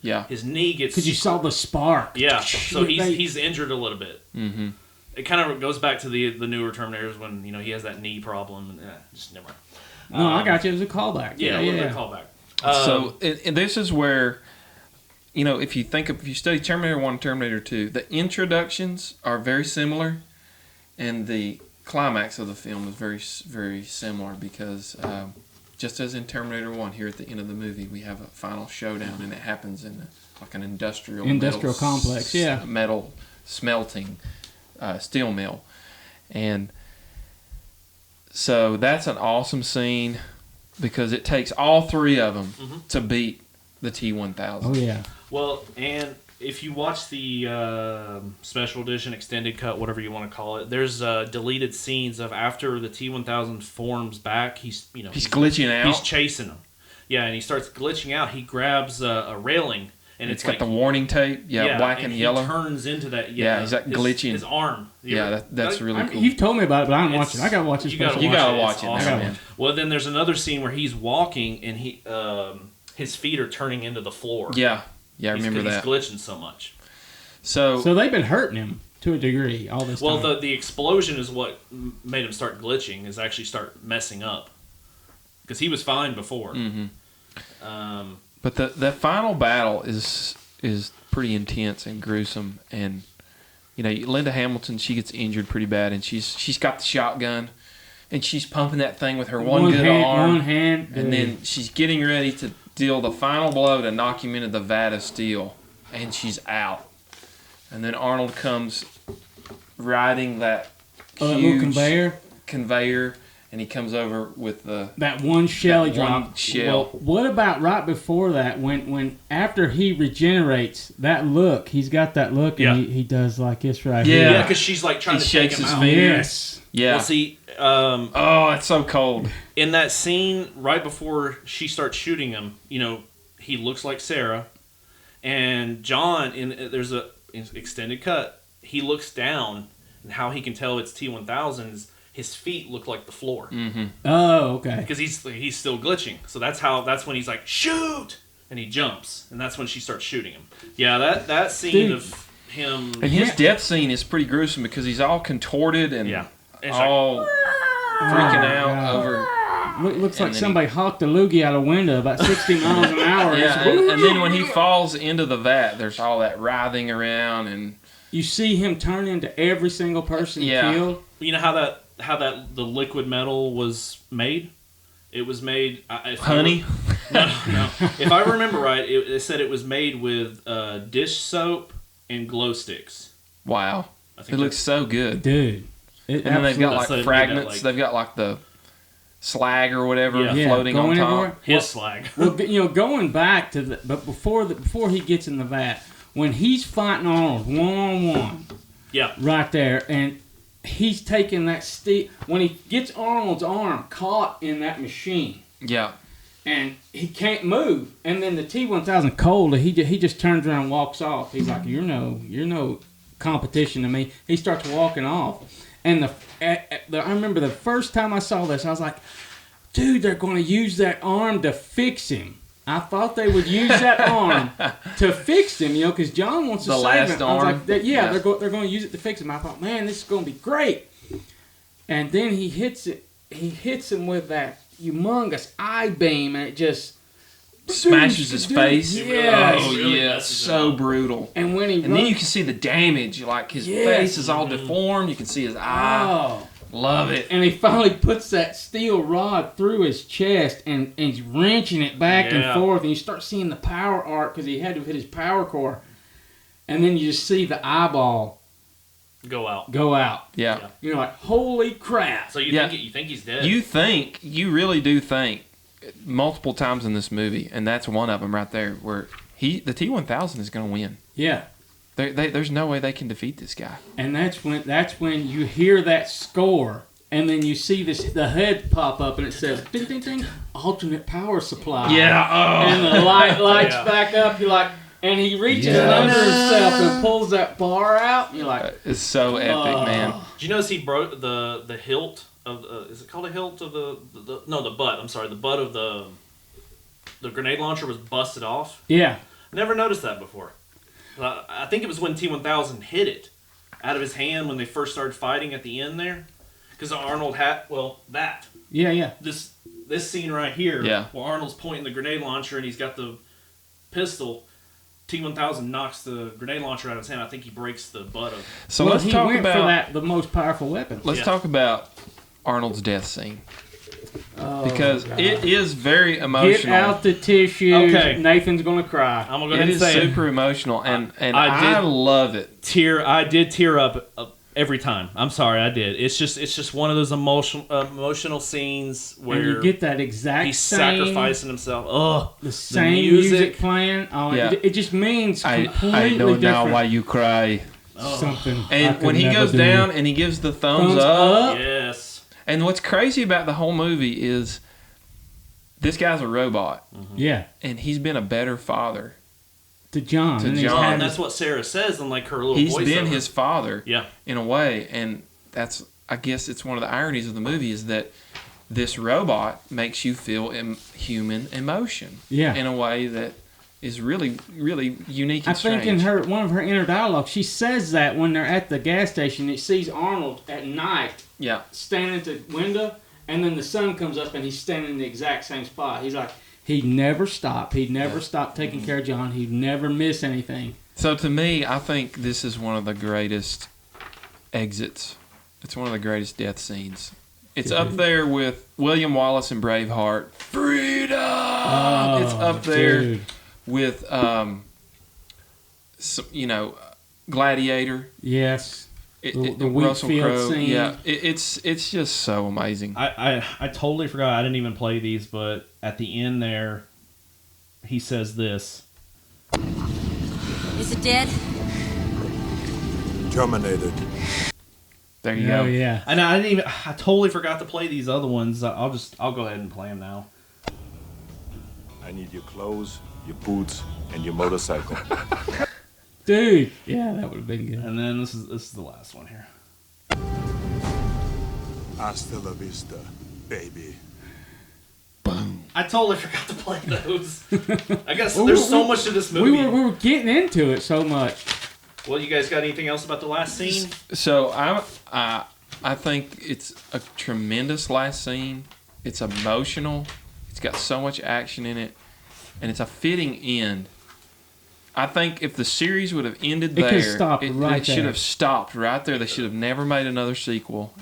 Speaker 3: yeah.
Speaker 1: His knee gets.
Speaker 2: Because you saw the spark.
Speaker 1: Yeah. So
Speaker 2: They-
Speaker 1: he's injured a little bit.
Speaker 3: Mm-hmm.
Speaker 1: It kind of goes back to the newer Terminators when he has that knee problem. And, just never mind.
Speaker 2: No, I got you. It was a callback.
Speaker 1: Yeah, a little bit of callback.
Speaker 3: So and this is where, if you study Terminator 1 and Terminator 2, the introductions are very similar, and the climax of the film is very, very similar because just as in Terminator 1, here at the end of the movie, we have a final showdown, and it happens in like an industrial
Speaker 2: complex, yeah.
Speaker 3: Metal smelting steel mill. And so that's an awesome scene because it takes all 3 of them to beat the T-1000.
Speaker 2: Oh, yeah.
Speaker 1: Well, and if you watch the special edition, extended cut, whatever you want to call it, there's deleted scenes of after the T-1000 forms back. He's
Speaker 3: glitching out.
Speaker 1: He's chasing him. Yeah, and he starts glitching out. He grabs a railing, and
Speaker 3: It's got the warning tape. Black and yellow.
Speaker 1: He turns into that.
Speaker 3: Yeah, he's like glitching.
Speaker 1: His arm.
Speaker 3: That's really cool.
Speaker 2: You've told me about it, but I haven't watched it. I got to watch this.
Speaker 1: You gotta watch it.
Speaker 3: now,
Speaker 1: It's awesome.
Speaker 3: man.
Speaker 1: Well, then there's another scene where he's walking, and his feet are turning into the floor.
Speaker 3: Yeah, I remember
Speaker 1: He's
Speaker 3: that.
Speaker 1: glitching so much.
Speaker 3: So
Speaker 2: they've been hurting him to a degree all this time.
Speaker 1: Well, the explosion is what made him start glitching, is actually start messing up. Because he was fine before.
Speaker 3: but the final battle is pretty intense and gruesome, and Linda Hamilton, she gets injured pretty bad, and she's got the shotgun, and she's pumping that thing with her one good arm,
Speaker 2: one hand,
Speaker 3: and then she's getting ready to deal the final blow to knock him into the vat of steel, and she's out. And then Arnold comes riding that
Speaker 2: little
Speaker 3: huge
Speaker 2: conveyor,
Speaker 3: and he comes over with
Speaker 2: that one shell he
Speaker 3: that one
Speaker 2: dropped.
Speaker 3: shell.
Speaker 2: Well, what about right before that? When after he regenerates, that look, he's got that look, and he does like this right here.
Speaker 1: Yeah, because she's like trying
Speaker 3: He
Speaker 1: to take
Speaker 3: shakes
Speaker 1: him
Speaker 3: his
Speaker 1: out.
Speaker 3: finger.
Speaker 2: Yes.
Speaker 3: Yeah.
Speaker 1: Well, see,
Speaker 3: Oh, it's so cold.
Speaker 1: in that scene right before she starts shooting him, he looks like Sarah, and John there's a extended cut. He looks down, and how he can tell it's T-1000s. His feet look like the floor
Speaker 2: Oh, okay.
Speaker 1: because he's still glitching. So that's when he's like shoot, and he jumps, and that's when she starts shooting him. Yeah, that scene
Speaker 2: Dude.
Speaker 1: of him.
Speaker 3: And his death scene is pretty gruesome because he's all contorted and
Speaker 1: It's
Speaker 3: all freaking
Speaker 2: Oh,
Speaker 3: out
Speaker 2: God.
Speaker 3: over.
Speaker 2: Looks
Speaker 3: And
Speaker 2: like
Speaker 3: then
Speaker 2: somebody hawked a loogie out a window about 60 miles an hour.
Speaker 3: Yeah,
Speaker 2: It's-
Speaker 3: and then when he falls into the vat, there's all that writhing around, and
Speaker 2: you see him turn into every single person he killed.
Speaker 1: You know how that the liquid metal was made? It was made
Speaker 3: honey.
Speaker 1: No. If I remember right, it said it was made with dish soap and glow sticks.
Speaker 3: Wow,
Speaker 1: I think
Speaker 3: it looks so good.
Speaker 2: Dude.
Speaker 3: And then they've got
Speaker 1: That's
Speaker 3: like
Speaker 1: so
Speaker 3: fragments.
Speaker 1: like-
Speaker 3: they've got like the slag or whatever
Speaker 1: Yeah.
Speaker 3: floating on
Speaker 2: going
Speaker 3: top.
Speaker 2: everywhere.
Speaker 1: his slag.
Speaker 2: Well, going back to but before he gets in the vat, when he's fighting Arnold one-on-one,
Speaker 1: Yeah.
Speaker 2: right there, and he's taking that steel. When he gets Arnold's arm caught in that machine,
Speaker 3: Yeah.
Speaker 2: and he can't move, and then the T-1000 cold, he just turns around and walks off. He's like, you're no competition to me. He starts walking off, and I remember the first time I saw this, I was like, dude, they're going to use that arm to fix him. I thought they would use that arm to fix him, because John wants to
Speaker 3: The
Speaker 2: save
Speaker 3: last
Speaker 2: him. I was
Speaker 3: arm?
Speaker 2: like,
Speaker 3: Yeah.
Speaker 2: they're going to use it to fix him. I thought, man, this is going to be great. And then he hits him with that humongous eye beam, and it just
Speaker 3: Smashes his face.
Speaker 2: Yes.
Speaker 3: Oh,
Speaker 1: Really
Speaker 3: yeah.
Speaker 1: messes it
Speaker 3: So
Speaker 1: up.
Speaker 3: brutal.
Speaker 2: And when he
Speaker 3: And then you can see the damage. Like, his face is all deformed. You can see his eye.
Speaker 2: oh.
Speaker 3: Love it.
Speaker 2: And he finally puts that steel rod through his chest and he's wrenching it back and
Speaker 1: Yeah.
Speaker 2: forth. And you start seeing the power arc because he had to hit his power core. And then you just see the eyeball
Speaker 1: Go out.
Speaker 2: go out.
Speaker 3: Yeah.
Speaker 1: Yeah.
Speaker 2: You're like, holy crap.
Speaker 1: So you
Speaker 3: Yeah.
Speaker 1: think he's dead?
Speaker 3: You really do think multiple times in this movie, and that's one of them right there, where the T-1000 is going to win.
Speaker 2: Yeah.
Speaker 3: There's no way they can defeat this guy.
Speaker 2: And that's when you hear that score. And then you see the head pop up and it says, ding, ding, ding, alternate power supply. And the light lights
Speaker 1: Yeah.
Speaker 2: back up. You're like, and he reaches under himself and pulls that bar out. And you're like,
Speaker 3: It's so epic, man.
Speaker 1: Did you notice he broke the hilt of is it called a hilt of the butt? I'm sorry, the butt of the grenade launcher was busted off.
Speaker 2: yeah.
Speaker 1: Never noticed that before. I think it was when T-1000 hit it out of his hand when they first started fighting at the end there, because Arnold had
Speaker 2: Yeah.
Speaker 1: this scene right here.
Speaker 3: Yeah.
Speaker 1: Where Arnold's pointing the grenade launcher and he's got the pistol. T-1000 knocks the grenade launcher out of his hand. I think he breaks the butt of.
Speaker 3: So
Speaker 2: Well,
Speaker 3: let's
Speaker 2: he
Speaker 3: talk
Speaker 2: went for
Speaker 3: about
Speaker 2: the most powerful weapon.
Speaker 3: let's
Speaker 1: Yeah.
Speaker 3: talk about Arnold's death scene,
Speaker 2: Oh,
Speaker 3: because
Speaker 2: God.
Speaker 3: it is very
Speaker 2: Get
Speaker 3: emotional.
Speaker 2: out the tissues.
Speaker 1: Okay.
Speaker 2: Nathan's gonna cry.
Speaker 1: I'm gonna go
Speaker 3: It
Speaker 1: ahead and
Speaker 3: is
Speaker 1: say
Speaker 3: super emotional, and
Speaker 1: I
Speaker 3: I
Speaker 1: did-
Speaker 3: love it.
Speaker 1: I did tear up every time. I'm sorry, I did. It's just one of those emotional scenes where
Speaker 2: And you get that exact
Speaker 1: he's
Speaker 2: same,
Speaker 1: sacrificing himself. Ugh.
Speaker 2: the same music playing. Oh,
Speaker 3: Yeah.
Speaker 2: it just means completely
Speaker 3: I know
Speaker 2: different.
Speaker 3: now why you cry.
Speaker 2: Something. I
Speaker 3: And
Speaker 2: could
Speaker 3: when he
Speaker 2: never
Speaker 3: goes
Speaker 2: do.
Speaker 3: down and he gives the thumbs
Speaker 2: Thumbs
Speaker 3: up,
Speaker 2: up.
Speaker 1: Yes.
Speaker 3: and what's crazy about the whole movie is this guy's a robot,
Speaker 2: Yeah,
Speaker 3: and he's been a better father.
Speaker 2: to John.
Speaker 3: To
Speaker 2: And he's
Speaker 3: John.
Speaker 2: had
Speaker 1: And
Speaker 2: his-
Speaker 1: that's what Sarah says in like her little
Speaker 3: He's
Speaker 1: voiceover.
Speaker 3: been his father,
Speaker 1: Yeah.
Speaker 3: in a way, and that's, I guess it's one of the ironies of the movie is that this robot makes you feel human emotion
Speaker 2: Yeah.
Speaker 3: in a way that is really, really unique
Speaker 2: I
Speaker 3: and strange.
Speaker 2: think in one of her inner dialogue, she says that when they're at the gas station, it sees Arnold at night
Speaker 3: Yeah.
Speaker 2: standing at the window, and then the sun comes up and he's standing in the exact same spot. He's like, he'd never stop. He'd never stop taking care of John. He'd never miss anything.
Speaker 3: So to me, I think this is one of the greatest exits. It's one of the greatest death scenes. It's up there with William Wallace and Braveheart. Freedom! It's up there
Speaker 2: Dude.
Speaker 3: with, Gladiator.
Speaker 2: Yes. The
Speaker 3: Russell
Speaker 2: wheat field
Speaker 3: Crowe.
Speaker 2: scene.
Speaker 3: Yeah, it's just so amazing.
Speaker 1: I totally forgot. I didn't even play these, but at the end there, he says this.
Speaker 5: Is it dead?
Speaker 6: Terminated.
Speaker 3: There you
Speaker 2: Oh,
Speaker 3: go.
Speaker 2: yeah.
Speaker 1: And I totally forgot to play these other ones. I'll go ahead and play them now.
Speaker 6: I need your clothes, your boots, and your motorcycle.
Speaker 2: Dude. Yeah, that would have been good.
Speaker 1: And then this is the last one here.
Speaker 6: Hasta la vista, baby.
Speaker 1: I totally forgot to play those. I guess there's so much to this movie.
Speaker 2: We were getting into it so much.
Speaker 1: Well, you guys got anything else about the last scene?
Speaker 3: So I think it's a tremendous last scene. It's emotional. It's got so much action in it, and it's a fitting end. I think if the series would have ended
Speaker 2: It could've
Speaker 3: there,
Speaker 2: stopped right
Speaker 3: it should
Speaker 2: there.
Speaker 3: have stopped right there. They should have never made another sequel,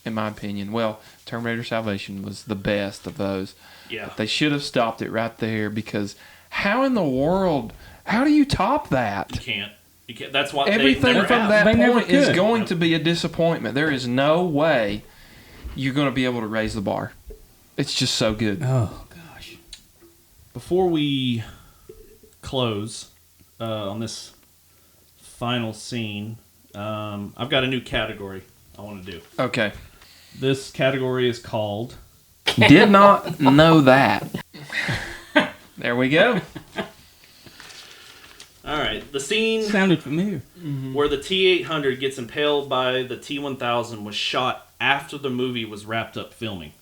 Speaker 3: in my opinion. Well, Terminator Salvation was the best of those.
Speaker 1: Yeah.
Speaker 3: They should have stopped it right there, because how in the world, how do you top that?
Speaker 1: You can't. That's why
Speaker 3: Everything
Speaker 1: they never
Speaker 3: from
Speaker 1: have.
Speaker 3: that
Speaker 2: They never
Speaker 3: point is
Speaker 2: could.
Speaker 3: going to be a disappointment. There is no way you're going to be able to raise the bar. It's just so good.
Speaker 2: Oh, gosh.
Speaker 1: Before we close on this final scene, I've got a new category I want to do.
Speaker 3: Okay.
Speaker 1: This category is called...
Speaker 3: Did not know that. There we go.
Speaker 1: All right, the scene
Speaker 2: Sounded familiar.
Speaker 1: where the T-800 gets impaled by the T-1000 was shot after the movie was wrapped up filming.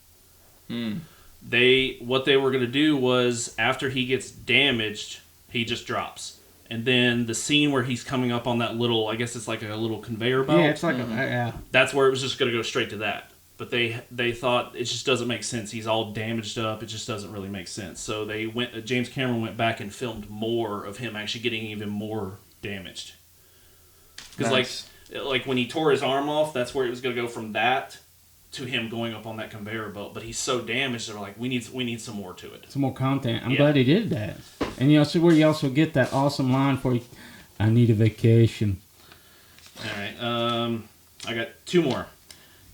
Speaker 1: What they were going to do was, after he gets damaged, he just drops. And then the scene where he's coming up on that little, I guess it's like a little conveyor belt.
Speaker 2: Yeah, it's like a
Speaker 1: That's where it was just going to go straight to that. But they thought it just doesn't make sense. He's all damaged up. It just doesn't really make sense. So James Cameron went back and filmed more of him actually getting even more damaged. Because
Speaker 3: Nice.
Speaker 1: like when he tore his arm off, that's where it was going to go from that to him going up on that conveyor belt. But he's so damaged, they're like, we need some more to it.
Speaker 2: some more content. I'm
Speaker 1: Yeah.
Speaker 2: glad he did that. And so where you also get that awesome line for you, I need a vacation.
Speaker 1: All right. I got two more.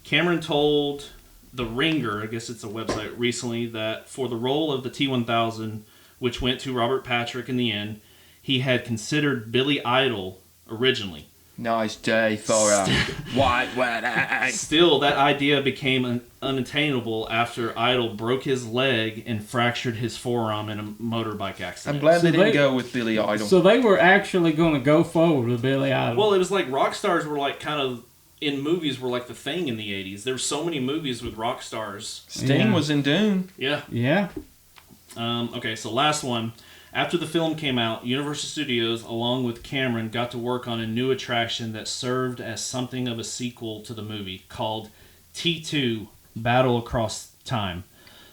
Speaker 1: Cameron told The Ringer, I guess it's a website, recently that for the role of the T-1000, which went to Robert Patrick in the end, he had considered Billy Idol originally.
Speaker 3: Nice day for a white wedding.
Speaker 1: Still, that idea became unattainable after Idol broke his leg and fractured his forearm in a motorbike accident.
Speaker 3: I'm glad
Speaker 2: So
Speaker 3: they didn't
Speaker 2: they-
Speaker 3: go with Billy Idol.
Speaker 2: So they were actually going to go forward with Billy Idol.
Speaker 1: Well, it was like rock stars were like kind of in movies were like the thing in the 80s. There were so many movies with rock stars.
Speaker 3: Sting
Speaker 2: Yeah.
Speaker 3: was in Dune.
Speaker 1: Yeah.
Speaker 2: yeah.
Speaker 1: Okay, so last one. After the film came out, Universal Studios, along with Cameron, got to work on a new attraction that served as something of a sequel to the movie called T2 Battle Across Time.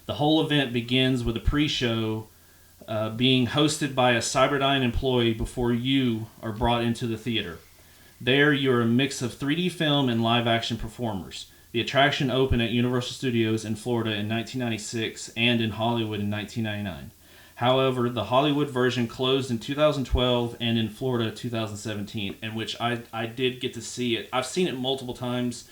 Speaker 1: The whole event begins with a pre-show being hosted by a Cyberdyne employee before you are brought into the theater. There, you're a mix of 3D film and live-action performers. The attraction opened at Universal Studios in Florida in 1996 and in Hollywood in 1999. However, the Hollywood version closed in 2012 and in Florida 2017, in which I did get to see it. I've seen it multiple times,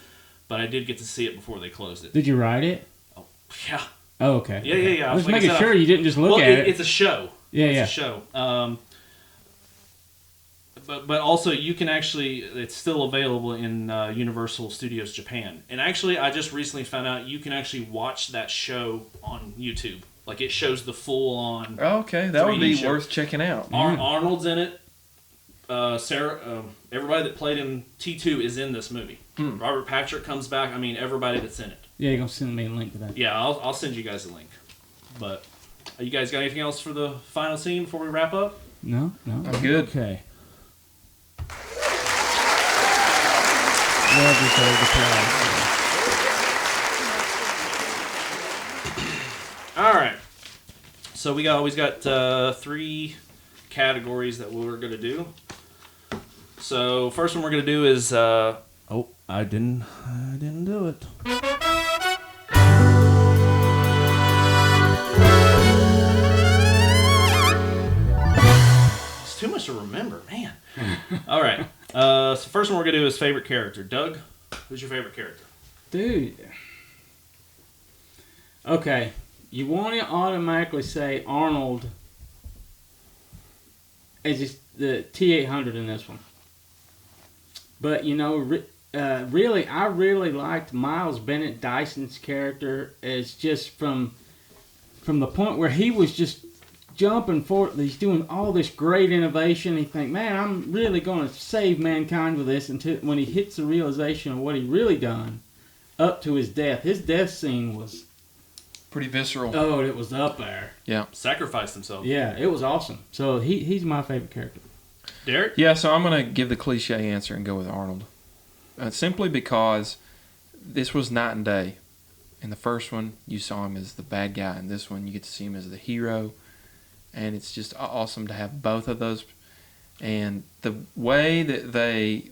Speaker 1: but I did get to see it before they closed it.
Speaker 2: Did you write it?
Speaker 1: Oh, yeah.
Speaker 2: Oh, okay.
Speaker 1: Yeah.
Speaker 2: I was
Speaker 1: Like I
Speaker 2: making
Speaker 1: said,
Speaker 2: sure you didn't just look at it.
Speaker 1: It's a show.
Speaker 2: Yeah,
Speaker 1: it's
Speaker 2: yeah.
Speaker 1: a show. But also, you can actually, it's still available in Universal Studios Japan. And actually, I just recently found out you can actually watch that show on YouTube. Like, it shows the full-on...
Speaker 3: Okay, that would
Speaker 1: 3D
Speaker 3: be
Speaker 1: show.
Speaker 3: worth checking out.
Speaker 1: Arnold's in it. Everybody that played in T2 is in this movie. Robert Patrick comes back. I mean, everybody that's in it.
Speaker 2: Yeah, you're going to send me a link to that.
Speaker 1: Yeah, I'll send you guys a link. But, you guys got anything else for the final scene before we wrap up?
Speaker 2: No?
Speaker 3: I'm good.
Speaker 2: Okay. Love this old applause.
Speaker 1: All right. So we always got 3 categories that we're going to do. So first one we're going to do is I didn't do it. It's too much to remember, man. All right. So first one we're going to do is favorite character. Doug, who's your favorite character?
Speaker 2: Dude. Okay. You want to automatically say Arnold as just the T-800 in this one. But, really, I really liked Miles Bennett Dyson's character as just from the point where he was just jumping forward. He's doing all this great innovation. He think, man, I'm really going to save mankind with this. Until when he hits the realization of what he really done up to his death. His death scene was...
Speaker 3: Pretty visceral.
Speaker 2: Oh, it was up there.
Speaker 3: Yeah.
Speaker 1: Sacrificed himself.
Speaker 2: Yeah, it was awesome. So he's my favorite character.
Speaker 1: Derek?
Speaker 3: Yeah, so I'm going to give the cliche answer and go with Arnold. Simply because this was night and day. In the first one, you saw him as the bad guy. In this one, you get to see him as the hero. And it's just awesome to have both of those. And the way that they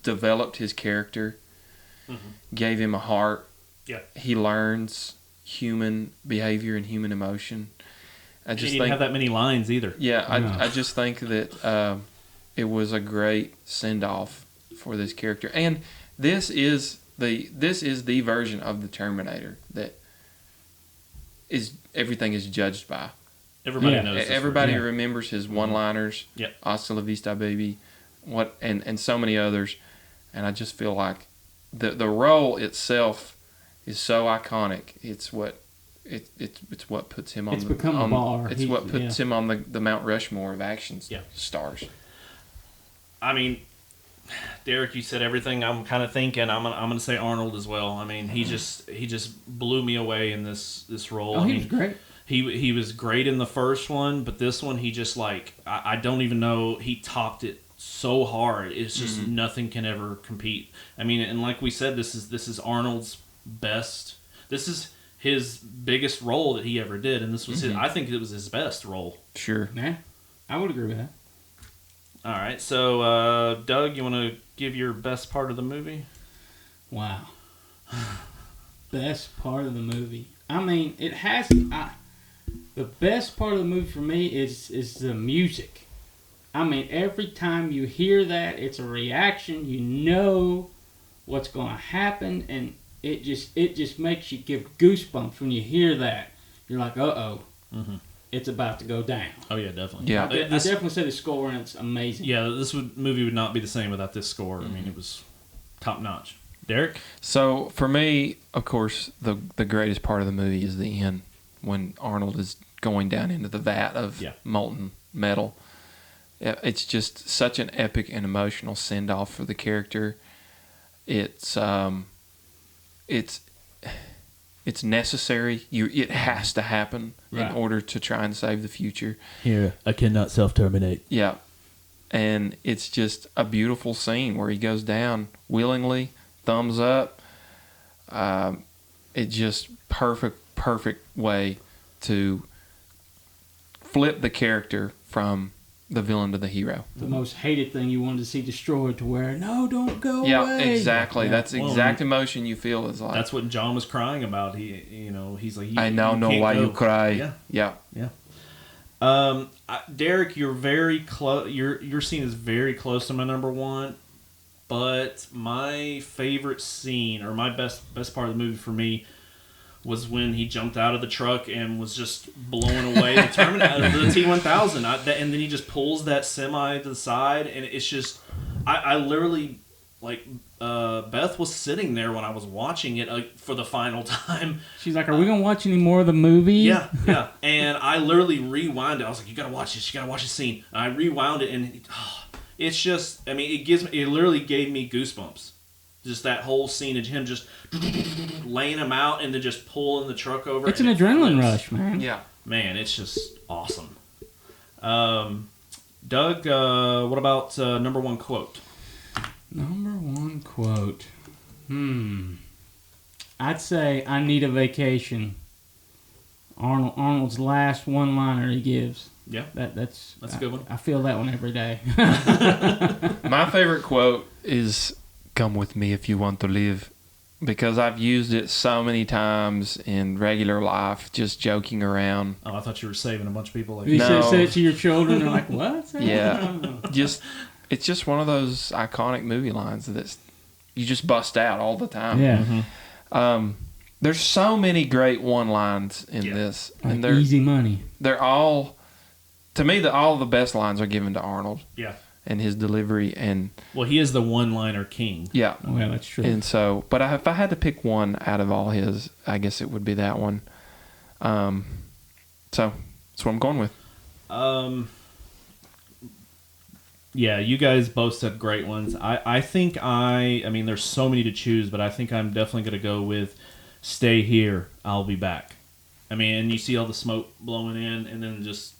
Speaker 3: developed his character gave him a heart.
Speaker 1: Yeah.
Speaker 3: He learns human behavior and human emotion. I
Speaker 1: He
Speaker 3: just
Speaker 1: didn't have that many lines either.
Speaker 3: Yeah,
Speaker 2: No.
Speaker 3: I just think that it was a great send off for this character, and this is the version of the Terminator that is everything is judged by.
Speaker 1: Everybody
Speaker 2: Yeah.
Speaker 1: knows this
Speaker 3: Everybody
Speaker 2: Yeah.
Speaker 3: remembers his one liners.
Speaker 1: Yep.
Speaker 3: Hasta la vista, baby. and so many others, and I just feel like the role itself is so iconic. It's what puts him on.
Speaker 2: It's become a bar.
Speaker 3: It's what puts him on the Mount Rushmore of action stars.
Speaker 1: I mean, Derek, you said everything I'm kind of thinking. I'm gonna say Arnold as well. I mean, he just blew me away in this role.
Speaker 2: Oh, he was great.
Speaker 1: He was great in the first one, but this one he just I don't even know, he topped it so hard. It's just nothing can ever compete. I mean, and like we said, this is Arnold's best. This is his biggest role that he ever did, and this was I think it was his best role.
Speaker 3: Sure.
Speaker 2: Yeah, I would agree with that.
Speaker 1: All right, so Doug, you want to give your best part of the movie?
Speaker 2: Wow. Best part of the movie. I mean, it has. The best part of the movie for me is the music. I mean, every time you hear that, it's a reaction. You know what's going to happen, and it just makes you give goosebumps when you hear that. You're like, uh-oh. Mm-hmm. It's about to go down.
Speaker 1: Oh, yeah, definitely.
Speaker 3: Yeah.
Speaker 2: I definitely say the score, and it's amazing.
Speaker 1: Yeah, movie would not be the same without this score. I mean, it was top-notch. Derek?
Speaker 3: So, for me, of course, the greatest part of the movie is the end, when Arnold is going down into the vat of molten metal. It's just such an epic and emotional send-off for the character. It's necessary. It has to happen in order to try and save the future.
Speaker 1: Here, I cannot self-terminate.
Speaker 3: Yeah. And it's just a beautiful scene where he goes down willingly, thumbs up. It's just perfect way to flip the character from the villain to the hero.
Speaker 2: The most hated thing you wanted to see destroyed to where, no, don't go away.
Speaker 3: Yeah, exactly. That's the exact emotion you feel is like.
Speaker 1: That's what John was crying about. He's like,
Speaker 3: I now know why you cry.
Speaker 1: Yeah. Derek, you're very close. Your scene is very close to my number one, but my favorite scene, or my best part of the movie for me, was when he jumped out of the truck and was just blowing away the Terminator, the T-1000, and then he just pulls that semi to the side, and it's just, I literally, Beth was sitting there when I was watching it for the final time.
Speaker 2: She's like, "Are we gonna watch any more of the movie?"
Speaker 1: Yeah, and I literally rewound it. I was like, "You gotta watch this. You gotta watch this scene." And I rewound it, and it's just, I mean, it literally gave me goosebumps. Just that whole scene of him just laying him out and then just pulling the truck over.
Speaker 2: It's an adrenaline rush, man.
Speaker 3: Yeah.
Speaker 1: Man, it's just awesome. Doug, what about number one quote?
Speaker 2: Number one quote. I'd say, "I need a vacation." Arnold's last one-liner he gives.
Speaker 1: Yeah.
Speaker 2: That's
Speaker 1: a good one.
Speaker 2: I feel that one every day.
Speaker 3: My favorite quote is, "Come with me if you want to live," because I've used it so many times in regular life, just joking around.
Speaker 1: Oh, I thought you were saving a bunch of people. Like,
Speaker 2: You
Speaker 3: No.
Speaker 2: say it to your children, they're like, "What?"
Speaker 3: Yeah, it's just one of those iconic movie lines that you just bust out all the time.
Speaker 2: Yeah.
Speaker 3: There's so many great one lines in this, and
Speaker 2: Like easy money.
Speaker 3: they're all, to me, all the best lines are given to Arnold.
Speaker 1: Yeah.
Speaker 3: And his delivery, and
Speaker 1: well, he is the one-liner king.
Speaker 3: yeah,
Speaker 2: Oh, yeah, that's true.
Speaker 3: and so, but if I had to pick one out of all his, I guess it would be that one. So that's what I'm going with.
Speaker 1: Yeah, you guys both said great ones. I think I mean, there's so many to choose, but I think I'm definitely going to go with "Stay Here, I'll Be Back." I mean, and you see all the smoke blowing in, and then just...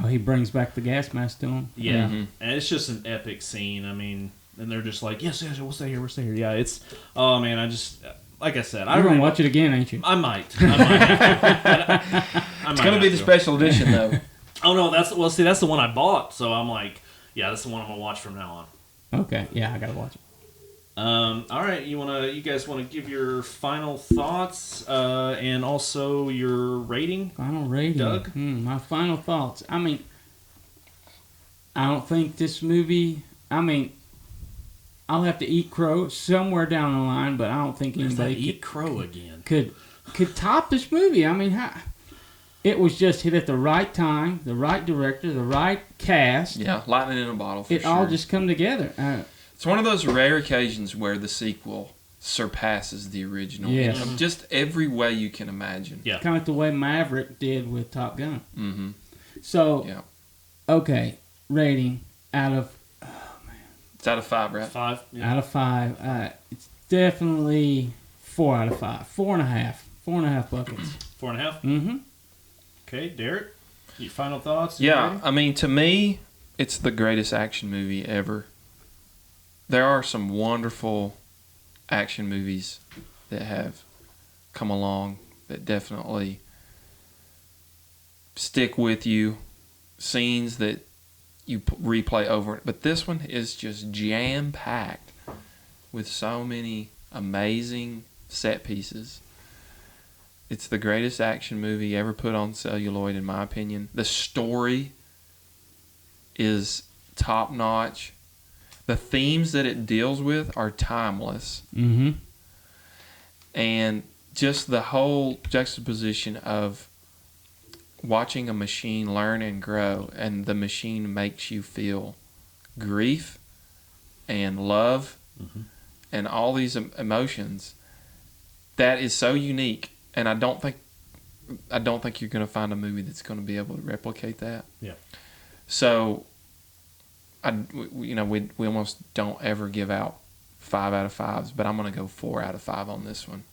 Speaker 2: Oh, he brings back the gas mask to him.
Speaker 1: Yeah, and it's just an epic scene. I mean, and they're just like, yes, we'll stay here. Yeah, it's... Oh, man, I just... Like I said...
Speaker 2: You're going to watch it again, ain't you?
Speaker 1: I might.
Speaker 3: It's going to be the special edition, though.
Speaker 1: Oh, no, that's the one I bought, so I'm like... Yeah, that's the one I'm gonna watch from now on.
Speaker 2: Okay, yeah, I gotta watch it.
Speaker 1: All right, you guys wanna give your final thoughts and also your rating?
Speaker 2: Final rating,
Speaker 1: Doug?
Speaker 2: My final thoughts. I mean, I don't think this movie. I mean, I'll have to eat crow somewhere down the line, but I don't think anybody
Speaker 1: eat crow again
Speaker 2: could top this movie. I mean, It was just hit at the right time, the right director, the right cast.
Speaker 3: Yeah, lightning in a bottle for
Speaker 2: It
Speaker 3: sure.
Speaker 2: all just come together.
Speaker 3: It's one of those rare occasions where the sequel surpasses the original
Speaker 2: Yes.
Speaker 3: in just every way you can imagine.
Speaker 1: Yeah.
Speaker 2: Kind of like the way Maverick did with Top Gun.
Speaker 3: Mm-hmm.
Speaker 2: So,
Speaker 3: Yeah.
Speaker 2: okay, rating out of
Speaker 3: It's out of 5, right?
Speaker 1: 5. Yeah.
Speaker 2: out of 5. It's definitely 4 out of 5. 4.5. 4.5 buckets.
Speaker 1: 4.5.
Speaker 2: Mm-hmm.
Speaker 1: Okay, Derek, your final thoughts?
Speaker 3: Yeah, I mean, to me, it's the greatest action movie ever. There are some wonderful action movies that have come along that definitely stick with you, scenes that you replay over. But this one is just jam-packed with so many amazing set pieces. It's the greatest action movie ever put on celluloid, in my opinion. The story is top-notch. The themes that it deals with are timeless.
Speaker 2: Mm-hmm.
Speaker 3: And just the whole juxtaposition of watching a machine learn and grow, and the machine makes you feel grief and love and all these emotions. That is so unique, and I don't think you're going to find a movie that's going to be able to replicate that.
Speaker 1: Yeah.
Speaker 3: So, we almost don't ever give out 5 out of 5s, but I'm going to go 4 out of 5 on this one.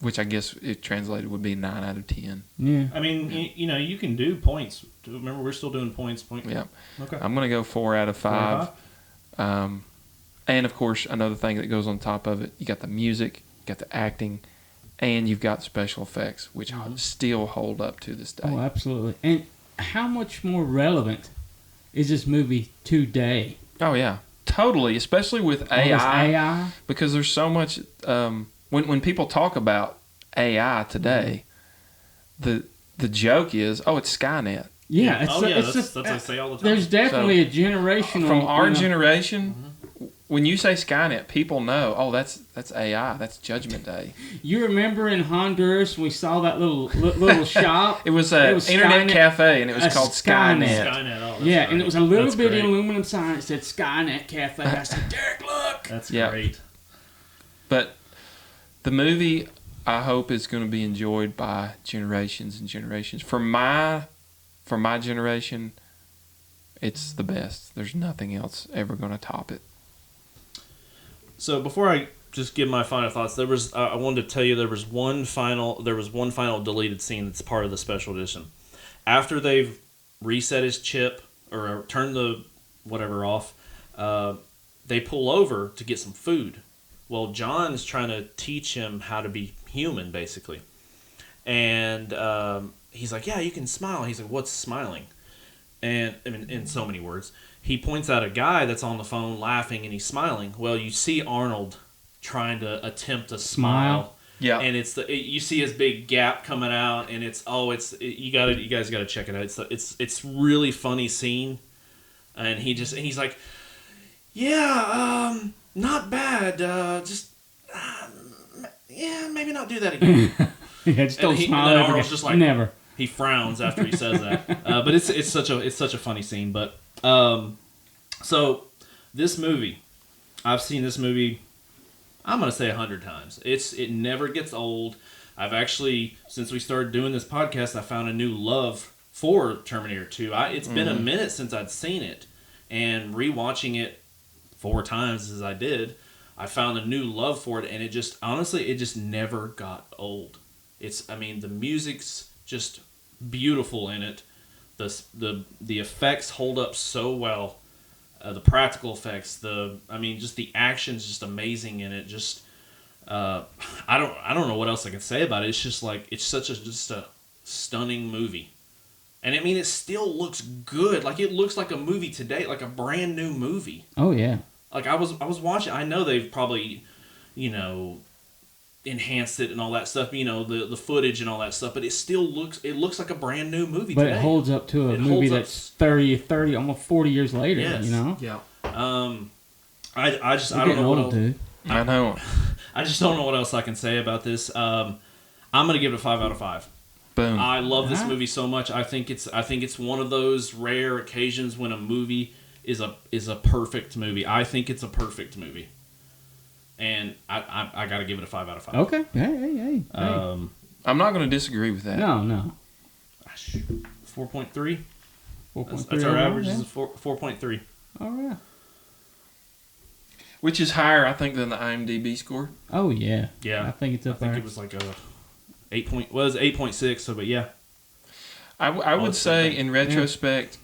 Speaker 3: Which I guess it translated would be 9 out of 10.
Speaker 2: Yeah.
Speaker 1: I mean, you can do points. Remember, we're still doing points.
Speaker 3: Yeah.
Speaker 1: Okay.
Speaker 3: I'm going to go 4 out of
Speaker 1: 4 out
Speaker 3: 5.
Speaker 1: of 5?
Speaker 3: And of course, another thing that goes on top of it, you got the music, you got the acting, and you've got special effects, which still hold up to this day.
Speaker 2: Oh, absolutely. And how much more relevant is this movie today?
Speaker 3: Oh yeah, totally. Especially with
Speaker 2: All this
Speaker 3: AI,
Speaker 2: AI.
Speaker 3: because there's so much. When people talk about AI today, the joke is, oh, it's Skynet.
Speaker 2: Yeah.
Speaker 1: That's what I say all the time.
Speaker 2: There's definitely a generational.
Speaker 3: From our
Speaker 2: you know,
Speaker 3: generation, when you say Skynet, people know, oh, that's AI. That's Judgment Day.
Speaker 2: You remember in Honduras we saw that little shop?
Speaker 3: It was an internet
Speaker 2: Skynet-
Speaker 3: cafe, and it was
Speaker 2: a
Speaker 3: called
Speaker 2: Skynet.
Speaker 3: Skynet.
Speaker 1: Skynet. Oh, that's
Speaker 2: Yeah,
Speaker 1: right.
Speaker 2: and it was a little
Speaker 1: That's
Speaker 2: bitty
Speaker 1: great.
Speaker 2: aluminum sign that said Skynet Cafe. I said, Derek, look.
Speaker 1: That's
Speaker 3: Yeah.
Speaker 1: great.
Speaker 3: But the movie, I hope, is going to be enjoyed by generations and generations. For my generation, it's the best. There's nothing else ever going to top it.
Speaker 1: So before I just give my final thoughts, there was I wanted to tell you there was one final deleted scene that's part of the special edition. After they've reset his chip or turned the whatever off, they pull over to get some food. Well, John is trying to teach him how to be human, basically, and he's like, "Yeah, you can smile." He's like, "What's smiling?" And I mean, in so many words, he points out a guy that's on the phone laughing and he's smiling. Well, you see Arnold trying to attempt a smile.
Speaker 3: Yeah.
Speaker 1: And you see his big gap coming out, and you guys gotta check it out. It's really funny scene, and he's like, yeah, not bad. Yeah, maybe not do that again.
Speaker 2: Yeah, just don't
Speaker 1: And
Speaker 2: smile
Speaker 1: and
Speaker 2: ever
Speaker 1: Arnold's
Speaker 2: again.
Speaker 1: just like,
Speaker 2: Never.
Speaker 1: He frowns after he says that. But it's such a funny scene. But so this movie, I've seen this movie, I'm gonna say 100 times. It never gets old. I've actually, since we started doing this podcast, I found a new love for Terminator 2. It's been a minute since I'd seen it, and rewatching it 4 times as I did, I found a new love for it, and it just never got old. The music's just beautiful in it. The effects hold up so well. The practical effects, just the action's just amazing in it. Just I don't know what else I can say about it. It's just like just a stunning movie. And it still looks good. Like it looks like a movie today, like a brand new movie.
Speaker 2: Oh yeah.
Speaker 1: Like I was watching. I know they've probably, enhanced it and all that stuff. The footage and all that stuff. But it looks like a brand new movie.
Speaker 2: But
Speaker 1: today.
Speaker 2: it holds up to a
Speaker 1: It
Speaker 2: movie
Speaker 1: holds up.
Speaker 2: that's 30, almost 40 years later.
Speaker 1: Yes.
Speaker 3: Yeah.
Speaker 1: I don't
Speaker 2: Getting
Speaker 1: know what
Speaker 2: old,
Speaker 1: else,
Speaker 2: dude.
Speaker 3: I know.
Speaker 1: I just don't know what else I can say about this. I'm gonna give it a 5 out of 5.
Speaker 3: Boom.
Speaker 1: I love this movie so much. I think it's one of those rare occasions when a movie is a perfect movie. I think it's a perfect movie, and I got to give it a 5 out of 5.
Speaker 2: Okay. Hey.
Speaker 3: I'm not going to disagree with that.
Speaker 2: No.
Speaker 1: 4.3.
Speaker 2: 4.3.
Speaker 1: That's our average.
Speaker 2: Yeah.
Speaker 1: Is 4.3.
Speaker 2: All right.
Speaker 3: Which is higher, I think, than the IMDb score.
Speaker 2: Oh yeah.
Speaker 1: Yeah.
Speaker 2: I think it's up there.
Speaker 1: I think it was like a 8.6. So, but yeah.
Speaker 3: I would say,
Speaker 1: something.
Speaker 3: in retrospect,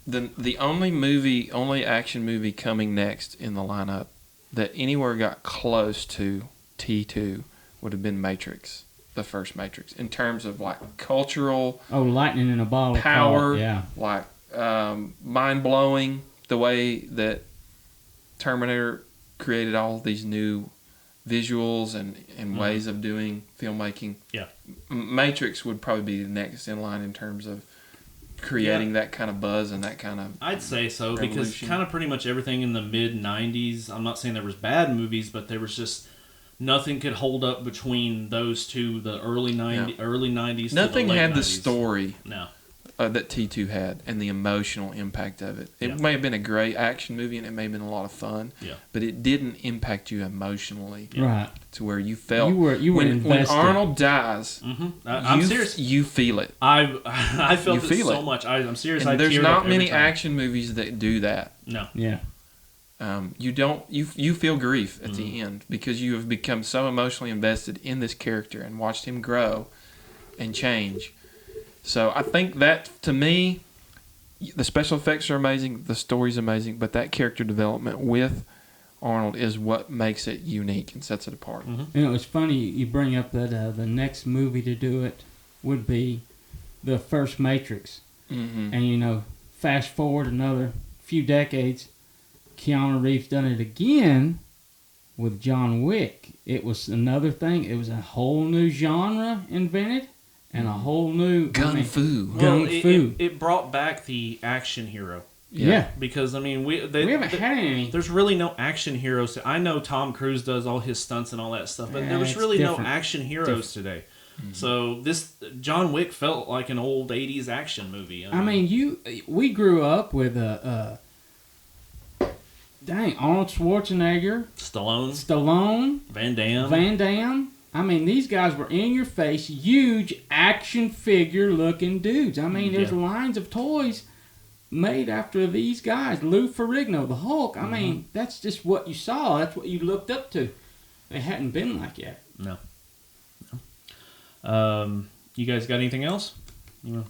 Speaker 3: the only action movie coming next in the lineup that anywhere got close to T2 would have been Matrix, the first Matrix, in terms of like cultural
Speaker 2: lightning in a bottle
Speaker 3: power,
Speaker 2: of yeah.
Speaker 3: like mind blowing, the way that Terminator created all these new visuals and ways of doing filmmaking.
Speaker 1: Yeah.
Speaker 3: Matrix would probably be the next in line in terms of creating that kind of buzz and that kind of
Speaker 1: I'd say so, because
Speaker 3: revolution.
Speaker 1: kind of pretty much everything in the mid-90s, I'm not saying there was bad movies, but there was just nothing could hold up between those two, the early 90s
Speaker 3: Nothing
Speaker 1: to the late
Speaker 3: had
Speaker 1: 90s.
Speaker 3: the story
Speaker 1: No.
Speaker 3: that T2 had and the emotional impact of it. It may have been a great action movie and it may have been a lot of fun, but it didn't impact you emotionally
Speaker 2: Right.
Speaker 3: to where you felt
Speaker 2: You were
Speaker 3: when
Speaker 2: invested.
Speaker 3: Arnold dies.
Speaker 1: I'm serious.
Speaker 3: You feel it.
Speaker 1: I felt
Speaker 3: You
Speaker 1: it
Speaker 3: feel
Speaker 1: so
Speaker 3: it.
Speaker 1: much. I'm serious.
Speaker 3: And
Speaker 1: I
Speaker 3: there's
Speaker 1: teared
Speaker 3: not
Speaker 1: up every
Speaker 3: many
Speaker 1: time.
Speaker 3: action movies that do that.
Speaker 1: No.
Speaker 2: Yeah.
Speaker 3: You feel grief at the end because you have become so emotionally invested in this character and watched him grow and change. So I think that, to me, the special effects are amazing, the story's amazing, but that character development with Arnold is what makes it unique and sets it apart.
Speaker 2: You know, it's funny you bring up that the next movie to do it would be the first Matrix.
Speaker 3: Mm-hmm.
Speaker 2: And, you know, fast forward another few decades, Keanu Reeves done it again with John Wick. It was another thing. It was a whole new genre invented and a whole new...
Speaker 3: Gun fu.
Speaker 1: Well,
Speaker 2: Gun fu.
Speaker 1: it brought back the action hero.
Speaker 2: Yeah.
Speaker 1: Because, I mean, we
Speaker 2: haven't had any.
Speaker 1: There's really no action heroes. I know Tom Cruise does all his stunts and all that stuff, but
Speaker 2: Yeah,
Speaker 1: there was
Speaker 2: it's
Speaker 1: really
Speaker 2: different.
Speaker 1: no action heroes today. So this John Wick felt like an old 80s action movie.
Speaker 2: I mean, we grew up with Arnold Schwarzenegger,
Speaker 1: Stallone, Van Damme.
Speaker 2: Van Damme. I mean, these guys were in your face, huge action figure looking dudes. I mean, there's lines of toys made after these guys. Lou Ferrigno, the Hulk. I mean, that's just what you saw. That's what you looked up to. They hadn't been like that.
Speaker 1: No. You guys got anything else?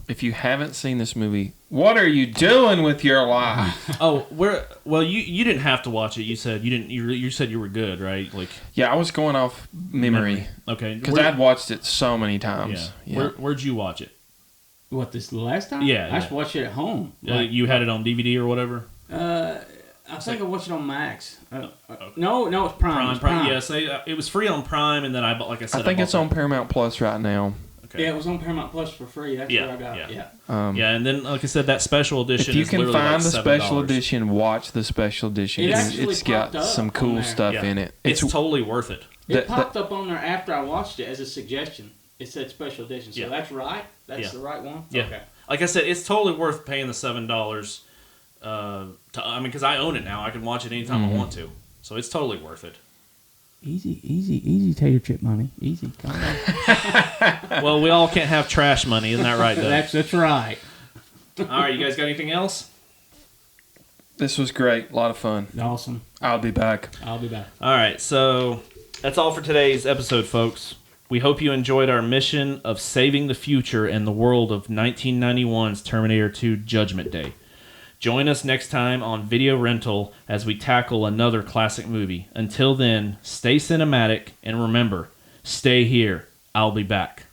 Speaker 3: If you haven't seen this movie, what are you doing with your life?
Speaker 1: Well, you didn't have to watch it. You said you didn't. You said you were good, right? Like,
Speaker 3: Yeah, I was going off memory.
Speaker 1: Okay.
Speaker 3: Because I'd watched it so many times.
Speaker 1: Yeah. Where'd you watch it?
Speaker 2: What, this the last time?
Speaker 1: Yeah,
Speaker 2: I just watched it at home.
Speaker 1: You had it on DVD or whatever?
Speaker 2: I think I watched it on Max. No, it's Prime.
Speaker 1: Prime. Yes, it was free on Prime, and then I bought, like I said,
Speaker 3: I think it's on Paramount Plus right now.
Speaker 1: Okay.
Speaker 2: Yeah, it was on Paramount Plus for free. That's what I got.
Speaker 1: Yeah, and then, like I said, that special edition
Speaker 3: If you
Speaker 1: is
Speaker 3: can
Speaker 1: literally
Speaker 3: find
Speaker 1: like
Speaker 3: the
Speaker 1: $7.
Speaker 3: special edition, watch the special edition.
Speaker 2: It actually
Speaker 3: It's got
Speaker 2: popped up
Speaker 3: some
Speaker 2: on
Speaker 3: cool
Speaker 2: there.
Speaker 3: stuff
Speaker 1: Yeah.
Speaker 3: in it.
Speaker 1: It's totally worth it.
Speaker 2: It popped up on there after I watched it as a suggestion. It said special edition. So
Speaker 1: Yeah.
Speaker 2: that's right? That's
Speaker 1: Yeah.
Speaker 2: the right one?
Speaker 1: Yeah.
Speaker 2: Okay.
Speaker 1: Like I said, it's totally worth paying the $7. Because I own it now. I can watch it anytime I want to. So it's totally worth it.
Speaker 2: Easy tater chip money. Easy. Come on.
Speaker 1: Well, we all can't have trash money. Isn't that right, Doug?
Speaker 2: That's right.
Speaker 1: All right, you guys got anything else?
Speaker 3: This was great. A lot of fun.
Speaker 2: Awesome.
Speaker 3: I'll be back.
Speaker 2: I'll be back.
Speaker 1: All right, so that's all for today's episode, folks. We hope you enjoyed our mission of saving the future and the world of 1991's Terminator 2 Judgment Day. Join us next time on Video Rental as we tackle another classic movie. Until then, stay cinematic and remember, stay here. I'll be back.